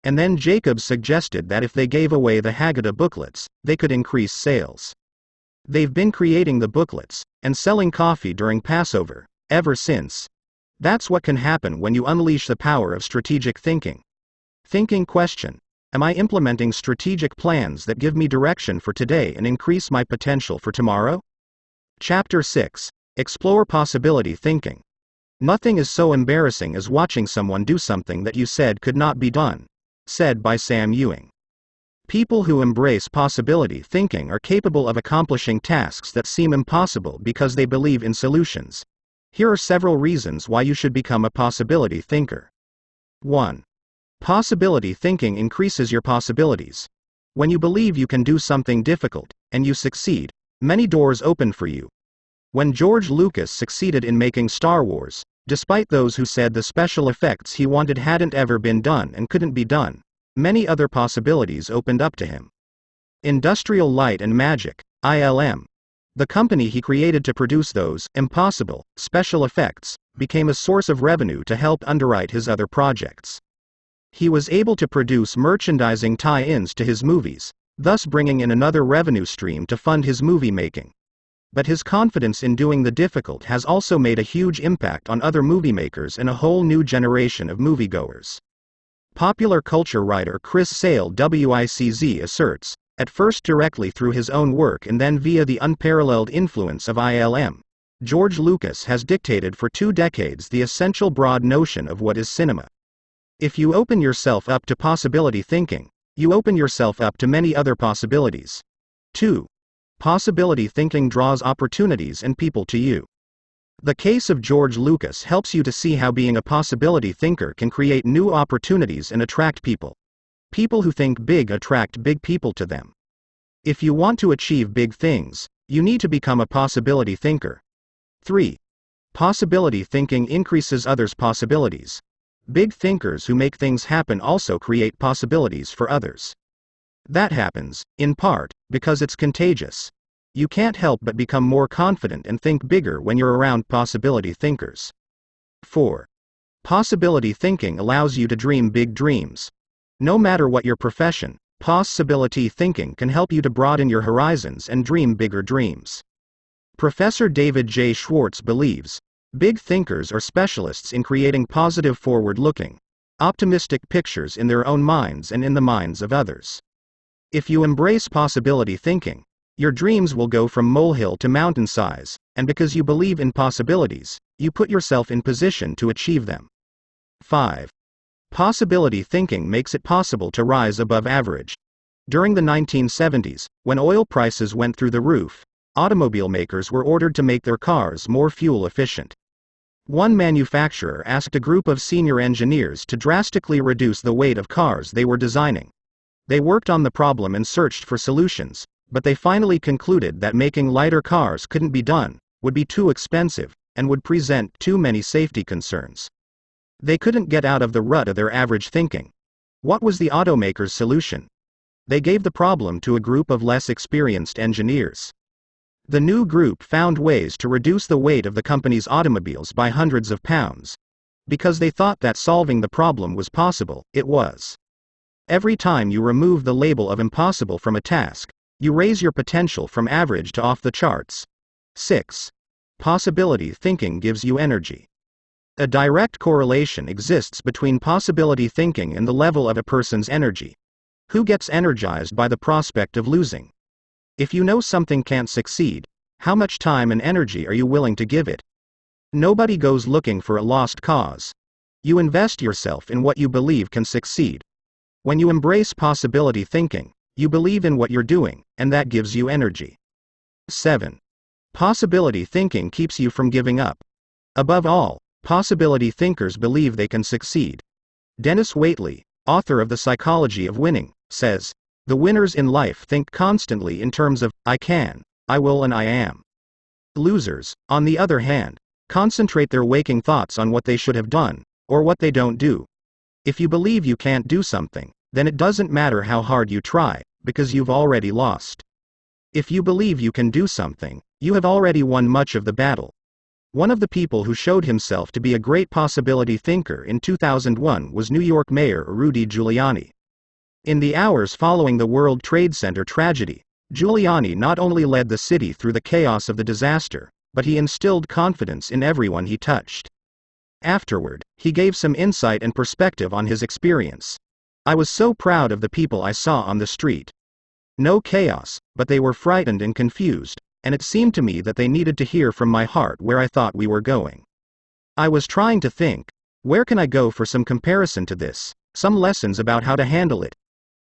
And then Jacobs suggested that if they gave away the Haggadah booklets, they could increase sales. They've been creating the booklets and selling coffee during Passover ever since. That's what can happen when you unleash the power of strategic thinking. Thinking question: am I implementing strategic plans that give me direction for today and increase my potential for tomorrow? Chapter 6. Explore possibility thinking. Nothing is so embarrassing as watching someone do something that you said could not be done. Said by Sam Ewing. People who embrace possibility thinking are capable of accomplishing tasks that seem impossible because they believe in solutions. Here are several reasons why you should become a possibility thinker. 1. Possibility thinking increases your possibilities. When you believe you can do something difficult, and you succeed, many doors open for you. When George Lucas succeeded in making Star Wars, despite those who said the special effects he wanted hadn't ever been done and couldn't be done, many other possibilities opened up to him. Industrial Light and Magic, ILM, the company he created to produce those impossible special effects, became a source of revenue to help underwrite his other projects. He was able to produce merchandising tie-ins to his movies, thus bringing in another revenue stream to fund his movie making. But his confidence in doing the difficult has also made a huge impact on other movie makers and a whole new generation of moviegoers. Popular culture writer Chris Sale WICZ asserts, at first directly through his own work and then via the unparalleled influence of ILM, George Lucas has dictated for 2 decades the essential broad notion of what is cinema. If you open yourself up to possibility thinking, you open yourself up to many other possibilities. 2. Possibility thinking draws opportunities and people to you. The case of George Lucas helps you to see how being a possibility thinker can create new opportunities and attract people. People who think big attract big people to them. If you want to achieve big things, you need to become a possibility thinker. 3. Possibility thinking increases others' possibilities. Big thinkers who make things happen also create possibilities for others. That happens, in part, because it's contagious. You can't help but become more confident and think bigger when you're around possibility thinkers. 4. Possibility thinking allows you to dream big dreams. No matter what your profession, possibility thinking can help you to broaden your horizons and dream bigger dreams. Professor David J. Schwartz believes, big thinkers are specialists in creating positive forward-looking, optimistic pictures in their own minds and in the minds of others. If you embrace possibility thinking, your dreams will go from molehill to mountain size, and because you believe in possibilities, you put yourself in position to achieve them. 5. Possibility thinking makes it possible to rise above average. During the 1970s, when oil prices went through the roof, automobile makers were ordered to make their cars more fuel efficient. One manufacturer asked a group of senior engineers to drastically reduce the weight of cars they were designing. They worked on the problem and searched for solutions, but they finally concluded that making lighter cars couldn't be done, would be too expensive, and would present too many safety concerns. They couldn't get out of the rut of their average thinking. What was the automaker's solution? They gave the problem to a group of less experienced engineers. The new group found ways to reduce the weight of the company's automobiles by hundreds of pounds. Because they thought that solving the problem was possible, it was. Every time you remove the label of impossible from a task, you raise your potential from average to off the charts. 6. Possibility thinking gives you energy. A direct correlation exists between possibility thinking and the level of a person's energy. Who gets energized by the prospect of losing? If you know something can't succeed, how much time and energy are you willing to give it? Nobody goes looking for a lost cause. You invest yourself in what you believe can succeed. When you embrace possibility thinking, you believe in what you're doing, and that gives you energy. 7. Possibility thinking keeps you from giving up. Above all, possibility thinkers believe they can succeed. Dennis Waitley, author of The Psychology of Winning, says, "The winners in life think constantly in terms of, I can, I will and I am. Losers, on the other hand, concentrate their waking thoughts on what they should have done, or what they don't do. If you believe you can't do something, then it doesn't matter how hard you try, because you've already lost. If you believe you can do something, you have already won much of the battle." One of the people who showed himself to be a great possibility thinker in 2001 was New York Mayor Rudy Giuliani. In the hours following the World Trade Center tragedy, Giuliani not only led the city through the chaos of the disaster, but he instilled confidence in everyone he touched. Afterward, he gave some insight and perspective on his experience. "I was so proud of the people I saw on the street. No chaos, but they were frightened and confused, and it seemed to me that they needed to hear from my heart where I thought we were going. I was trying to think, where can I go for some comparison to this, some lessons about how to handle it?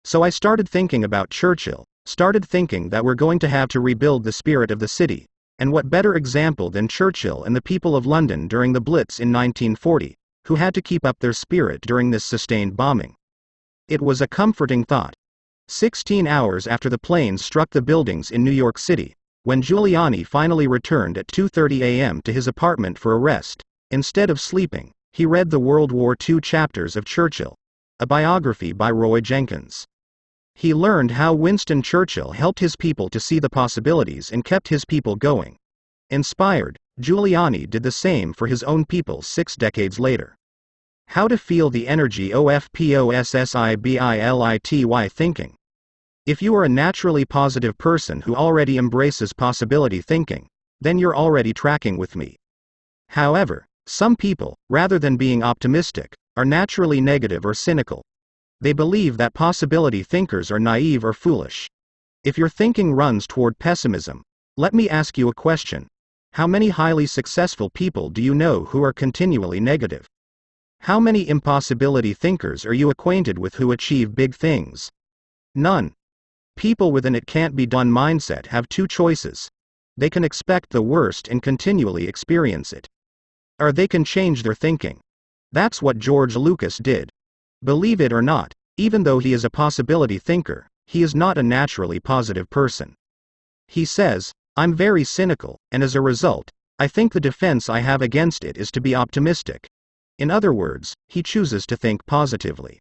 So I started thinking about Churchill, started thinking that we're going to have to rebuild the spirit of the city, and what better example than Churchill and the people of London during the Blitz in 1940, who had to keep up their spirit during this sustained bombing. It was a comforting thought. 16 hours after the planes struck the buildings in New York City, when Giuliani finally returned at 2:30 a.m. to his apartment for a rest, instead of sleeping, he read the World War II chapters of Churchill, a biography by Roy Jenkins. He learned how Winston Churchill helped his people to see the possibilities and kept his people going. Inspired, Giuliani did the same for his own people 6 decades later. How to feel the energy of possibility thinking. If you are a naturally positive person who already embraces possibility thinking, then you're already tracking with me. However, some people, rather than being optimistic, are naturally negative or cynical. They believe that possibility thinkers are naive or foolish. If your thinking runs toward pessimism, let me ask you a question. How many highly successful people do you know who are continually negative? How many impossibility thinkers are you acquainted with who achieve big things? None. People with an it can't be done mindset have 2 choices. they can expect the worst and continually experience it. Or they can change their thinking. That's what George Lucas did. Believe it or not, even though he is a possibility thinker, he is not a naturally positive person. He says, "I'm very cynical, and as a result, I think the defense I have against it is to be optimistic." In other words, he chooses to think positively.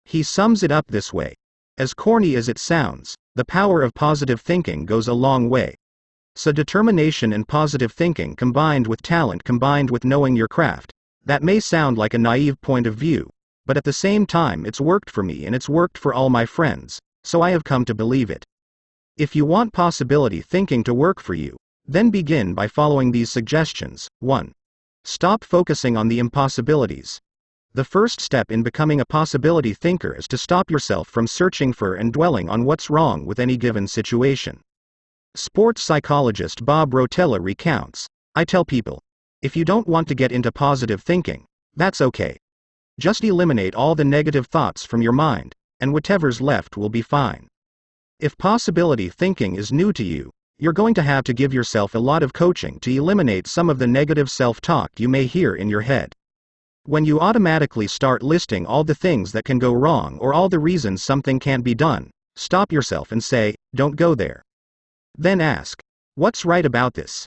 He sums it up this way: as corny as it sounds, the power of positive thinking goes a long way. So determination and positive thinking combined with talent combined with knowing your craft, that may sound like a naive point of view, but at the same time it's worked for me and it's worked for all my friends, so I have come to believe it. If you want possibility thinking to work for you, then begin by following these suggestions. 1. Stop focusing on the impossibilities. The first step in becoming a possibility thinker is to stop yourself from searching for and dwelling on what's wrong with any given situation. Sports psychologist Bob Rotella recounts, "I tell people, if you don't want to get into positive thinking, that's okay. Just eliminate all the negative thoughts from your mind, and whatever's left will be fine." If possibility thinking is new to you, you're going to have to give yourself a lot of coaching to eliminate some of the negative self-talk you may hear in your head. When you automatically start listing all the things that can go wrong or all the reasons something can't be done, stop yourself and say, "Don't go there." Then ask, "What's right about this?"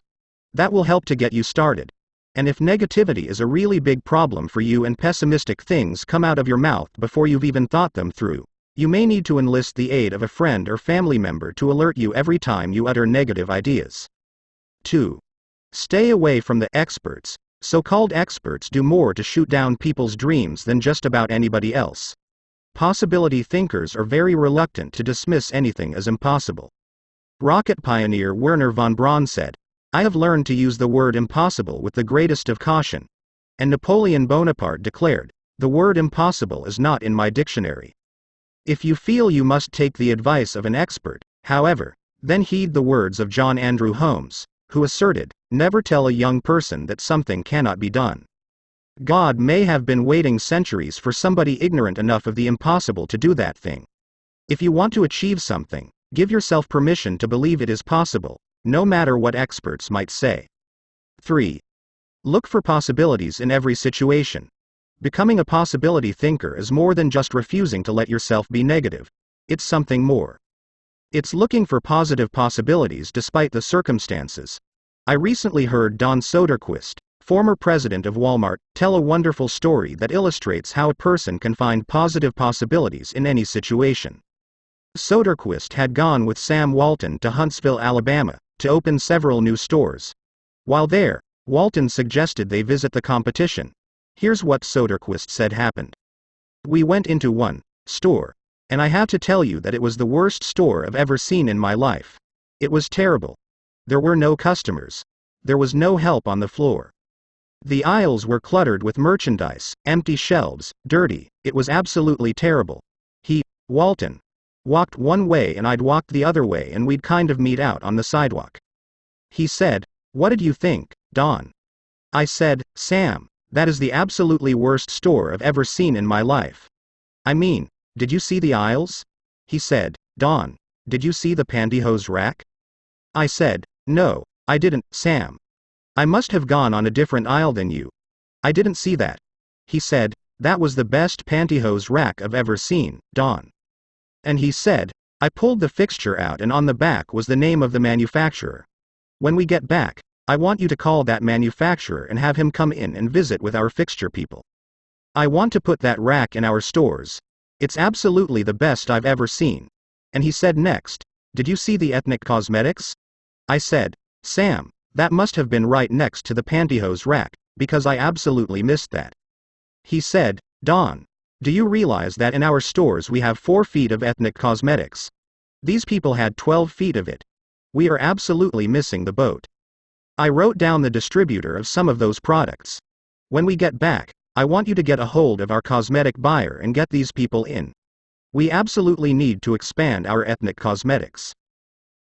That will help to get you started. And if negativity is a really big problem for you and pessimistic things come out of your mouth before you've even thought them through, you may need to enlist the aid of a friend or family member to alert you every time you utter negative ideas. 2. Stay away from the experts. So-called experts do more to shoot down people's dreams than just about anybody else. Possibility thinkers are very reluctant to dismiss anything as impossible. Rocket pioneer Wernher von Braun said, "I have learned to use the word impossible with the greatest of caution." And Napoleon Bonaparte declared, "The word impossible is not in my dictionary." If you feel you must take the advice of an expert, however, then heed the words of John Andrew Holmes, who asserted, "Never tell a young person that something cannot be done." God may have been waiting centuries for somebody ignorant enough of the impossible to do that thing. If you want to achieve something, give yourself permission to believe it is possible, no matter what experts might say. 3. Look for possibilities in every situation. Becoming a possibility thinker is more than just refusing to let yourself be negative. It's something more. It's looking for positive possibilities despite the circumstances. I recently heard Don Soderquist, former president of Walmart, tell a wonderful story that illustrates how a person can find positive possibilities in any situation. Soderquist had gone with Sam Walton to Huntsville, Alabama, to open several new stores. While there, Walton suggested they visit the competition. Here's what Soderquist said happened. "We went into one store, and I have to tell you that it was the worst store I've ever seen in my life. It was terrible. There were no customers. There was no help on the floor. The aisles were cluttered with merchandise, empty shelves, dirty. It was absolutely terrible. Walton, walked one way and I'd walk the other way and we'd kind of meet out on the sidewalk. He said, 'What did you think, Don?' I said, 'Sam, that is the absolutely worst store I've ever seen in my life. I mean, did you see the aisles?' He said, 'Don, did you see the pantyhose rack?' I said, 'No, I didn't, Sam. I must have gone on a different aisle than you. I didn't see that.' He said, 'That was the best pantyhose rack I've ever seen, Don.' And he said, 'I pulled the fixture out and on the back was the name of the manufacturer. When we get back, I want you to call that manufacturer and have him come in and visit with our fixture people. I want to put that rack in our stores. It's absolutely the best I've ever seen.' And he said next, 'Did you see the ethnic cosmetics?' I said, 'Sam, that must have been right next to the pantyhose rack, because I absolutely missed that.' He said, 'Don, do you realize that in our stores we have 4 feet of ethnic cosmetics? These people had 12 feet of it. We are absolutely missing the boat. I wrote down the distributor of some of those products. When we get back, I want you to get a hold of our cosmetic buyer and get these people in. We absolutely need to expand our ethnic cosmetics.'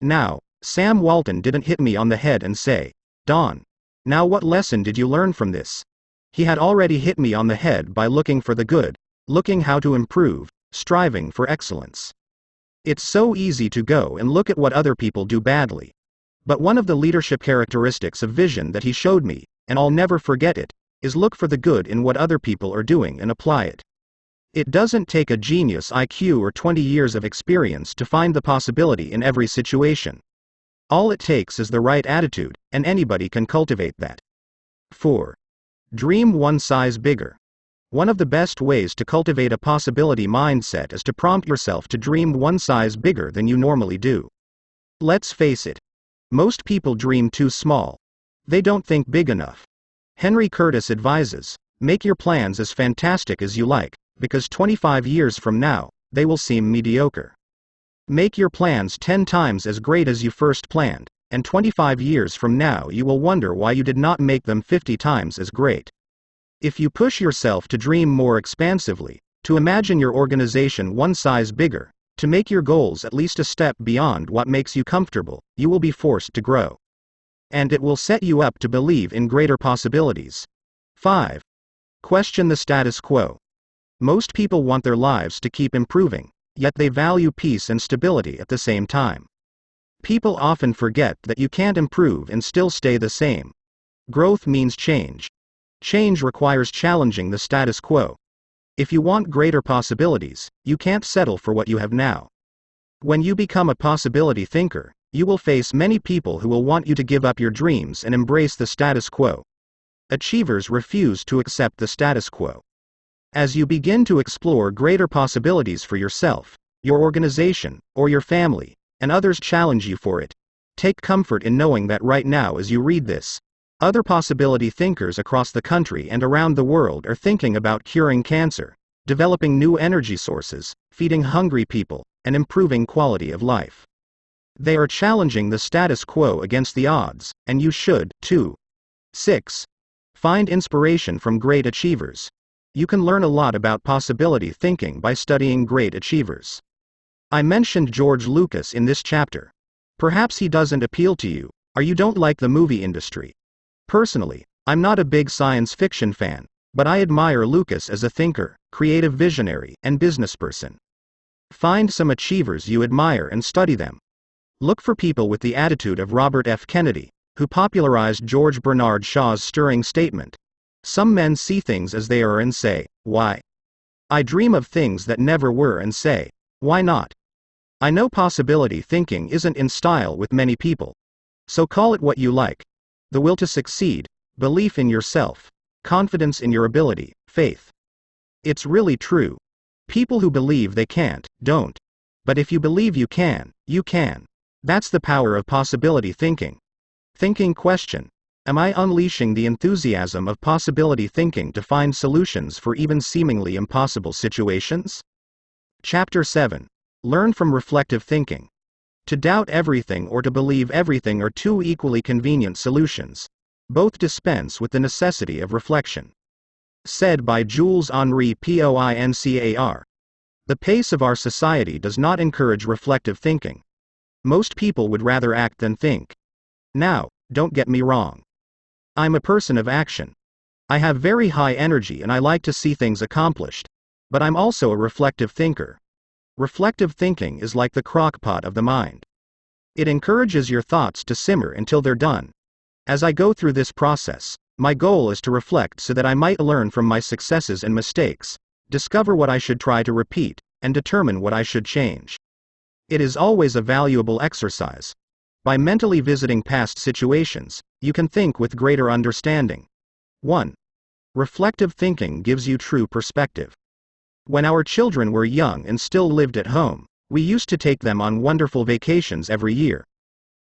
Now, Sam Walton didn't hit me on the head and say, 'Don, now what lesson did you learn from this?' He had already hit me on the head by looking for the good, looking how to improve, striving for excellence. It's so easy to go and look at what other people do badly. But one of the leadership characteristics of vision that he showed me, and I'll never forget it, is look for the good in what other people are doing and apply it. It doesn't take a genius IQ or 20 years of experience to find the possibility in every situation. All it takes is the right attitude, and anybody can cultivate that. 4. Dream one size bigger. One of the best ways to cultivate a possibility mindset is to prompt yourself to dream one size bigger than you normally do. Let's face it. Most people dream too small. They don't think big enough. Henry Curtis advises, make your plans as fantastic as you like, because 25 years from now, they will seem mediocre. Make your plans 10 times as great as you first planned, and 25 years from now you will wonder why you did not make them 50 times as great. If you push yourself to dream more expansively, to imagine your organization one size bigger, to make your goals at least a step beyond what makes you comfortable, you will be forced to grow. And it will set you up to believe in greater possibilities. 5. Question the status quo. Most people want their lives to keep improving, yet they value peace and stability at the same time. People often forget that you can't improve and still stay the same. Growth means change. Change requires challenging the status quo. If you want greater possibilities, you can't settle for what you have now. When you become a possibility thinker, you will face many people who will want you to give up your dreams and embrace the status quo. Achievers refuse to accept the status quo. As you begin to explore greater possibilities for yourself, your organization, or your family, and others challenge you for it, take comfort in knowing that right now as you read this, other possibility thinkers across the country and around the world are thinking about curing cancer, developing new energy sources, feeding hungry people, and improving quality of life. They are challenging the status quo against the odds, and you should, too. 6. Find inspiration from great achievers. You can learn a lot about possibility thinking by studying great achievers. I mentioned George Lucas in this chapter. Perhaps he doesn't appeal to you, or you don't like the movie industry. Personally, I'm not a big science fiction fan, but I admire Lucas as a thinker, creative visionary, and businessperson. Find some achievers you admire and study them. Look for people with the attitude of Robert F. Kennedy, who popularized George Bernard Shaw's stirring statement. Some men see things as they are and say, why? I dream of things that never were and say, why not? I know possibility thinking isn't in style with many people. So call it what you like. The will to succeed, belief in yourself, confidence in your ability, faith. It's really true. People who believe they can't, don't. But if you believe you can, you can. That's the power of possibility thinking. Thinking question. Am I unleashing the enthusiasm of possibility thinking to find solutions for even seemingly impossible situations? Chapter 7. Learn from reflective thinking. To doubt everything or to believe everything are two equally convenient solutions. Both dispense with the necessity of reflection. Said by Jules Henri Poincar. The pace of our society does not encourage reflective thinking. Most people would rather act than think. Now, don't get me wrong. I'm a person of action. I have very high energy and I like to see things accomplished. But I'm also a reflective thinker. Reflective thinking is like the crock pot of the mind. It encourages your thoughts to simmer until they're done. As I go through this process, my goal is to reflect so that I might learn from my successes and mistakes, discover what I should try to repeat, and determine what I should change. It is always a valuable exercise. By mentally visiting past situations, you can think with greater understanding. 1. Reflective thinking gives you true perspective. When our children were young and still lived at home, we used to take them on wonderful vacations every year.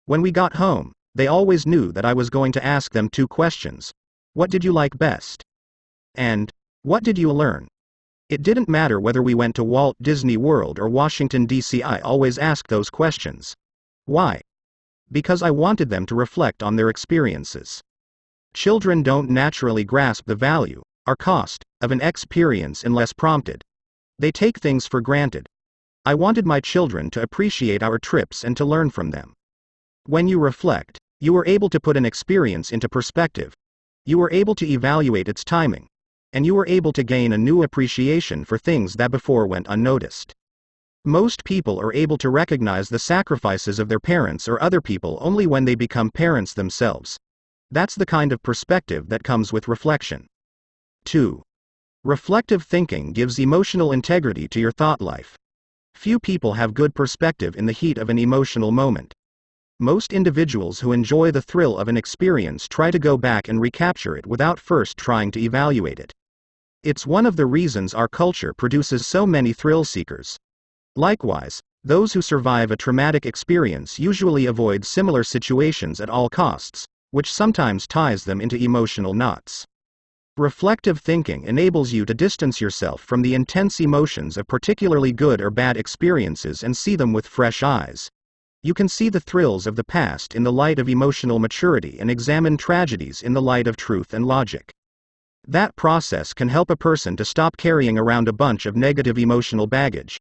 When we got home, they always knew that I was going to ask them 2 questions. What did you like best? And, what did you learn? It didn't matter whether we went to Walt Disney World or Washington, D.C. I always asked those questions. Why? Because I wanted them to reflect on their experiences. Children don't naturally grasp the value, or cost, of an experience unless prompted. They take things for granted. I wanted my children to appreciate our trips and to learn from them. When you reflect, you are able to put an experience into perspective. You are able to evaluate its timing. And you are able to gain a new appreciation for things that before went unnoticed. Most people are able to recognize the sacrifices of their parents or other people only when they become parents themselves. That's the kind of perspective that comes with reflection. 2. Reflective thinking gives emotional integrity to your thought life. Few people have good perspective in the heat of an emotional moment. Most individuals who enjoy the thrill of an experience try to go back and recapture it without first trying to evaluate it. It's one of the reasons our culture produces so many thrill seekers. Likewise, those who survive a traumatic experience usually avoid similar situations at all costs, which sometimes ties them into emotional knots. Reflective thinking enables you to distance yourself from the intense emotions of particularly good or bad experiences and see them with fresh eyes. You can see the thrills of the past in the light of emotional maturity and examine tragedies in the light of truth and logic. That process can help a person to stop carrying around a bunch of negative emotional baggage.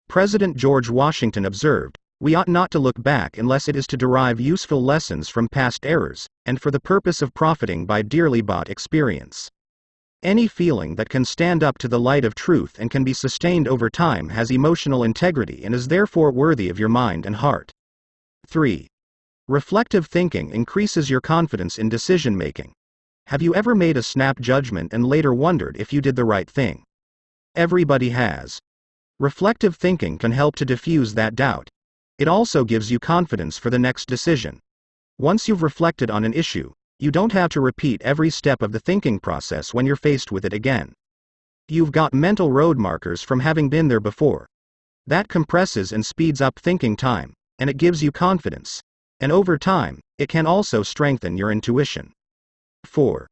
President George Washington observed, "We ought not to look back unless it is to derive useful lessons from past errors, and for the purpose of profiting by dearly bought experience." Any feeling that can stand up to the light of truth and can be sustained over time has emotional integrity and is therefore worthy of your mind and heart. 3. Reflective thinking increases your confidence in decision making. Have you ever made a snap judgment and later wondered if you did the right thing? Everybody has. Reflective thinking can help to diffuse that doubt. It also gives you confidence for the next decision. Once you've reflected on an issue, you don't have to repeat every step of the thinking process when you're faced with it again. You've got mental road markers from having been there before. That compresses and speeds up thinking time, and it gives you confidence. And over time, it can also strengthen your intuition. 4.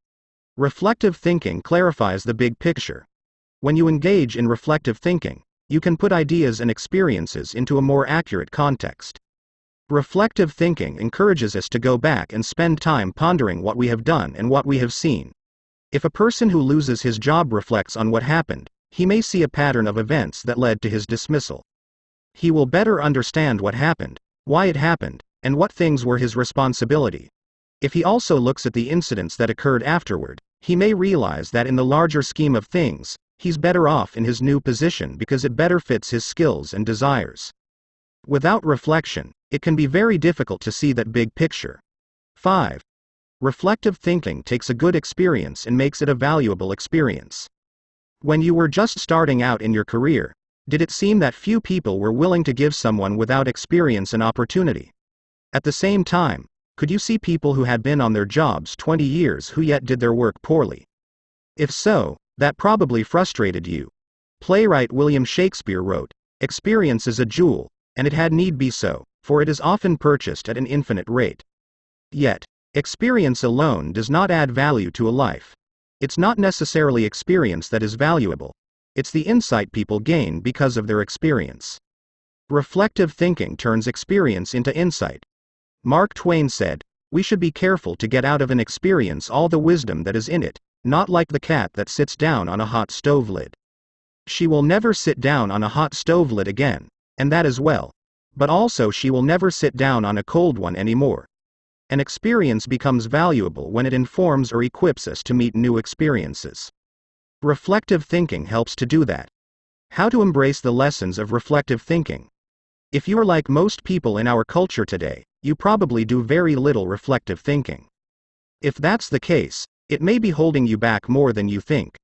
Reflective thinking clarifies the big picture. When you engage in reflective thinking, you can put ideas and experiences into a more accurate context. Reflective thinking encourages us to go back and spend time pondering what we have done and what we have seen. If a person who loses his job reflects on what happened, he may see a pattern of events that led to his dismissal. He will better understand what happened, why it happened, and what things were his responsibility. If he also looks at the incidents that occurred afterward, he may realize that in the larger scheme of things, he's better off in his new position because it better fits his skills and desires. Without reflection, it can be very difficult to see that big picture. 5. Reflective thinking takes a good experience and makes it a valuable experience. When you were just starting out in your career, did it seem that few people were willing to give someone without experience an opportunity? At the same time, could you see people who had been on their jobs 20 years who yet did their work poorly? If so, that probably frustrated you. Playwright William Shakespeare wrote, "Experience is a jewel, and it had need be so, for it is often purchased at an infinite rate." Yet, experience alone does not add value to a life. It's not necessarily experience that is valuable. It's the insight people gain because of their experience. Reflective thinking turns experience into insight. Mark Twain said, "We should be careful to get out of an experience all the wisdom that is in it, not like the cat that sits down on a hot stove lid. She will never sit down on a hot stove lid again, and that is well. But also she will never sit down on a cold one anymore." An experience becomes valuable when it informs or equips us to meet new experiences. Reflective thinking helps to do that. How to embrace the lessons of reflective thinking? If you are like most people in our culture today, you probably do very little reflective thinking. If that's the case, it may be holding you back more than you think.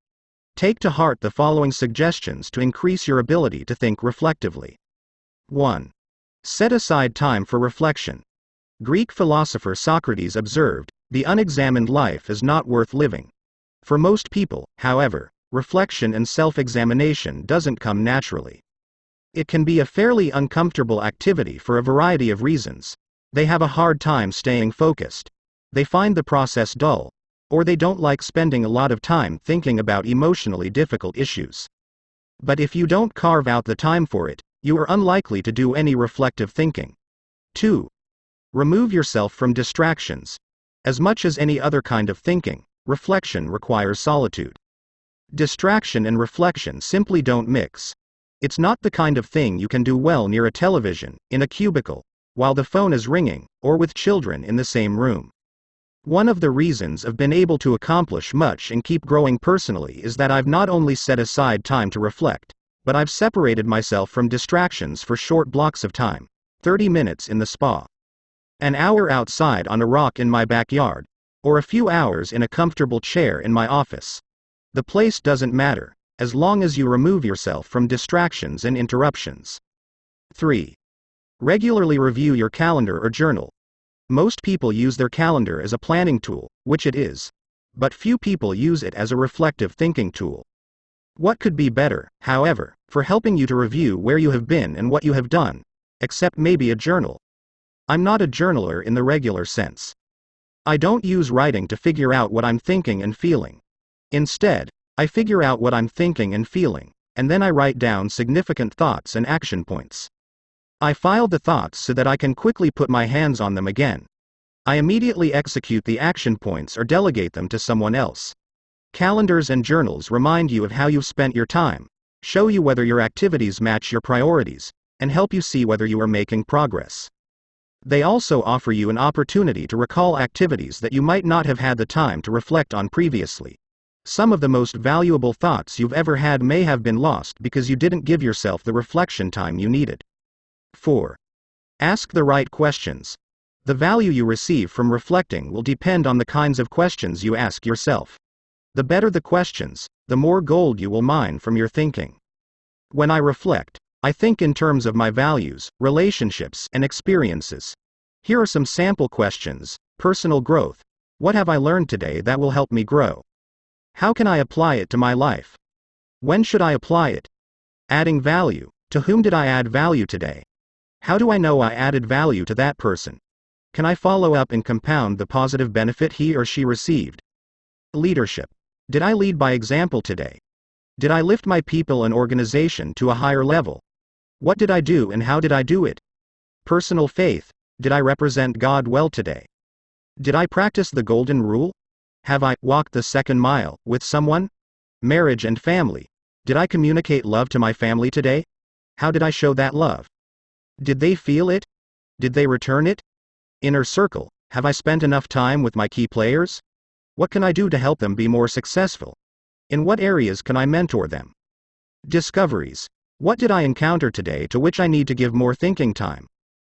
Take to heart the following suggestions to increase your ability to think reflectively. 1. Set aside time for reflection. Greek philosopher Socrates observed, "The unexamined life is not worth living." For most people, however, reflection and self-examination doesn't come naturally. It can be a fairly uncomfortable activity for a variety of reasons. They have a hard time staying focused. They find the process dull. Or they don't like spending a lot of time thinking about emotionally difficult issues. But if you don't carve out the time for it, you are unlikely to do any reflective thinking. 2. Remove yourself from distractions. As much as any other kind of thinking, reflection requires solitude. Distraction and reflection simply don't mix. It's not the kind of thing you can do well near a television, in a cubicle, while the phone is ringing, or with children in the same room. One of the reasons I've been able to accomplish much and keep growing personally is that I've not only set aside time to reflect, but I've separated myself from distractions for short blocks of time. 30 minutes in the spa. An hour outside on a rock in my backyard. Or a few hours in a comfortable chair in my office. The place doesn't matter, as long as you remove yourself from distractions and interruptions. 3. Regularly review your calendar or journal. Most people use their calendar as a planning tool, which it is. But few people use it as a reflective thinking tool. What could be better, however, for helping you to review where you have been and what you have done, except maybe a journal? I'm not a journaler in the regular sense. I don't use writing to figure out what I'm thinking and feeling. Instead, I figure out what I'm thinking and feeling, and then I write down significant thoughts and action points. I file the thoughts so that I can quickly put my hands on them again. I immediately execute the action points or delegate them to someone else. Calendars and journals remind you of how you've spent your time, show you whether your activities match your priorities, and help you see whether you are making progress. They also offer you an opportunity to recall activities that you might not have had the time to reflect on previously. Some of the most valuable thoughts you've ever had may have been lost because you didn't give yourself the reflection time you needed. 4. Ask the right questions. The value you receive from reflecting will depend on the kinds of questions you ask yourself. The better the questions, the more gold you will mine from your thinking. When I reflect, I think in terms of my values, relationships, and experiences. Here are some sample questions. Personal growth. What have I learned today that will help me grow? How can I apply it to my life? When should I apply it? Adding value. To whom did I add value today? How do I know I added value to that person? Can I follow up and compound the positive benefit he or she received? Leadership. Did I lead by example today? Did I lift my people and organization to a higher level? What did I do and how did I do it? Personal faith. Did I represent God well today? Did I practice the golden rule? Have I walked the second mile with someone? Marriage and family. Did I communicate love to my family today? How did I show that love? Did they feel it? Did they return it? Inner circle. Have I spent enough time with my key players? What can I do to help them be more successful? In what areas can I mentor them? Discoveries. What did I encounter today to which I need to give more thinking time?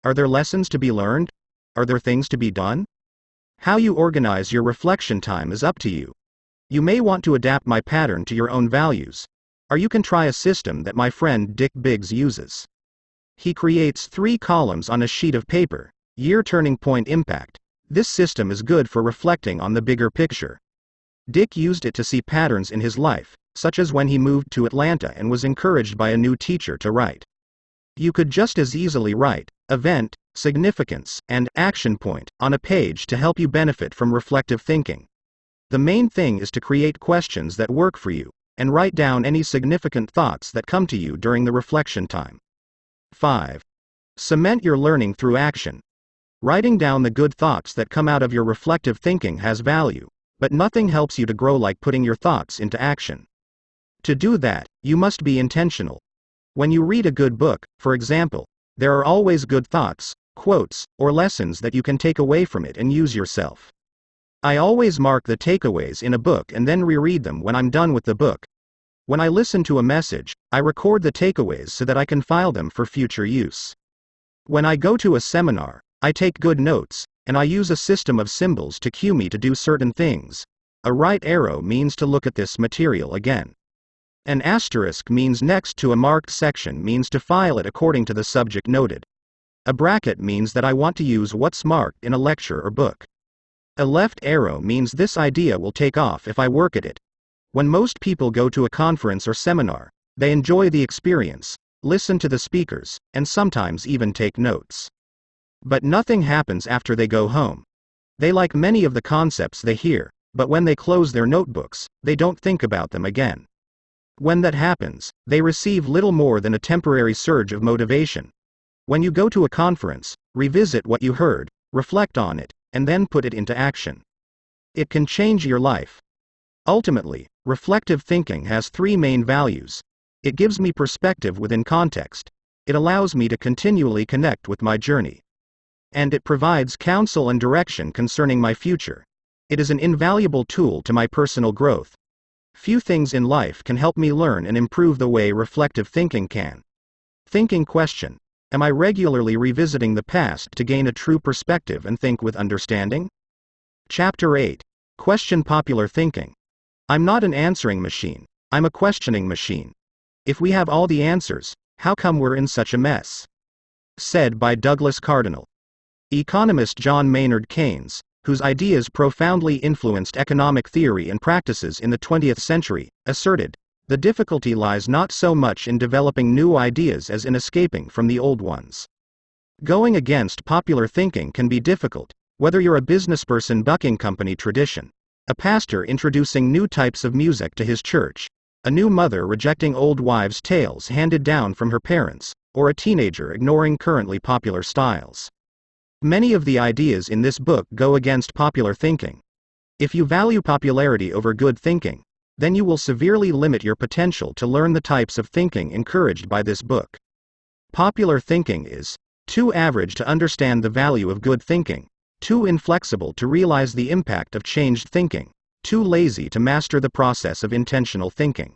Are there lessons to be learned? Are there things to be done? How you organize your reflection time is up to you. You may want to adapt my pattern to your own values. Or you can try a system that my friend Dick Biggs uses. He creates 3 columns on a sheet of paper. Year, turning point, impact. This system is good for reflecting on the bigger picture. Dick used it to see patterns in his life, such as when he moved to Atlanta and was encouraged by a new teacher to write. You could just as easily write event, significance, and action point on a page to help you benefit from reflective thinking. The main thing is to create questions that work for you, and write down any significant thoughts that come to you during the reflection time. 5. Cement your learning through action. Writing down the good thoughts that come out of your reflective thinking has value, but nothing helps you to grow like putting your thoughts into action. To do that, you must be intentional. When you read a good book, for example, there are always good thoughts, quotes, or lessons that you can take away from it and use yourself. I always mark the takeaways in a book and then reread them when I'm done with the book. When I listen to a message, I record the takeaways so that I can file them for future use. When I go to a seminar, I take good notes, and I use a system of symbols to cue me to do certain things. A right arrow means to look at this material again. An asterisk means next to a marked section means to file it according to the subject noted. A bracket means that I want to use what's marked in a lecture or book. A left arrow means this idea will take off if I work at it. When most people go to a conference or seminar, they enjoy the experience, listen to the speakers, and sometimes even take notes. But nothing happens after they go home. They like many of the concepts they hear, but when they close their notebooks, they don't think about them again. When that happens, they receive little more than a temporary surge of motivation. When you go to a conference, revisit what you heard, reflect on it, and then put it into action. It can change your life. Ultimately, reflective thinking has 3 main values. It gives me perspective within context. It allows me to continually connect with my journey. And it provides counsel and direction concerning my future. It is an invaluable tool to my personal growth. Few things in life can help me learn and improve the way reflective thinking can. Thinking question. Am I regularly revisiting the past to gain a true perspective and think with understanding? Chapter 8. Question popular thinking. I'm not an answering machine. I'm a questioning machine. If we have all the answers, how come we're in such a mess? Said by Douglas Cardinal. Economist John Maynard Keynes, whose ideas profoundly influenced economic theory and practices in the 20th century, asserted, the difficulty lies not so much in developing new ideas as in escaping from the old ones. Going against popular thinking can be difficult, whether you're a businessperson bucking company tradition, a pastor introducing new types of music to his church, a new mother rejecting old wives' tales handed down from her parents, or a teenager ignoring currently popular styles. Many of the ideas in this book go against popular thinking. If you value popularity over good thinking, then you will severely limit your potential to learn the types of thinking encouraged by this book. Popular thinking is too average to understand the value of good thinking, too inflexible to realize the impact of changed thinking, too lazy to master the process of intentional thinking,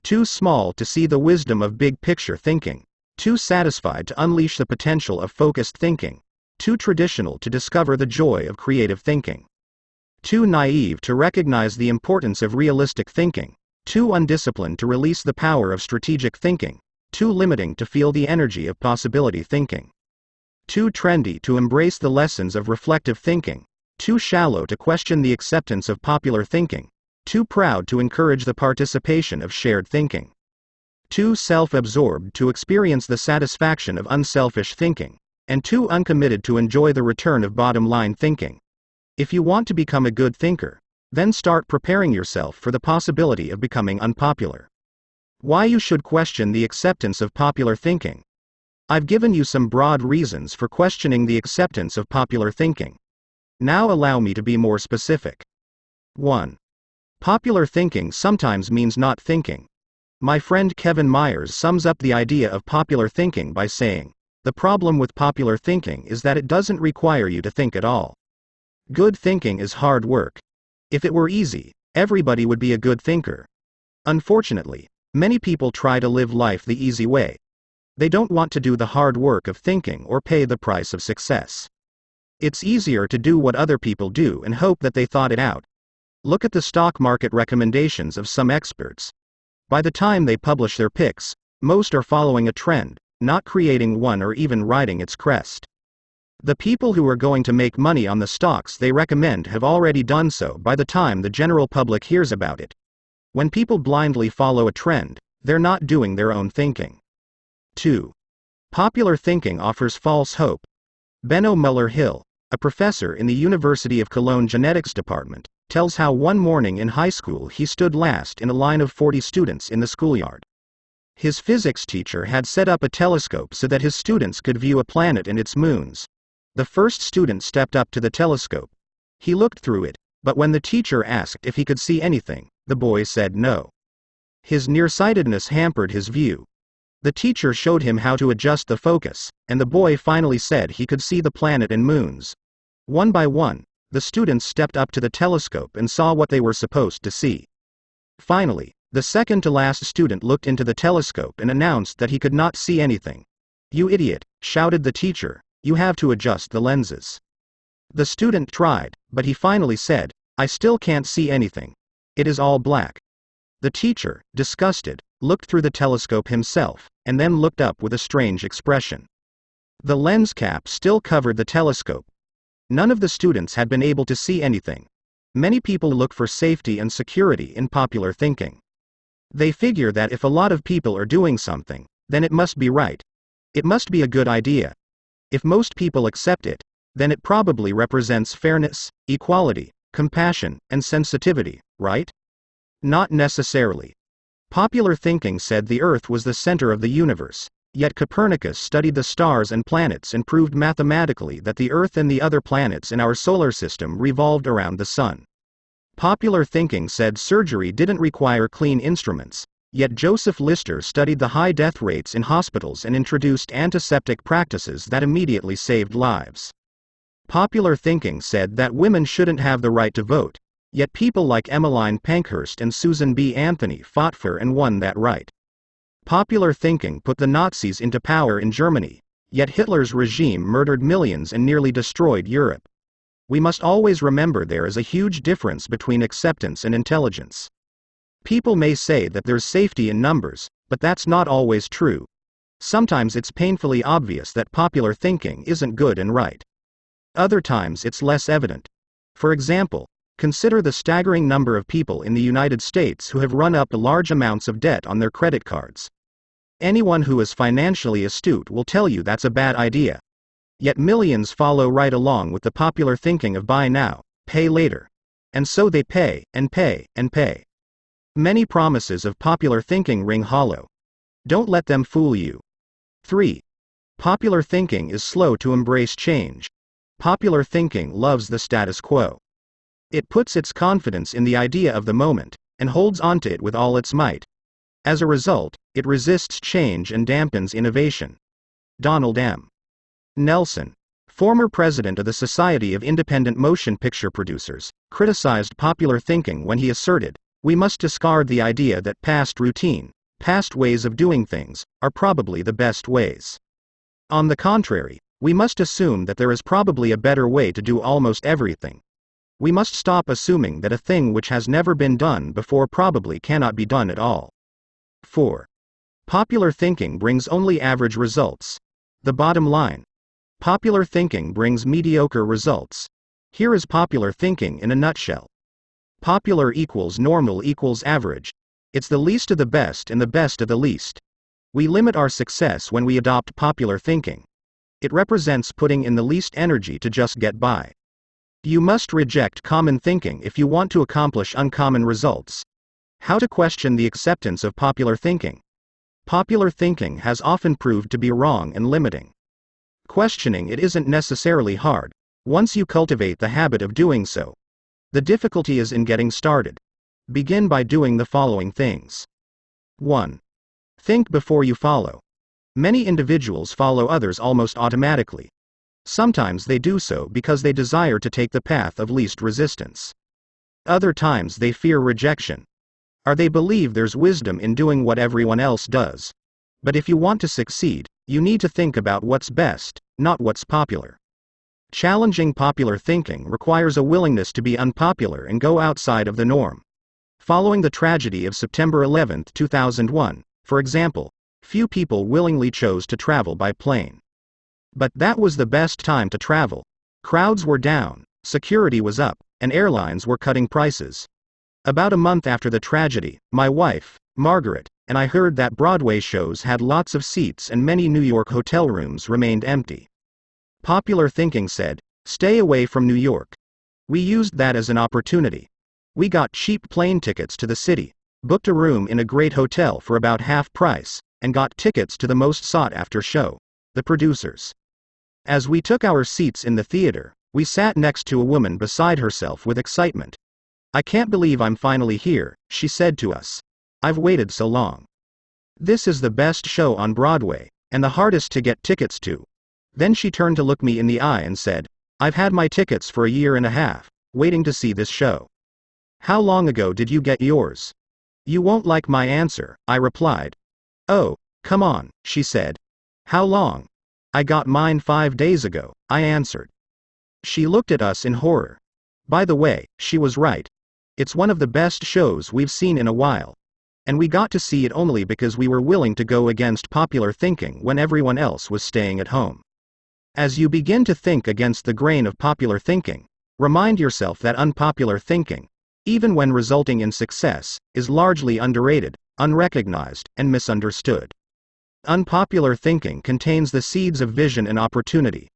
too small to see the wisdom of big picture thinking, too satisfied to unleash the potential of focused thinking, too traditional to discover the joy of creative thinking, too naive to recognize the importance of realistic thinking, too undisciplined to release the power of strategic thinking, too limiting to feel the energy of possibility thinking, too trendy to embrace the lessons of reflective thinking, too shallow to question the acceptance of popular thinking, too proud to encourage the participation of shared thinking, too self-absorbed to experience the satisfaction of unselfish thinking, and too uncommitted to enjoy the return of bottom-line thinking. If you want to become a good thinker, then start preparing yourself for the possibility of becoming unpopular. Why you should question the acceptance of popular thinking. I've given you some broad reasons for questioning the acceptance of popular thinking. Now allow me to be more specific. 1. Popular thinking sometimes means not thinking. My friend Kevin Myers sums up the idea of popular thinking by saying, the problem with popular thinking is that it doesn't require you to think at all. Good thinking is hard work. If it were easy, everybody would be a good thinker. Unfortunately, many people try to live life the easy way. They don't want to do the hard work of thinking or pay the price of success. It's easier to do what other people do and hope that they thought it out. Look at the stock market recommendations of some experts. By the time they publish their picks, most are following a trend, not creating one or even riding its crest. The people who are going to make money on the stocks they recommend have already done so by the time the general public hears about it. When people blindly follow a trend, they're not doing their own thinking. 2. Popular thinking offers false hope. Benno Muller-Hill, a professor in the University of Cologne Genetics Department, tells how one morning in high school he stood last in a line of 40 students in the schoolyard. His physics teacher had set up a telescope so that his students could view a planet and its moons. The first student stepped up to the telescope. He looked through it, but when the teacher asked if he could see anything, the boy said no. His nearsightedness hampered his view. The teacher showed him how to adjust the focus, and the boy finally said he could see the planet and moons. One by one, the students stepped up to the telescope and saw what they were supposed to see. Finally, the second-to-last student looked into the telescope and announced that he could not see anything. "You idiot," shouted the teacher, "you have to adjust the lenses." The student tried, but he finally said, "I still can't see anything. It is all black." The teacher, disgusted, looked through the telescope himself, and then looked up with a strange expression. The lens cap still covered the telescope. None of the students had been able to see anything. Many people look for safety and security in popular thinking. They figure that if a lot of people are doing something, then it must be right. It must be a good idea. If most people accept it, then it probably represents fairness, equality, compassion, and sensitivity, right? Not necessarily. Popular thinking said the Earth was the center of the universe, yet Copernicus studied the stars and planets and proved mathematically that the Earth and the other planets in our solar system revolved around the Sun. Popular thinking said surgery didn't require clean instruments, yet Joseph Lister studied the high death rates in hospitals and introduced antiseptic practices that immediately saved lives. Popular thinking said that women shouldn't have the right to vote, Yet people like Emmeline Pankhurst and Susan B. Anthony fought for and won that right. Popular thinking put the Nazis into power in Germany, yet Hitler's regime murdered millions and nearly destroyed Europe. We must always remember there is a huge difference between acceptance and intelligence. People may say that there's safety in numbers, but that's not always true. Sometimes it's painfully obvious that popular thinking isn't good and right. Other times it's less evident. For example, consider the staggering number of people in the United States who have run up large amounts of debt on their credit cards. Anyone who is financially astute will tell you that's a bad idea. Yet millions follow right along with the popular thinking of buy now, pay later. And so they pay, and pay, and pay. Many promises of popular thinking ring hollow. Don't let them fool you. 3. Popular thinking is slow to embrace change. Popular thinking loves the status quo. It puts its confidence in the idea of the moment, and holds onto it with all its might. As a result, it resists change and dampens innovation. Donald M. Nelson, former president of the Society of Independent Motion Picture Producers, criticized popular thinking when he asserted, "We must discard the idea that past routine, past ways of doing things, are probably the best ways. On the contrary, we must assume that there is probably a better way to do almost everything. We must stop assuming that a thing which has never been done before probably cannot be done at all." 4. Popular thinking brings only average results. The bottom line. Popular thinking brings mediocre results. Here is popular thinking in a nutshell. Popular equals normal equals average. It's the least of the best and the best of the least. We limit our success when we adopt popular thinking. It represents putting in the least energy to just get by. You must reject common thinking if you want to accomplish uncommon results. How to question the acceptance of popular thinking. Popular thinking has often proved to be wrong and limiting. Questioning it isn't necessarily hard, once you cultivate the habit of doing so. The difficulty is in getting started. Begin by doing the following things. 1. Think before you follow. Many individuals follow others almost automatically. Sometimes they do so because they desire to take the path of least resistance. Other times they fear rejection. Or they believe there's wisdom in doing what everyone else does. But if you want to succeed, you need to think about what's best, not what's popular. Challenging popular thinking requires a willingness to be unpopular and go outside of the norm. Following the tragedy of September 11, 2001, for example, few people willingly chose to travel by plane. But that was the best time to travel. Crowds were down, security was up, and airlines were cutting prices. About a month after the tragedy, my wife, Margaret, and I heard that Broadway shows had lots of seats and many New York hotel rooms remained empty. Popular thinking said, "Stay away from New York." We used that as an opportunity. We got cheap plane tickets to the city, booked a room in a great hotel for about half price, and got tickets to the most sought-after show, The Producers. As we took our seats in the theater, we sat next to a woman beside herself with excitement. "I can't believe I'm finally here," she said to us. "I've waited so long. This is the best show on Broadway, and the hardest to get tickets to." Then she turned to look me in the eye and said, "I've had my tickets for a year and a half, waiting to see this show. How long ago did you get yours?" "You won't like my answer," I replied. "Oh, come on," she said. "How long?" "I got mine 5 days ago," I answered. She looked at us in horror. By the way, she was right. It's one of the best shows we've seen in a while. And we got to see it only because we were willing to go against popular thinking when everyone else was staying at home. As you begin to think against the grain of popular thinking, remind yourself that unpopular thinking, even when resulting in success, is largely underrated, unrecognized, and misunderstood. Unpopular thinking contains the seeds of vision and opportunity.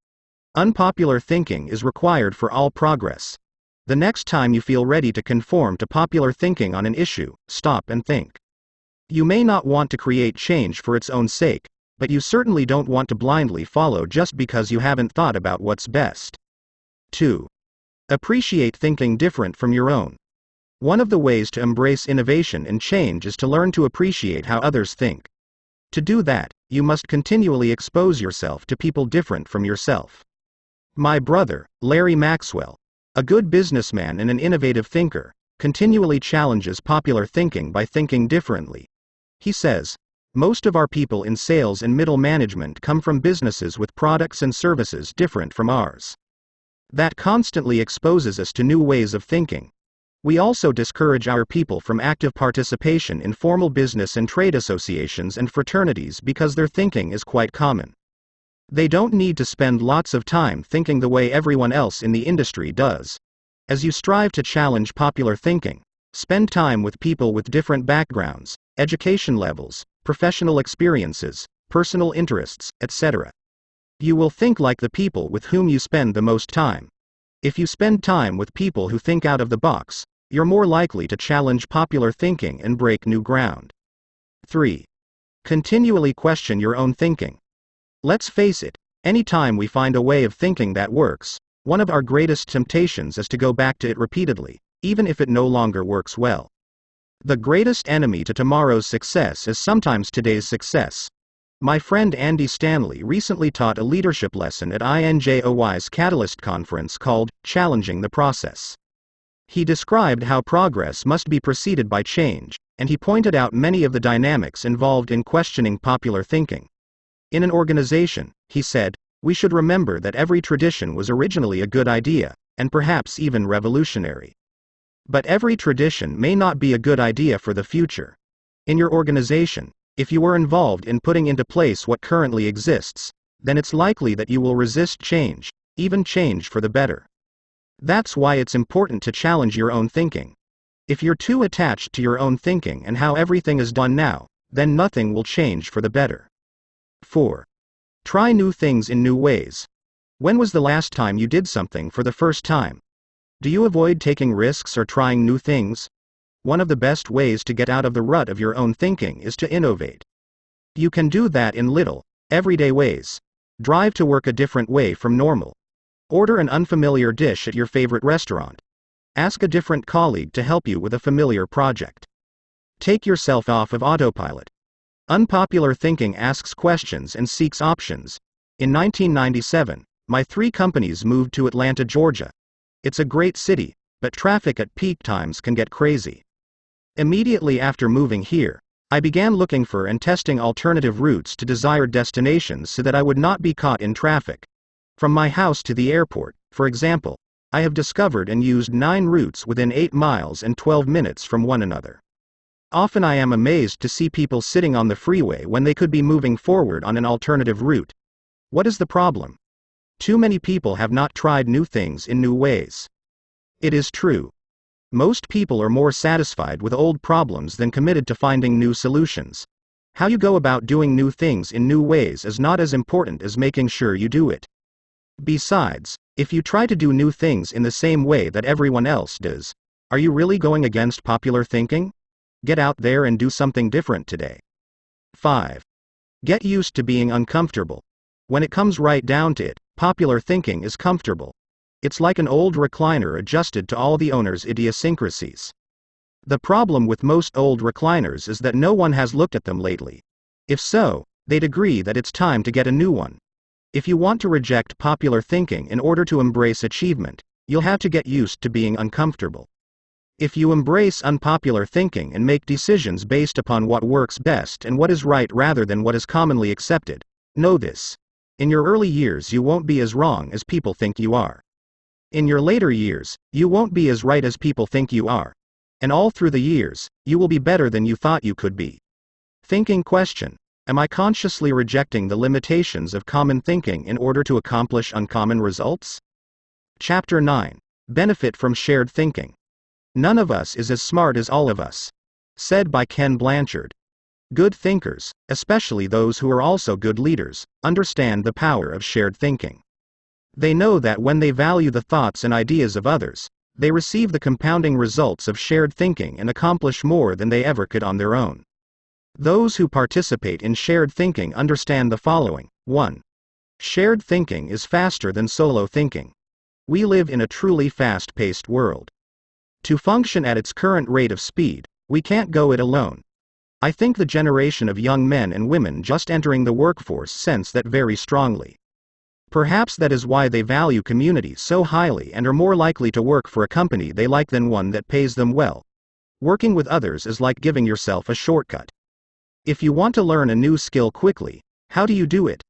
Unpopular thinking is required for all progress. The next time you feel ready to conform to popular thinking on an issue, stop and think. You may not want to create change for its own sake, but you certainly don't want to blindly follow just because you haven't thought about what's best. 2. Appreciate thinking different from your own. One of the ways to embrace innovation and change is to learn to appreciate how others think. To do that, you must continually expose yourself to people different from yourself. My brother, Larry Maxwell, A good businessman and an innovative thinker continually challenges popular thinking by thinking differently. He says, most of our people in sales and middle management come from businesses with products and services different from ours. That constantly exposes us to new ways of thinking. We also discourage our people from active participation in formal business and trade associations and fraternities because their thinking is quite common. They don't need to spend lots of time thinking the way everyone else in the industry does. As you strive to challenge popular thinking, spend time with people with different backgrounds, education levels, professional experiences, personal interests, etc. You will think like the people with whom you spend the most time. If you spend time with people who think out of the box, you're more likely to challenge popular thinking and break new ground. 3. Continually question your own thinking. Let's face it, anytime we find a way of thinking that works, one of our greatest temptations is to go back to it repeatedly, even if it no longer works well. The greatest enemy to tomorrow's success is sometimes today's success. My friend Andy Stanley recently taught a leadership lesson at INJOY's Catalyst conference called Challenging the Process. He described how progress must be preceded by change, and he pointed out many of the dynamics involved in questioning popular thinking. In an organization, he said, we should remember that every tradition was originally a good idea, and perhaps even revolutionary. But every tradition may not be a good idea for the future. In your organization, if you are involved in putting into place what currently exists, then it's likely that you will resist change, even change for the better. That's why it's important to challenge your own thinking. If you're too attached to your own thinking and how everything is done now, then nothing will change for the better. 4. Try new things in new ways. When was the last time you did something for the first time? Do you avoid taking risks or trying new things? One of the best ways to get out of the rut of your own thinking is to innovate. You can do that in little, everyday ways. Drive to work a different way from normal. Order an unfamiliar dish at your favorite restaurant. Ask a different colleague to help you with a familiar project. Take yourself off of autopilot. Unpopular thinking asks questions and seeks options. In 1997, my 3 companies moved to Atlanta, Georgia. It's a great city, but traffic at peak times can get crazy. Immediately after moving here, I began looking for and testing alternative routes to desired destinations so that I would not be caught in traffic. From my house to the airport, for example, I have discovered and used 9 routes within 8 miles and 12 minutes from one another. Often I am amazed to see people sitting on the freeway when they could be moving forward on an alternative route. What is the problem? Too many people have not tried new things in new ways. It is true. Most people are more satisfied with old problems than committed to finding new solutions. How you go about doing new things in new ways is not as important as making sure you do it. Besides, if you try to do new things in the same way that everyone else does, are you really going against popular thinking? Get out there and do something different today. 5. Get used to being uncomfortable. When it comes right down to it, popular thinking is comfortable. It's like an old recliner adjusted to all the owner's idiosyncrasies. The problem with most old recliners is that no one has looked at them lately. If so, they'd agree that it's time to get a new one. If you want to reject popular thinking in order to embrace achievement, you'll have to get used to being uncomfortable. If you embrace unpopular thinking and make decisions based upon what works best and what is right rather than what is commonly accepted, know this. In your early years you won't be as wrong as people think you are. In your later years, you won't be as right as people think you are. And all through the years, you will be better than you thought you could be. Thinking question: am I consciously rejecting the limitations of common thinking in order to accomplish uncommon results? Chapter 9. Benefit from shared thinking. None of us is as smart as all of us. Said by Ken Blanchard. Good thinkers, especially those who are also good leaders, understand the power of shared thinking. They know that when they value the thoughts and ideas of others, they receive the compounding results of shared thinking and accomplish more than they ever could on their own. Those who participate in shared thinking understand the following. 1. Shared thinking is faster than solo thinking. We live in a truly fast-paced world. To function at its current rate of speed, we can't go it alone. I think the generation of young men and women just entering the workforce sense that very strongly. Perhaps that is why they value community so highly and are more likely to work for a company they like than one that pays them well. Working with others is like giving yourself a shortcut. If you want to learn a new skill quickly, how do you do it?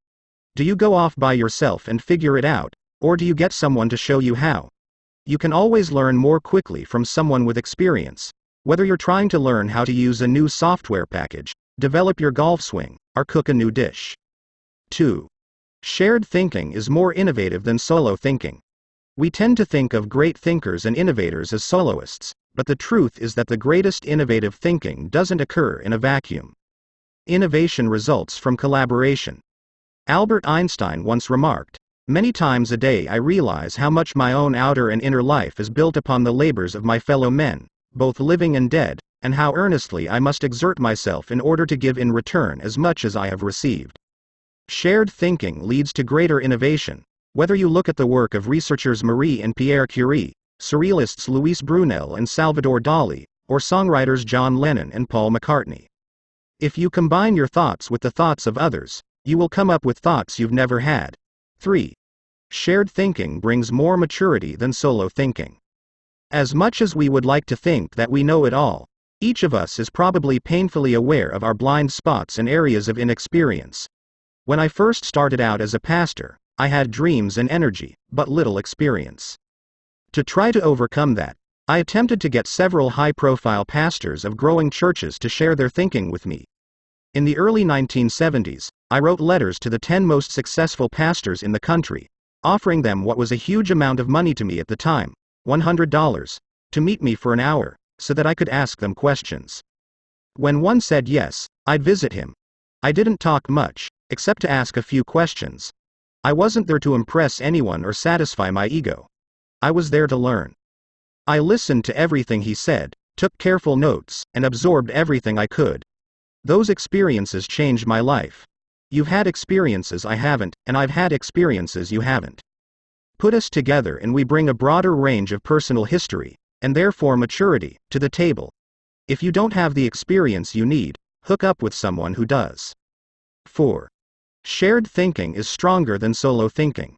Do you go off by yourself and figure it out, or do you get someone to show you how? You can always learn more quickly from someone with experience, whether you're trying to learn how to use a new software package, develop your golf swing, or cook a new dish. 2. Shared thinking is more innovative than solo thinking. We tend to think of great thinkers and innovators as soloists, but the truth is that the greatest innovative thinking doesn't occur in a vacuum. Innovation results from collaboration. Albert Einstein once remarked, "Many times a day I realize how much my own outer and inner life is built upon the labors of my fellow men, both living and dead, and how earnestly I must exert myself in order to give in return as much as I have received." Shared thinking leads to greater innovation, whether you look at the work of researchers Marie and Pierre Curie, surrealists Louis Brunel and Salvador Dali, or songwriters John Lennon and Paul McCartney. If you combine your thoughts with the thoughts of others, you will come up with thoughts you've never had. 3. Shared thinking brings more maturity than solo thinking. As much as we would like to think that we know it all, each of us is probably painfully aware of our blind spots and areas of inexperience. When I first started out as a pastor, I had dreams and energy, but little experience. To try to overcome that, I attempted to get several high-profile pastors of growing churches to share their thinking with me. In the early 1970s, I wrote letters to the 10 most successful pastors in the country, offering them what was a huge amount of money to me at the time, $100, to meet me for an hour, so that I could ask them questions. When one said yes, I'd visit him. I didn't talk much, except to ask a few questions. I wasn't there to impress anyone or satisfy my ego. I was there to learn. I listened to everything he said, took careful notes, and absorbed everything I could. Those experiences changed my life. You've had experiences I haven't, and I've had experiences you haven't. Put us together and we bring a broader range of personal history, and therefore maturity, to the table. If you don't have the experience you need, hook up with someone who does. 4. Shared thinking is stronger than solo thinking.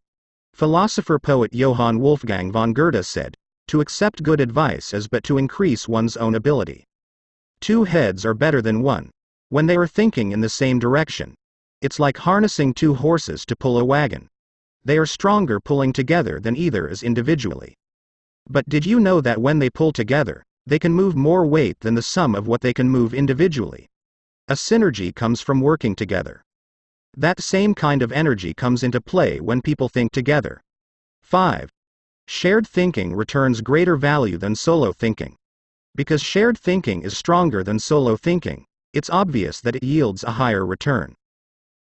Philosopher-poet Johann Wolfgang von Goethe said, "To accept good advice is but to increase one's own ability." 2 heads are better than one. When they are thinking in the same direction, it's like harnessing 2 horses to pull a wagon. They are stronger pulling together than either is individually. But did you know that when they pull together, they can move more weight than the sum of what they can move individually? A synergy comes from working together. That same kind of energy comes into play when people think together. 5. Shared thinking returns greater value than solo thinking. Because shared thinking is stronger than solo thinking, it's obvious that it yields a higher return.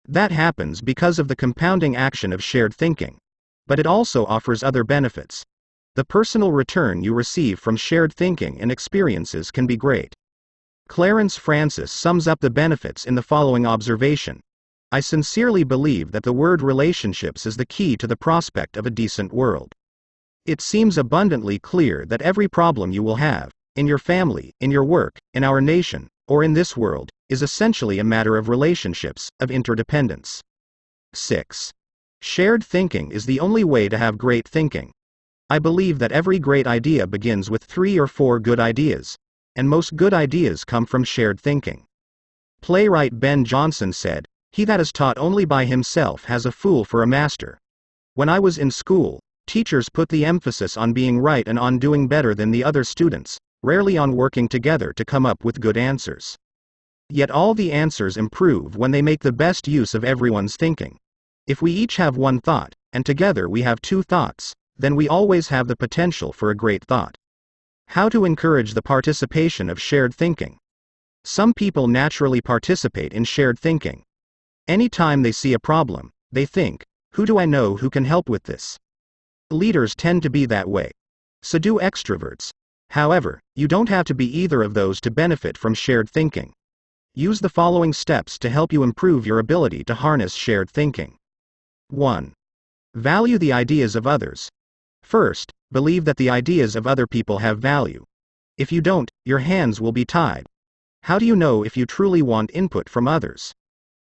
That happens because of the compounding action of shared thinking. But it also offers other benefits. The personal return you receive from shared thinking and experiences can be great. Clarence Francis sums up the benefits in the following observation: "I sincerely believe that the word relationships is the key to the prospect of a decent world. It seems abundantly clear that every problem you will have, in your family, in your work, in our nation, or in this world, is essentially a matter of relationships, of interdependence." 6. Shared thinking is the only way to have great thinking. I believe that every great idea begins with 3 or 4 good ideas, and most good ideas come from shared thinking. Playwright Ben Jonson said, "He that is taught only by himself has a fool for a master." When I was in school, teachers put the emphasis on being right and on doing better than the other students, rarely on working together to come up with good answers. Yet all the answers improve when they make the best use of everyone's thinking. If we each have one thought, and together we have 2 thoughts, then we always have the potential for a great thought. How to encourage the participation of shared thinking? Some people naturally participate in shared thinking. Anytime they see a problem, they think, "Who do I know who can help with this?" Leaders tend to be that way. So do extroverts. However, you don't have to be either of those to benefit from shared thinking. Use the following steps to help you improve your ability to harness shared thinking. 1. Value the ideas of others. First, believe that the ideas of other people have value. If you don't, your hands will be tied. How do you know if you truly want input from others?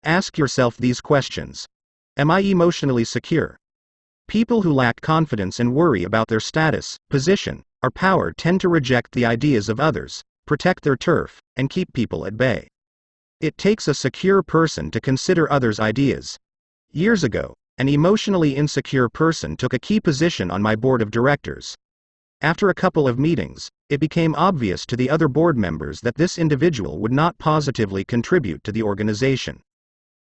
Ask yourself these questions. Am I emotionally secure? People who lack confidence and worry about their status, position, or power tend to reject the ideas of others, protect their turf, and keep people at bay. It takes a secure person to consider others' ideas. Years ago, an emotionally insecure person took a key position on my board of directors. After a couple of meetings, it became obvious to the other board members that this individual would not positively contribute to the organization.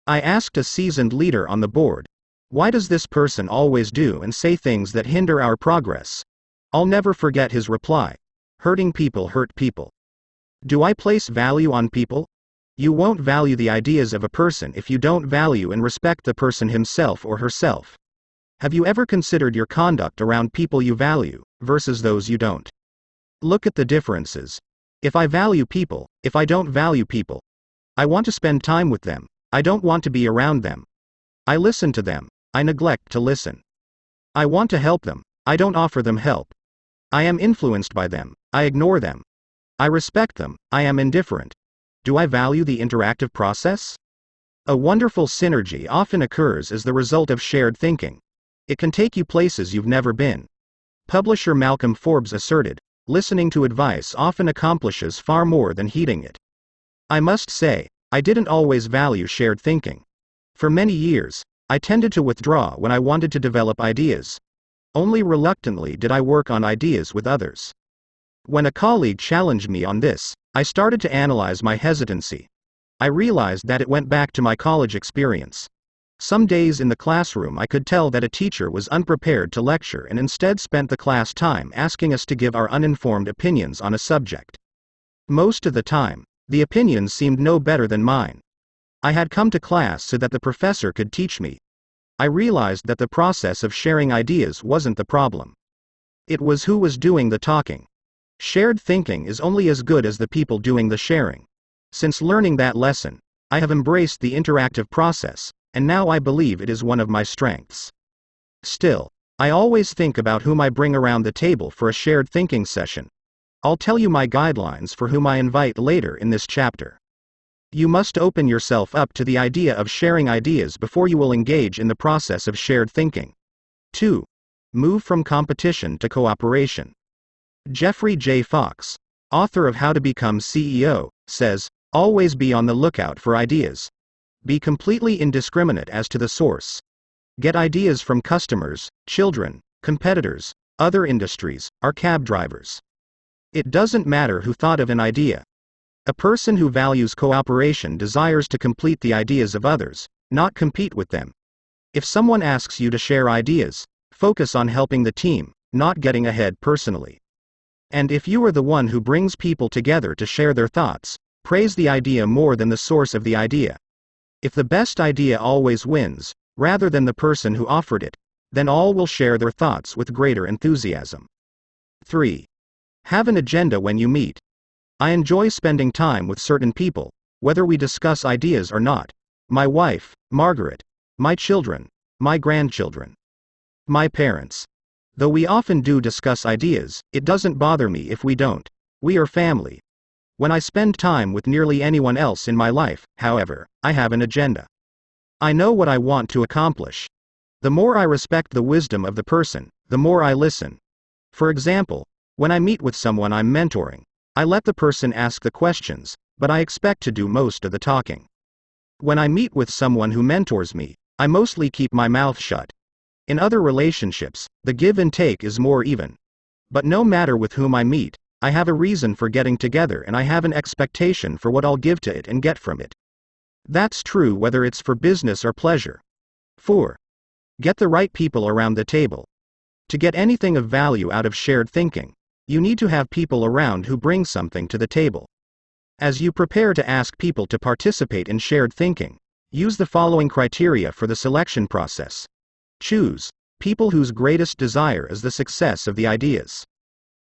I asked a seasoned leader on the board, "Why does this person always do and say things that hinder our progress?" I'll never forget his reply. "Hurting people hurt people." Do I place value on people? You won't value the ideas of a person if you don't value and respect the person himself or herself. Have you ever considered your conduct around people you value, versus those you don't? Look at the differences. If I value people, if I don't value people. I want to spend time with them. I don't want to be around them. I listen to them. I neglect to listen. I want to help them. I don't offer them help. I am influenced by them. I ignore them. I respect them. I am indifferent. Do I value the interactive process? A wonderful synergy often occurs as the result of shared thinking. It can take you places you've never been. Publisher Malcolm Forbes asserted, "Listening to advice often accomplishes far more than heeding it." I must say, I didn't always value shared thinking. For many years, I tended to withdraw when I wanted to develop ideas. Only reluctantly did I work on ideas with others. When a colleague challenged me on this, I started to analyze my hesitancy. I realized that it went back to my college experience. Some days in the classroom I could tell that a teacher was unprepared to lecture and instead spent the class time asking us to give our uninformed opinions on a subject. Most of the time, the opinions seemed no better than mine. I had come to class so that the professor could teach me. I realized that the process of sharing ideas wasn't the problem. It was who was doing the talking. Shared thinking is only as good as the people doing the sharing. Since learning that lesson, I have embraced the interactive process, and now I believe it is one of my strengths. Still, I always think about whom I bring around the table for a shared thinking session. I'll tell you my guidelines for whom I invite later in this chapter. You must open yourself up to the idea of sharing ideas before you will engage in the process of shared thinking. 2. Move from competition to cooperation. Jeffrey J. Fox, author of How to Become CEO, says, "Always be on the lookout for ideas. Be completely indiscriminate as to the source. Get ideas from customers, children, competitors, other industries, or cab drivers. It doesn't matter who thought of an idea. A person who values cooperation desires to complete the ideas of others, not compete with them. If someone asks you to share ideas, focus on helping the team, not getting ahead personally. And if you are the one who brings people together to share their thoughts, praise the idea more than the source of the idea. If the best idea always wins, rather than the person who offered it, then all will share their thoughts with greater enthusiasm." 3. Have an agenda when you meet. I enjoy spending time with certain people, whether we discuss ideas or not. My wife, Margaret. My children. My grandchildren. My parents. Though we often do discuss ideas, it doesn't bother me if we don't. We are family. When I spend time with nearly anyone else in my life, however, I have an agenda. I know what I want to accomplish. The more I respect the wisdom of the person, the more I listen. For example, when I meet with someone I'm mentoring, I let the person ask the questions, but I expect to do most of the talking. When I meet with someone who mentors me, I mostly keep my mouth shut. In other relationships, the give and take is more even. But no matter with whom I meet, I have a reason for getting together and I have an expectation for what I'll give to it and get from it. That's true whether it's for business or pleasure. 4. Get the right people around the table. To get anything of value out of shared thinking, you need to have people around who bring something to the table. As you prepare to ask people to participate in shared thinking, use the following criteria for the selection process. Choose people whose greatest desire is the success of the ideas.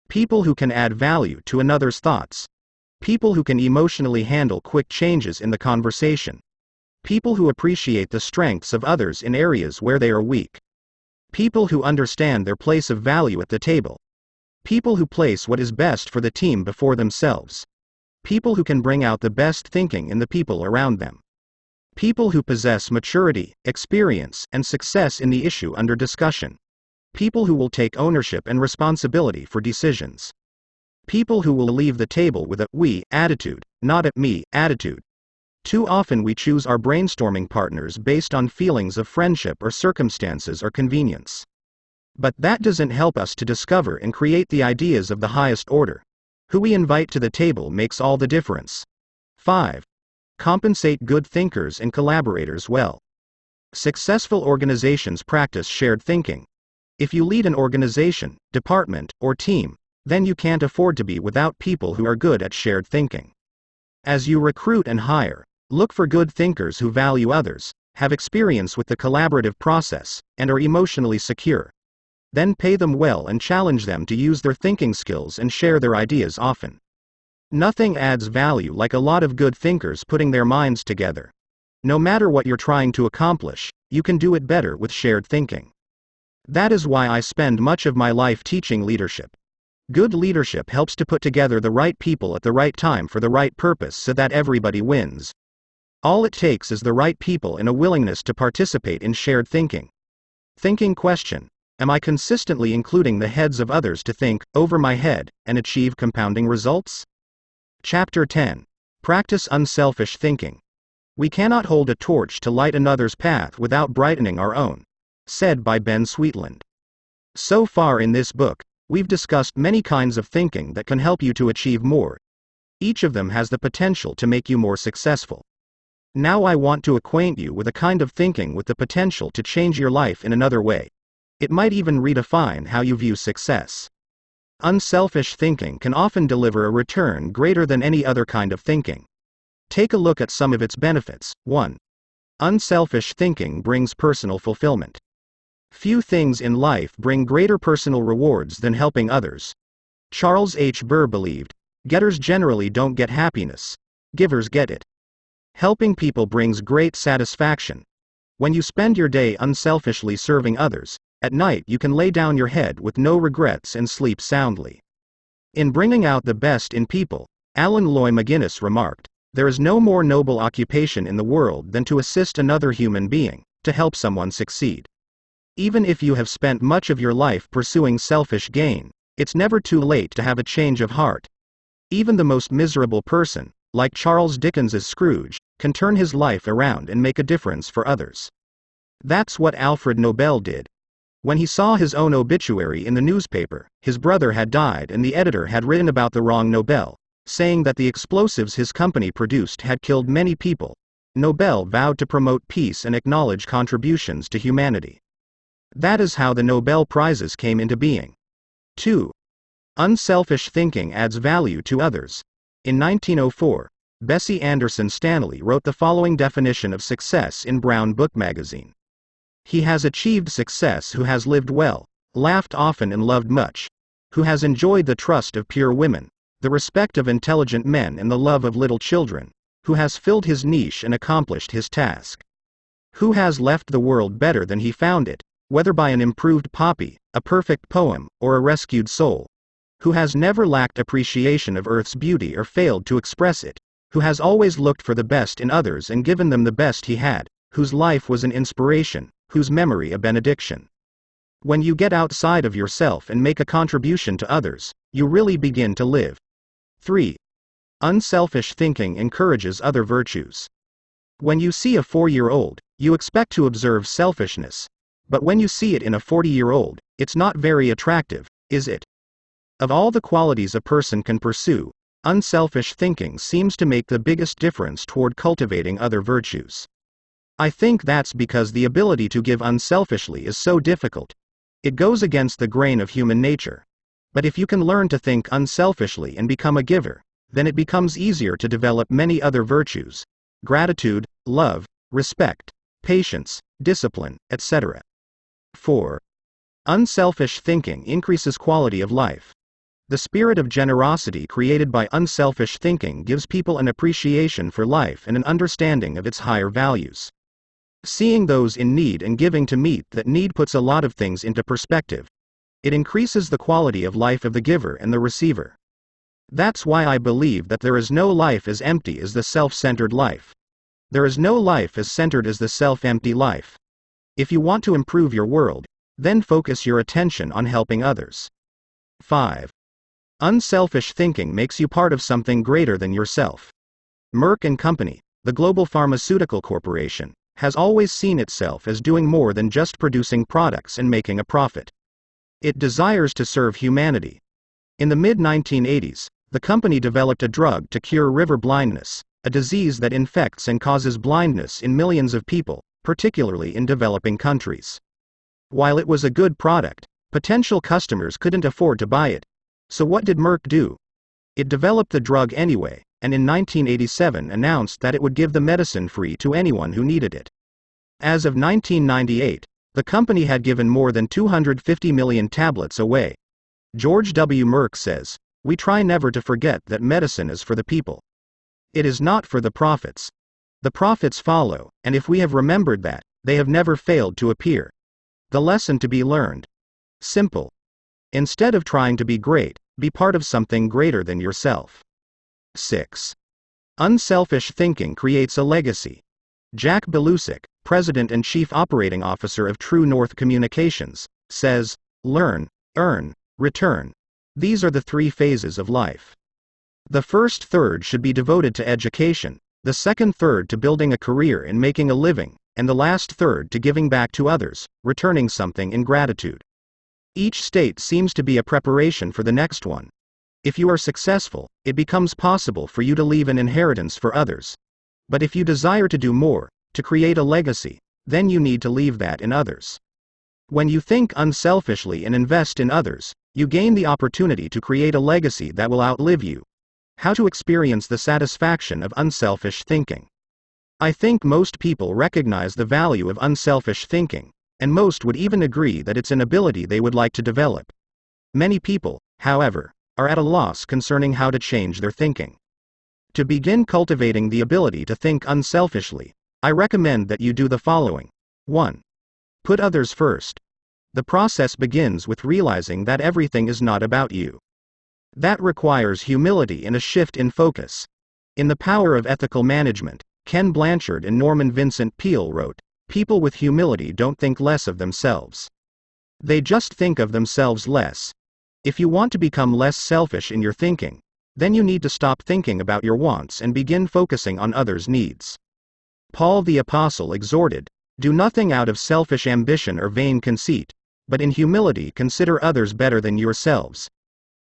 People who can add value to another's thoughts. People who can emotionally handle quick changes in the conversation. People who appreciate the strengths of others in areas where they are weak. People who understand their place of value at the table. People who place what is best for the team before themselves. People who can bring out the best thinking in the people around them. People who possess maturity, experience, and success in the issue under discussion. People who will take ownership and responsibility for decisions. People who will leave the table with a we attitude, not a me attitude. Too often we choose our brainstorming partners based on feelings of friendship or circumstances or convenience. But that doesn't help us to discover and create the ideas of the highest order. Who we invite to the table makes all the difference. 5. Compensate good thinkers and collaborators well. Successful organizations practice shared thinking. If you lead an organization, department, or team, then you can't afford to be without people who are good at shared thinking. As you recruit and hire, look for good thinkers who value others, have experience with the collaborative process, and are emotionally secure. Then pay them well and challenge them to use their thinking skills and share their ideas often. Nothing adds value like a lot of good thinkers putting their minds together. No matter what you're trying to accomplish, you can do it better with shared thinking. That is why I spend much of my life teaching leadership. Good leadership helps to put together the right people at the right time for the right purpose so that everybody wins. All it takes is the right people and a willingness to participate in shared thinking. Thinking question: am I consistently including the heads of others to think over my head and achieve compounding results? Chapter 10. Practice unselfish thinking. We cannot hold a torch to light another's path without brightening our own. Said by Ben Sweetland. So far in this book, we've discussed many kinds of thinking that can help you to achieve more. Each of them has the potential to make you more successful. Now I want to acquaint you with a kind of thinking with the potential to change your life in another way. It might even redefine how you view success. Unselfish thinking can often deliver a return greater than any other kind of thinking. Take a look at some of its benefits. 1. Unselfish thinking brings personal fulfillment. Few things in life bring greater personal rewards than helping others. Charles H. Burr believed, getters generally don't get happiness, givers get it. Helping people brings great satisfaction. When you spend your day unselfishly serving others, at night you can lay down your head with no regrets and sleep soundly. In Bringing Out the Best in People, Alan Loy McGuinness remarked, there is no more noble occupation in the world than to assist another human being, to help someone succeed. Even if you have spent much of your life pursuing selfish gain, it's never too late to have a change of heart. Even the most miserable person, like Charles Dickens's Scrooge, can turn his life around and make a difference for others. That's what Alfred Nobel did. When he saw his own obituary in the newspaper, his brother had died and the editor had written about the wrong Nobel, saying that the explosives his company produced had killed many people. Nobel vowed to promote peace and acknowledge contributions to humanity. That is how the Nobel Prizes came into being. 2. Unselfish thinking adds value to others. In 1904, Bessie Anderson Stanley wrote the following definition of success in Brown Book magazine. He has achieved success who has lived well, laughed often and loved much, who has enjoyed the trust of pure women, the respect of intelligent men and the love of little children, who has filled his niche and accomplished his task, who has left the world better than he found it, whether by an improved copy, a perfect poem, or a rescued soul, who has never lacked appreciation of earth's beauty or failed to express it, who has always looked for the best in others and given them the best he had, whose life was an inspiration, whose memory a benediction. When you get outside of yourself and make a contribution to others, you really begin to live. 3. Unselfish thinking encourages other virtues. When you see a 4-year-old, you expect to observe selfishness. But when you see it in a 40-year-old, it's not very attractive, is it? Of all the qualities a person can pursue, unselfish thinking seems to make the biggest difference toward cultivating other virtues. I think that's because the ability to give unselfishly is so difficult. It goes against the grain of human nature. But if you can learn to think unselfishly and become a giver, then it becomes easier to develop many other virtues: gratitude, love, respect, patience, discipline, etc. 4. Unselfish thinking increases quality of life. The spirit of generosity created by unselfish thinking gives people an appreciation for life and an understanding of its higher values. Seeing those in need and giving to meet that need puts a lot of things into perspective. It increases the quality of life of the giver and the receiver. That's why I believe that there is no life as empty as the self-centered life. There is no life as centered as the self-empty life. If you want to improve your world, Then focus your attention on helping others. 5. Unselfish thinking makes you part of something greater than yourself. Merck & Company, the global pharmaceutical corporation, has always seen itself as doing more than just producing products and making a profit. It desires to serve humanity. In the mid-1980s, the company developed a drug to cure river blindness, a disease that infects and causes blindness in millions of people, particularly in developing countries. While it was a good product, potential customers couldn't afford to buy it. So what did Merck do? It developed the drug anyway, and in 1987 announced that it would give the medicine free to anyone who needed it. As of 1998, the company had given more than 250 million tablets away. George W. Merck says, "We try never to forget that medicine is for the people. It is not for the profits. The profits follow, and if we have remembered that, they have never failed to appear." The lesson to be learned. Simple. Instead of trying to be great, be part of something greater than yourself. 6. Unselfish thinking creates a legacy. Jack Belusic, President and Chief Operating Officer of True North Communications, says, "Learn, earn, return. These are the 3 phases of life. The first third should be devoted to education, the second third to building a career and making a living, and the last third to giving back to others, returning something in gratitude." Each state seems to be a preparation for the next one. If you are successful, it becomes possible for you to leave an inheritance for others. But if you desire to do more, to create a legacy, then you need to leave that in others. When you think unselfishly and invest in others, you gain the opportunity to create a legacy that will outlive you. How to experience the satisfaction of unselfish thinking. I think most people recognize the value of unselfish thinking, and most would even agree that it's an ability they would like to develop. Many people, however, are at a loss concerning how to change their thinking. To begin cultivating the ability to think unselfishly, I recommend that you do the following. 1. Put others first. The process begins with realizing that everything is not about you. That requires humility and a shift in focus. In The Power of Ethical Management, Ken Blanchard and Norman Vincent Peale wrote, "People with humility don't think less of themselves. They just think of themselves less." If you want to become less selfish in your thinking, then you need to stop thinking about your wants and begin focusing on others' needs. Paul the Apostle exhorted, "Do nothing out of selfish ambition or vain conceit, but in humility consider others better than yourselves."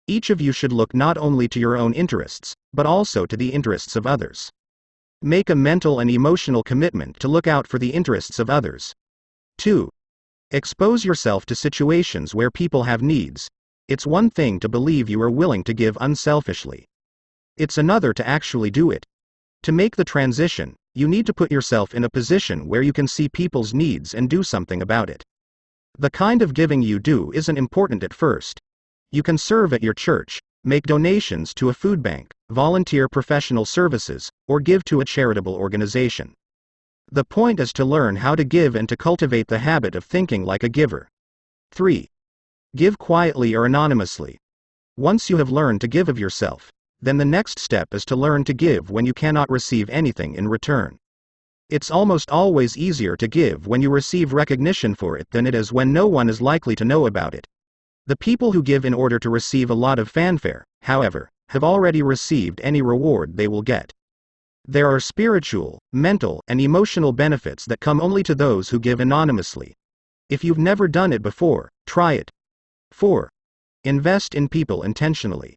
Each of you should look not only to your own interests, but also to the interests of others. Make a mental and emotional commitment to look out for the interests of others. 2. Expose yourself to situations where people have needs. It's one thing to believe you are willing to give unselfishly. It's another to actually do it. To make the transition, you need to put yourself in a position where you can see people's needs and do something about it. The kind of giving you do isn't important at first. You can serve at your church, make donations to a food bank, volunteer professional services, or give to a charitable organization. The point is to learn how to give and to cultivate the habit of thinking like a giver. 3. Give quietly or anonymously. Once you have learned to give of yourself, then the next step is to learn to give when you cannot receive anything in return. It's almost always easier to give when you receive recognition for it than it is when no one is likely to know about it. The people who give in order to receive a lot of fanfare, however, have already received any reward they will get. There are spiritual, mental, and emotional benefits that come only to those who give anonymously. If you've never done it before, try it. 4. Invest in people intentionally.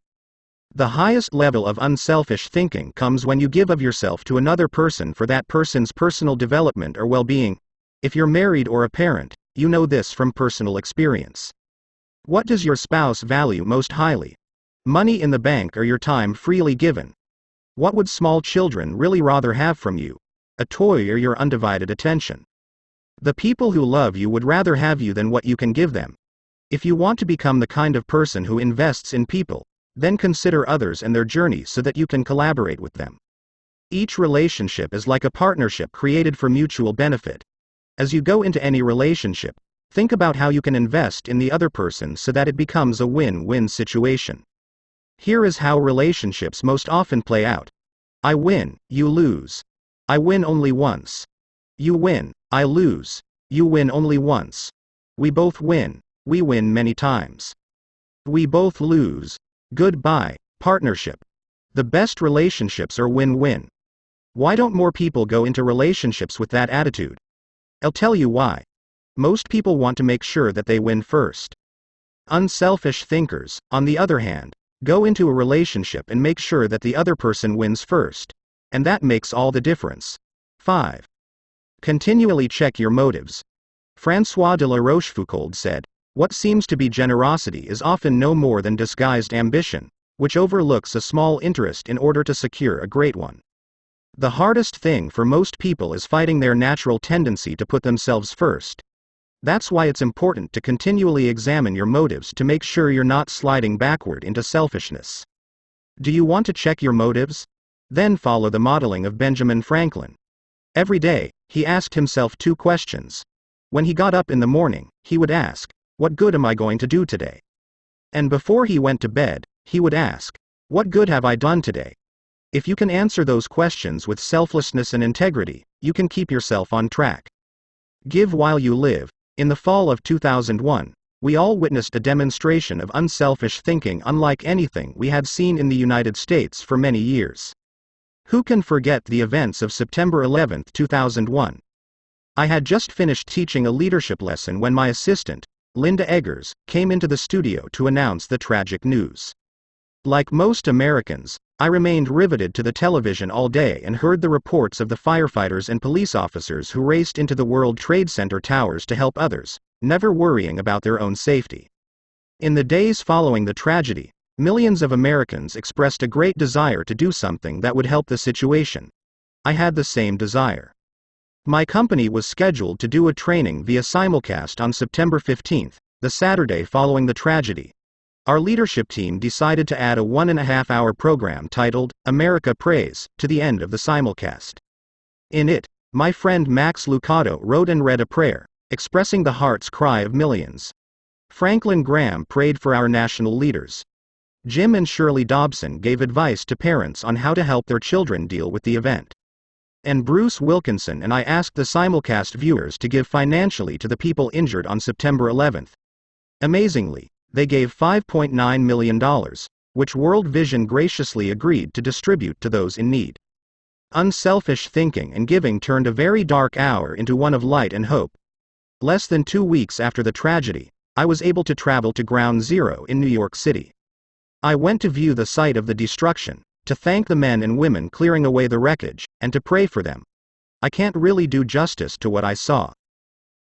The highest level of unselfish thinking comes when you give of yourself to another person for that person's personal development or well-being. If you're married or a parent, you know this from personal experience. What does your spouse value most highly? Money in the bank or your time freely given? What would small children really rather have from you? A toy or your undivided attention? The people who love you would rather have you than what you can give them. If you want to become the kind of person who invests in people, then consider others and their journey so that you can collaborate with them. Each relationship is like a partnership created for mutual benefit. As you go into any relationship, think about how you can invest in the other person so that it becomes a win-win situation. Here is how relationships most often play out. I win, you lose. I win only once. You win, I lose. You win only once. We both win. We win many times. We both lose. Goodbye, partnership. The best relationships are win-win. Why don't more people go into relationships with that attitude? I'll tell you why. Most people want to make sure that they win first. Unselfish thinkers, on the other hand, go into a relationship and make sure that the other person wins first. And that makes all the difference. 5. Continually check your motives. François de la Rochefoucauld said, "What seems to be generosity is often no more than disguised ambition, which overlooks a small interest in order to secure a great one." The hardest thing for most people is fighting their natural tendency to put themselves first. That's why it's important to continually examine your motives to make sure you're not sliding backward into selfishness. Do you want to check your motives? Then follow the modeling of Benjamin Franklin. Every day, he asked himself 2 questions. When he got up in the morning, he would ask, "What good am I going to do today?" And before he went to bed, he would ask, "What good have I done today?" If you can answer those questions with selflessness and integrity, you can keep yourself on track. Give while you live. In the fall of 2001, we all witnessed a demonstration of unselfish thinking unlike anything we had seen in the United States for many years. Who can forget the events of September 11, 2001? I had just finished teaching a leadership lesson when my assistant, Linda Eggers, came into the studio to announce the tragic news. Like most Americans, I remained riveted to the television all day and heard the reports of the firefighters and police officers who raced into the World Trade Center towers to help others, never worrying about their own safety. In the days following the tragedy, millions of Americans expressed a great desire to do something that would help the situation. I had the same desire. My company was scheduled to do a training via simulcast on September 15, the Saturday following the tragedy. Our leadership team decided to add a 1.5-hour program titled, America Prays, to the end of the simulcast. In it, my friend Max Lucado wrote and read a prayer, expressing the heart's cry of millions. Franklin Graham prayed for our national leaders. Jim and Shirley Dobson gave advice to parents on how to help their children deal with the event. And Bruce Wilkinson and I asked the simulcast viewers to give financially to the people injured on September 11. Amazingly, they gave $5.9 million, which World Vision graciously agreed to distribute to those in need. Unselfish thinking and giving turned a very dark hour into one of light and hope. Less than 2 weeks after the tragedy, I was able to travel to Ground Zero in New York City. I went to view the site of the destruction, to thank the men and women clearing away the wreckage, and to pray for them. I can't really do justice to what I saw.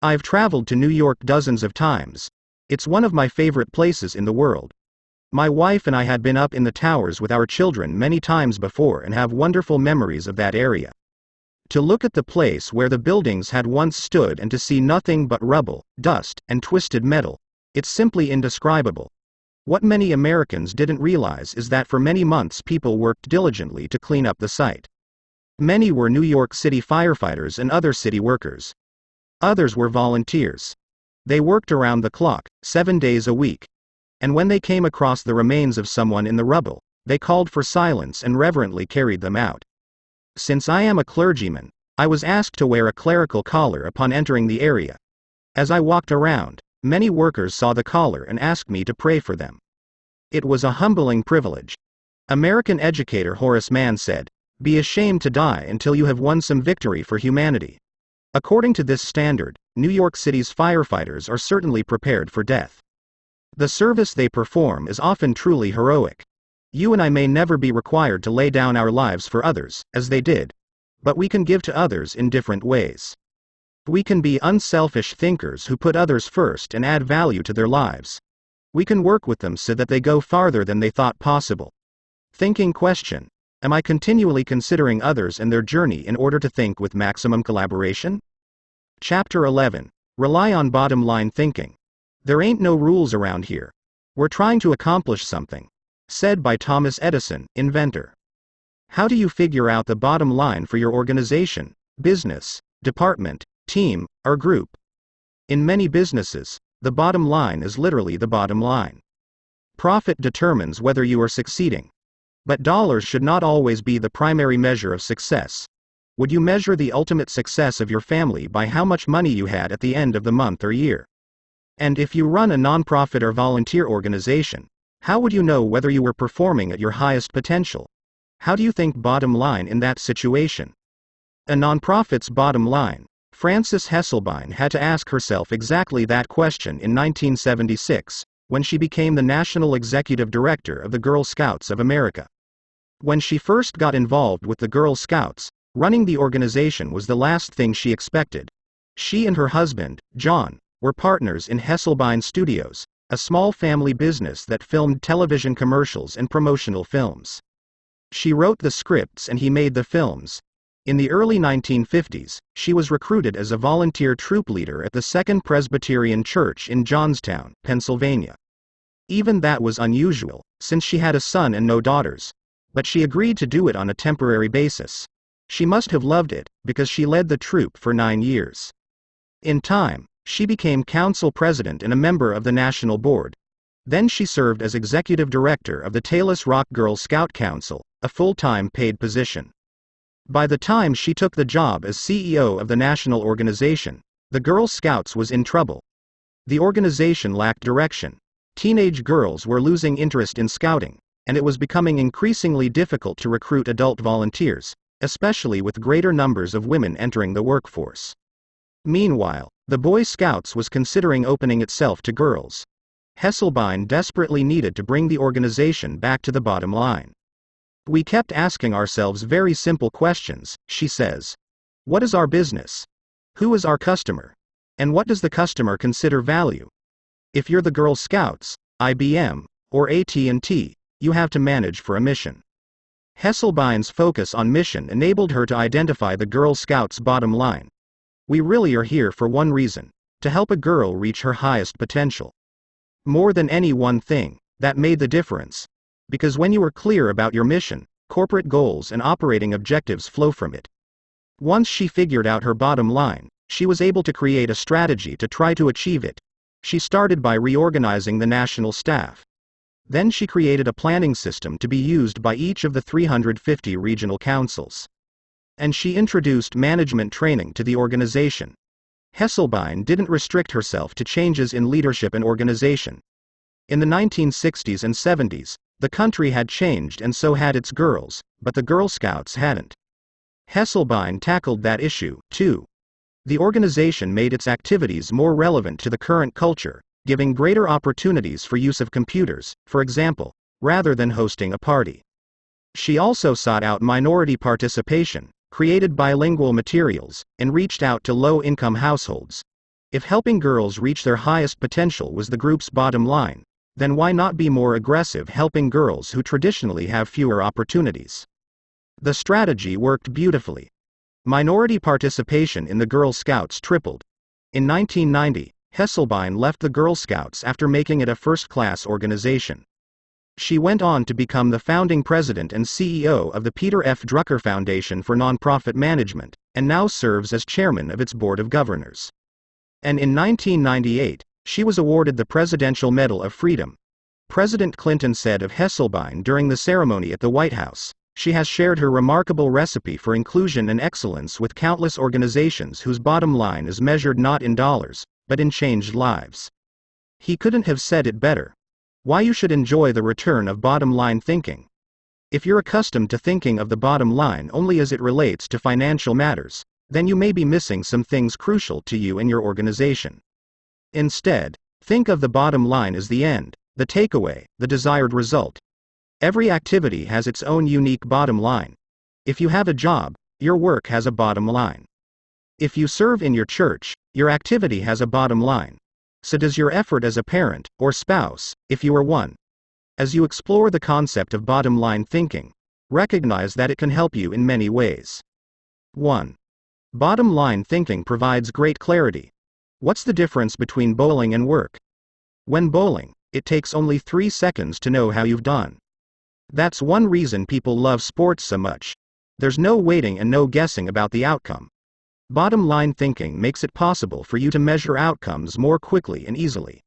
I've traveled to New York dozens of times. It's one of my favorite places in the world. My wife and I had been up in the towers with our children many times before and have wonderful memories of that area. To look at the place where the buildings had once stood and to see nothing but rubble, dust, and twisted metal, it's simply indescribable. What many Americans didn't realize is that for many months people worked diligently to clean up the site. Many were New York City firefighters and other city workers. Others were volunteers. They worked around the clock, 7 days a week. And when they came across the remains of someone in the rubble, they called for silence and reverently carried them out. Since I am a clergyman, I was asked to wear a clerical collar upon entering the area. As I walked around, many workers saw the collar and asked me to pray for them. It was a humbling privilege. American educator Horace Mann said, "Be ashamed to die until you have won some victory for humanity." According to this standard, New York City's firefighters are certainly prepared for death. The service they perform is often truly heroic. You and I may never be required to lay down our lives for others, as they did. But we can give to others in different ways. We can be unselfish thinkers who put others first and add value to their lives. We can work with them so that they go farther than they thought possible. Thinking question: am I continually considering others and their journey in order to think with maximum collaboration? Chapter 11. Rely on bottom line thinking. There ain't no rules around here. We're trying to accomplish something. Said by Thomas Edison, inventor. How do you figure out the bottom line for your organization, business, department, team, or group? In many businesses, the bottom line is literally the bottom line. Profit determines whether you are succeeding. But dollars should not always be the primary measure of success. Would you measure the ultimate success of your family by how much money you had at the end of the month or year? And if you run a nonprofit or volunteer organization, how would you know whether you were performing at your highest potential? How do you think bottom line in that situation? A nonprofit's bottom line. Frances Hesselbein had to ask herself exactly that question in 1976, when she became the National Executive Director of the Girl Scouts of America. When she first got involved with the Girl Scouts, running the organization was the last thing she expected. She and her husband, John, were partners in Hesselbein Studios, a small family business that filmed television commercials and promotional films. She wrote the scripts and he made the films. In the early 1950s, she was recruited as a volunteer troop leader at the Second Presbyterian Church in Johnstown, Pennsylvania. Even that was unusual, since she had a son and no daughters. But she agreed to do it on a temporary basis. She must have loved it, because she led the troop for 9 years. In time, she became council president and a member of the national board. Then she served as executive director of the Taylor's Rock Girl Scout Council, a full-time paid position. By the time she took the job as CEO of the national organization, the Girl Scouts was in trouble. The organization lacked direction. Teenage girls were losing interest in scouting, and it was becoming increasingly difficult to recruit adult volunteers, especially with greater numbers of women entering the workforce. Meanwhile, the Boy Scouts was considering opening itself to girls. Hesselbein desperately needed to bring the organization back to the bottom line. We kept asking ourselves very simple questions, she says. What is our business? Who is our customer? And what does the customer consider value? If you're the Girl Scouts, IBM, or AT&T, you have to manage for a mission. Hesselbein's focus on mission enabled her to identify the Girl Scouts' bottom line. We really are here for one reason: to help a girl reach her highest potential. More than any one thing, that made the difference. Because when you are clear about your mission, corporate goals and operating objectives flow from it. Once she figured out her bottom line, she was able to create a strategy to try to achieve it. She started by reorganizing the national staff. Then she created a planning system to be used by each of the 350 regional councils. And she introduced management training to the organization. Hesselbein didn't restrict herself to changes in leadership and organization. In the 1960s and 70s, the country had changed and so had its girls, but the Girl Scouts hadn't. Hesselbein tackled that issue, too. The organization made its activities more relevant to the current culture, giving greater opportunities for use of computers, for example, rather than hosting a party. She also sought out minority participation, created bilingual materials, and reached out to low-income households. If helping girls reach their highest potential was the group's bottom line, then why not be more aggressive helping girls who traditionally have fewer opportunities? The strategy worked beautifully. Minority participation in the Girl Scouts tripled. In 1990, Hesselbein left the Girl Scouts after making it a first-class organization. She went on to become the founding president and CEO of the Peter F. Drucker Foundation for Nonprofit Management, and now serves as chairman of its board of governors. And in 1998, she was awarded the Presidential Medal of Freedom. President Clinton said of Hesselbein during the ceremony at the White House, "She has shared her remarkable recipe for inclusion and excellence with countless organizations whose bottom line is measured not in dollars, but in changed lives." He couldn't have said it better. Why you should enjoy the return of bottom line thinking. If you're accustomed to thinking of the bottom line only as it relates to financial matters, then you may be missing some things crucial to you and your organization. Instead, think of the bottom line as the end, the takeaway, the desired result. Every activity has its own unique bottom line. If you have a job, your work has a bottom line. If you serve in your church, your activity has a bottom line. So does your effort as a parent, or spouse, if you are one. As you explore the concept of bottom line thinking, recognize that it can help you in many ways. 1. Bottom line thinking provides great clarity. What's the difference between bowling and work? When bowling, it takes only 3 seconds to know how you've done. That's one reason people love sports so much. There's no waiting and no guessing about the outcome. Bottom line thinking makes it possible for you to measure outcomes more quickly and easily.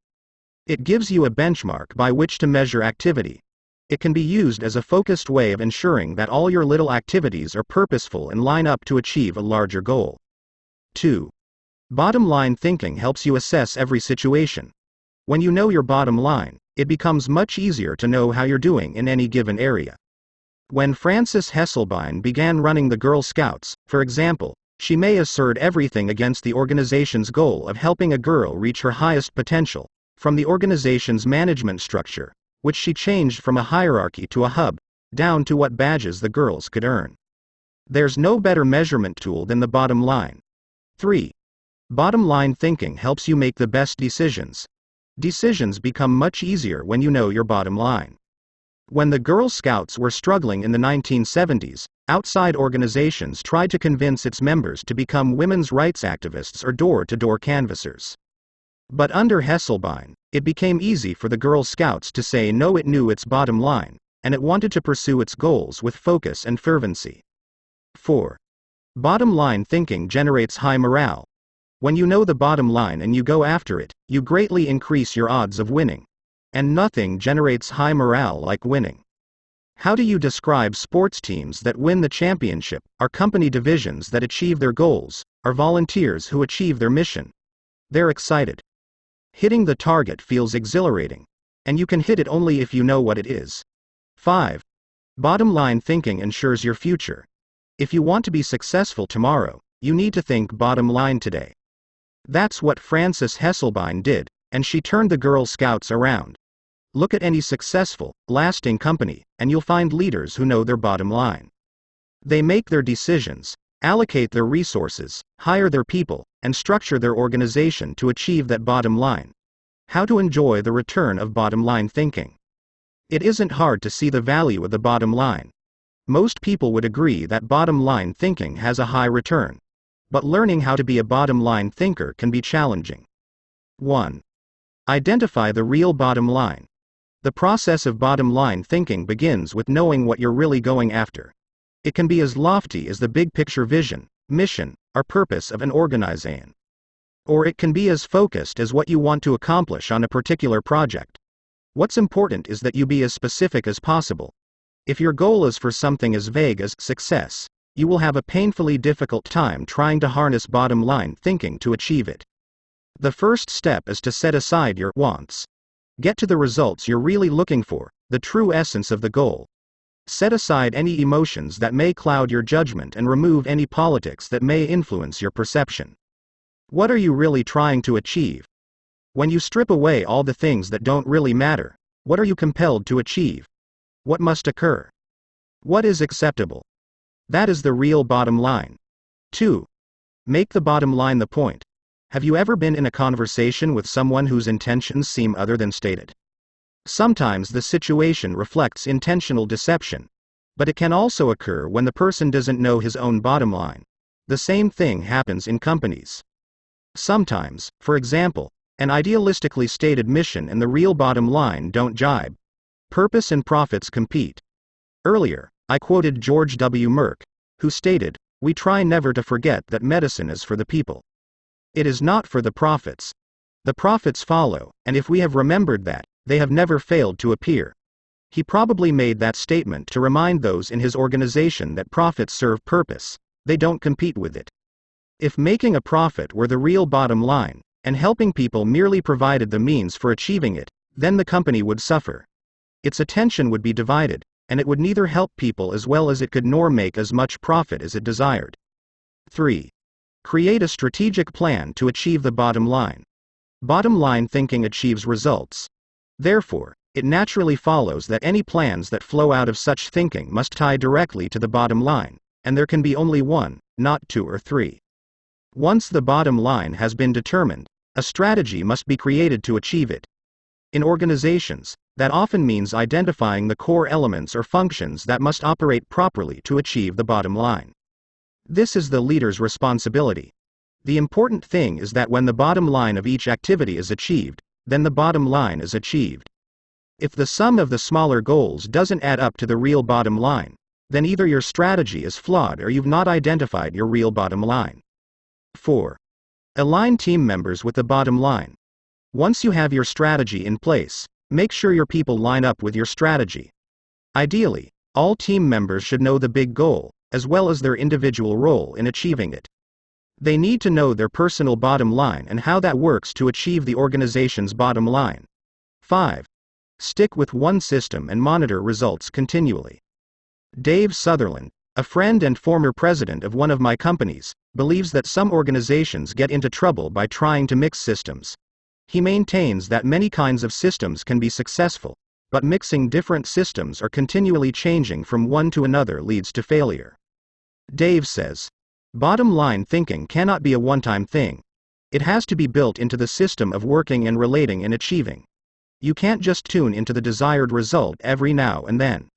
It gives you a benchmark by which to measure activity. It can be used as a focused way of ensuring that all your little activities are purposeful and line up to achieve a larger goal. 2. Bottom line thinking helps you assess every situation. When you know your bottom line, it becomes much easier to know how you're doing in any given area. When Frances Hesselbein began running the Girl Scouts, for example, she may assert everything against the organization's goal of helping a girl reach her highest potential, from the organization's management structure, which she changed from a hierarchy to a hub, down to what badges the girls could earn. There's no better measurement tool than the bottom line. 3. Bottom line thinking helps you make the best decisions. Decisions become much easier when you know your bottom line. When the Girl Scouts were struggling in the 1970s, outside organizations tried to convince its members to become women's rights activists or door-to-door canvassers. But under Hesselbein, it became easy for the Girl Scouts to say no. It knew its bottom line, and it wanted to pursue its goals with focus and fervency. 4. Bottom line thinking generates high morale. When you know the bottom line and you go after it, you greatly increase your odds of winning. And nothing generates high morale like winning. How do you describe sports teams that win the championship? Are company divisions that achieve their goals? Are volunteers who achieve their mission? They're excited. Hitting the target feels exhilarating. And you can hit it only if you know what it is. 5. Bottom line thinking ensures your future. If you want to be successful tomorrow, you need to think bottom line today. That's what Frances Hesselbein did, and she turned the Girl Scouts around. Look at any successful, lasting company, and you'll find leaders who know their bottom line. They make their decisions, allocate their resources, hire their people, and structure their organization to achieve that bottom line. How to enjoy the return of bottom line thinking. It isn't hard to see the value of the bottom line. Most people would agree that bottom line thinking has a high return. But learning how to be a bottom line thinker can be challenging. 1. Identify the real bottom line. The process of bottom line thinking begins with knowing what you're really going after. It can be as lofty as the big picture vision, mission, or purpose of an organization. Or it can be as focused as what you want to accomplish on a particular project. What's important is that you be as specific as possible. If your goal is for something as vague as success, you will have a painfully difficult time trying to harness bottom line thinking to achieve it. The first step is to set aside your wants. Get to the results you're really looking for, the true essence of the goal. Set aside any emotions that may cloud your judgment and remove any politics that may influence your perception. What are you really trying to achieve? When you strip away all the things that don't really matter, what are you compelled to achieve? What must occur? What is acceptable? That is the real bottom line. 2. Make the bottom line the point. Have you ever been in a conversation with someone whose intentions seem other than stated? Sometimes the situation reflects intentional deception. But it can also occur when the person doesn't know his own bottom line. The same thing happens in companies. Sometimes, for example, an idealistically stated mission and the real bottom line don't jibe. Purpose and profits compete. Earlier, I quoted George W. Merck, who stated, "We try never to forget that medicine is for the people. It is not for the profits. The profits follow, and if we have remembered that, they have never failed to appear." He probably made that statement to remind those in his organization that profits serve purpose, they don't compete with it. If making a profit were the real bottom line, and helping people merely provided the means for achieving it, then the company would suffer. Its attention would be divided, and it would neither help people as well as it could nor make as much profit as it desired. 3. Create a strategic plan to achieve the bottom line. Bottom line thinking achieves results. Therefore, it naturally follows that any plans that flow out of such thinking must tie directly to the bottom line, and there can be only one, not two or three. Once the bottom line has been determined, a strategy must be created to achieve it. In organizations, that often means identifying the core elements or functions that must operate properly to achieve the bottom line. This is the leader's responsibility. The important thing is that when the bottom line of each activity is achieved, then the bottom line is achieved. If the sum of the smaller goals doesn't add up to the real bottom line, then either your strategy is flawed or you've not identified your real bottom line. 4. Align team members with the bottom line. Once you have your strategy in place, make sure your people line up with your strategy. Ideally, all team members should know the big goal, as well as their individual role in achieving it. They need to know their personal bottom line and how that works to achieve the organization's bottom line. 5. Stick with one system and monitor results continually. Dave Sutherland, a friend and former president of one of my companies, believes that some organizations get into trouble by trying to mix systems. He maintains that many kinds of systems can be successful, but mixing different systems or continually changing from one to another leads to failure. Dave says, bottom line thinking cannot be a one-time thing. It has to be built into the system of working and relating and achieving. You can't just tune into the desired result every now and then.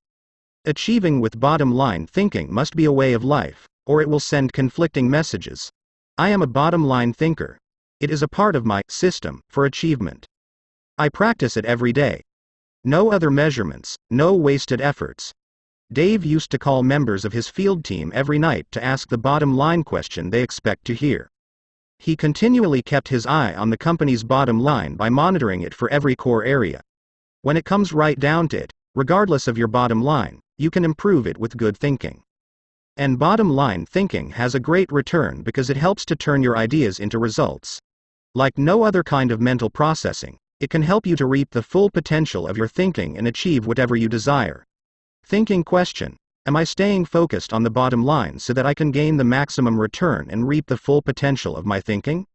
Achieving with bottom line thinking must be a way of life, or it will send conflicting messages. I am a bottom line thinker. It is a part of my system for achievement. I practice it every day. No other measurements, no wasted efforts. Dave used to call members of his field team every night to ask the bottom line question they expect to hear. He continually kept his eye on the company's bottom line by monitoring it for every core area. When it comes right down to it, regardless of your bottom line, you can improve it with good thinking. And bottom line thinking has a great return because it helps to turn your ideas into results. Like no other kind of mental processing, it can help you to reap the full potential of your thinking and achieve whatever you desire. Thinking question: am I staying focused on the bottom line so that I can gain the maximum return and reap the full potential of my thinking?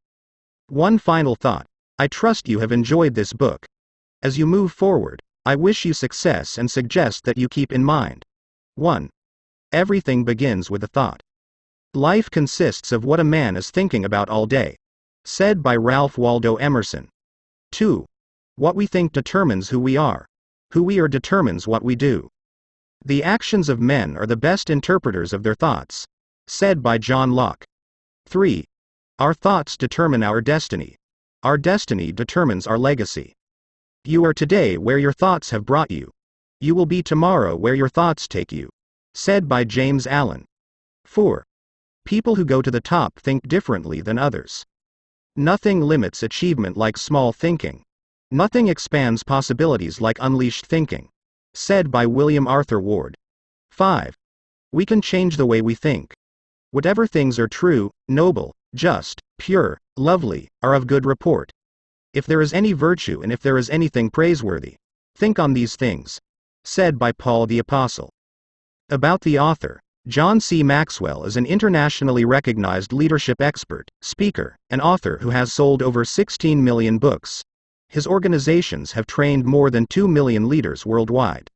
One final thought. I trust you have enjoyed this book. As you move forward, I wish you success and suggest that you keep in mind. 1. Everything begins with a thought. Life consists of what a man is thinking about all day. Said by Ralph Waldo Emerson. 2. What we think determines who we are. Who we are determines what we do. The actions of men are the best interpreters of their thoughts. Said by John Locke. 3. Our thoughts determine our destiny. Our destiny determines our legacy. You are today where your thoughts have brought you. You will be tomorrow where your thoughts take you. Said by James Allen. 4. People who go to the top think differently than others. Nothing limits achievement like small thinking. Nothing expands possibilities like unleashed thinking. Said by William Arthur Ward. 5. We can change the way we think. Whatever things are true, noble, just, pure, lovely, are of good report. If there is any virtue and if there is anything praiseworthy, think on these things. Said by Paul the Apostle. About the author. John C. Maxwell is an internationally recognized leadership expert, speaker, and author who has sold over 16 million books. His organizations have trained more than 2 million leaders worldwide.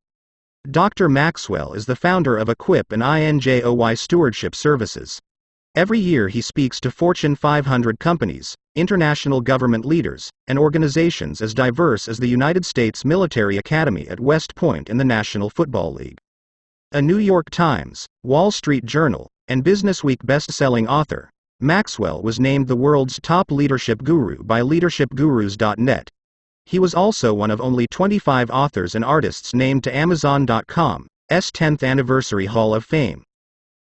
Dr. Maxwell is the founder of Equip and INJOY Stewardship Services. Every year he speaks to Fortune 500 companies, international government leaders, and organizations as diverse as the United States Military Academy at West Point and the National Football League. A New York Times, Wall Street Journal, and Businessweek best-selling author, Maxwell was named the world's top leadership guru by leadershipgurus.net. He was also one of only 25 authors and artists named to Amazon.com's 10th Anniversary Hall of Fame.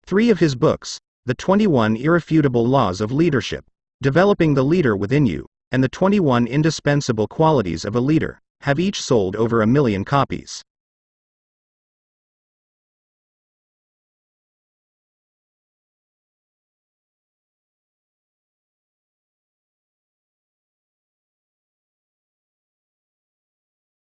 3 of his books, The 21 Irrefutable Laws of Leadership, Developing the Leader Within You, and The 21 Indispensable Qualities of a Leader, have each sold over 1 million copies.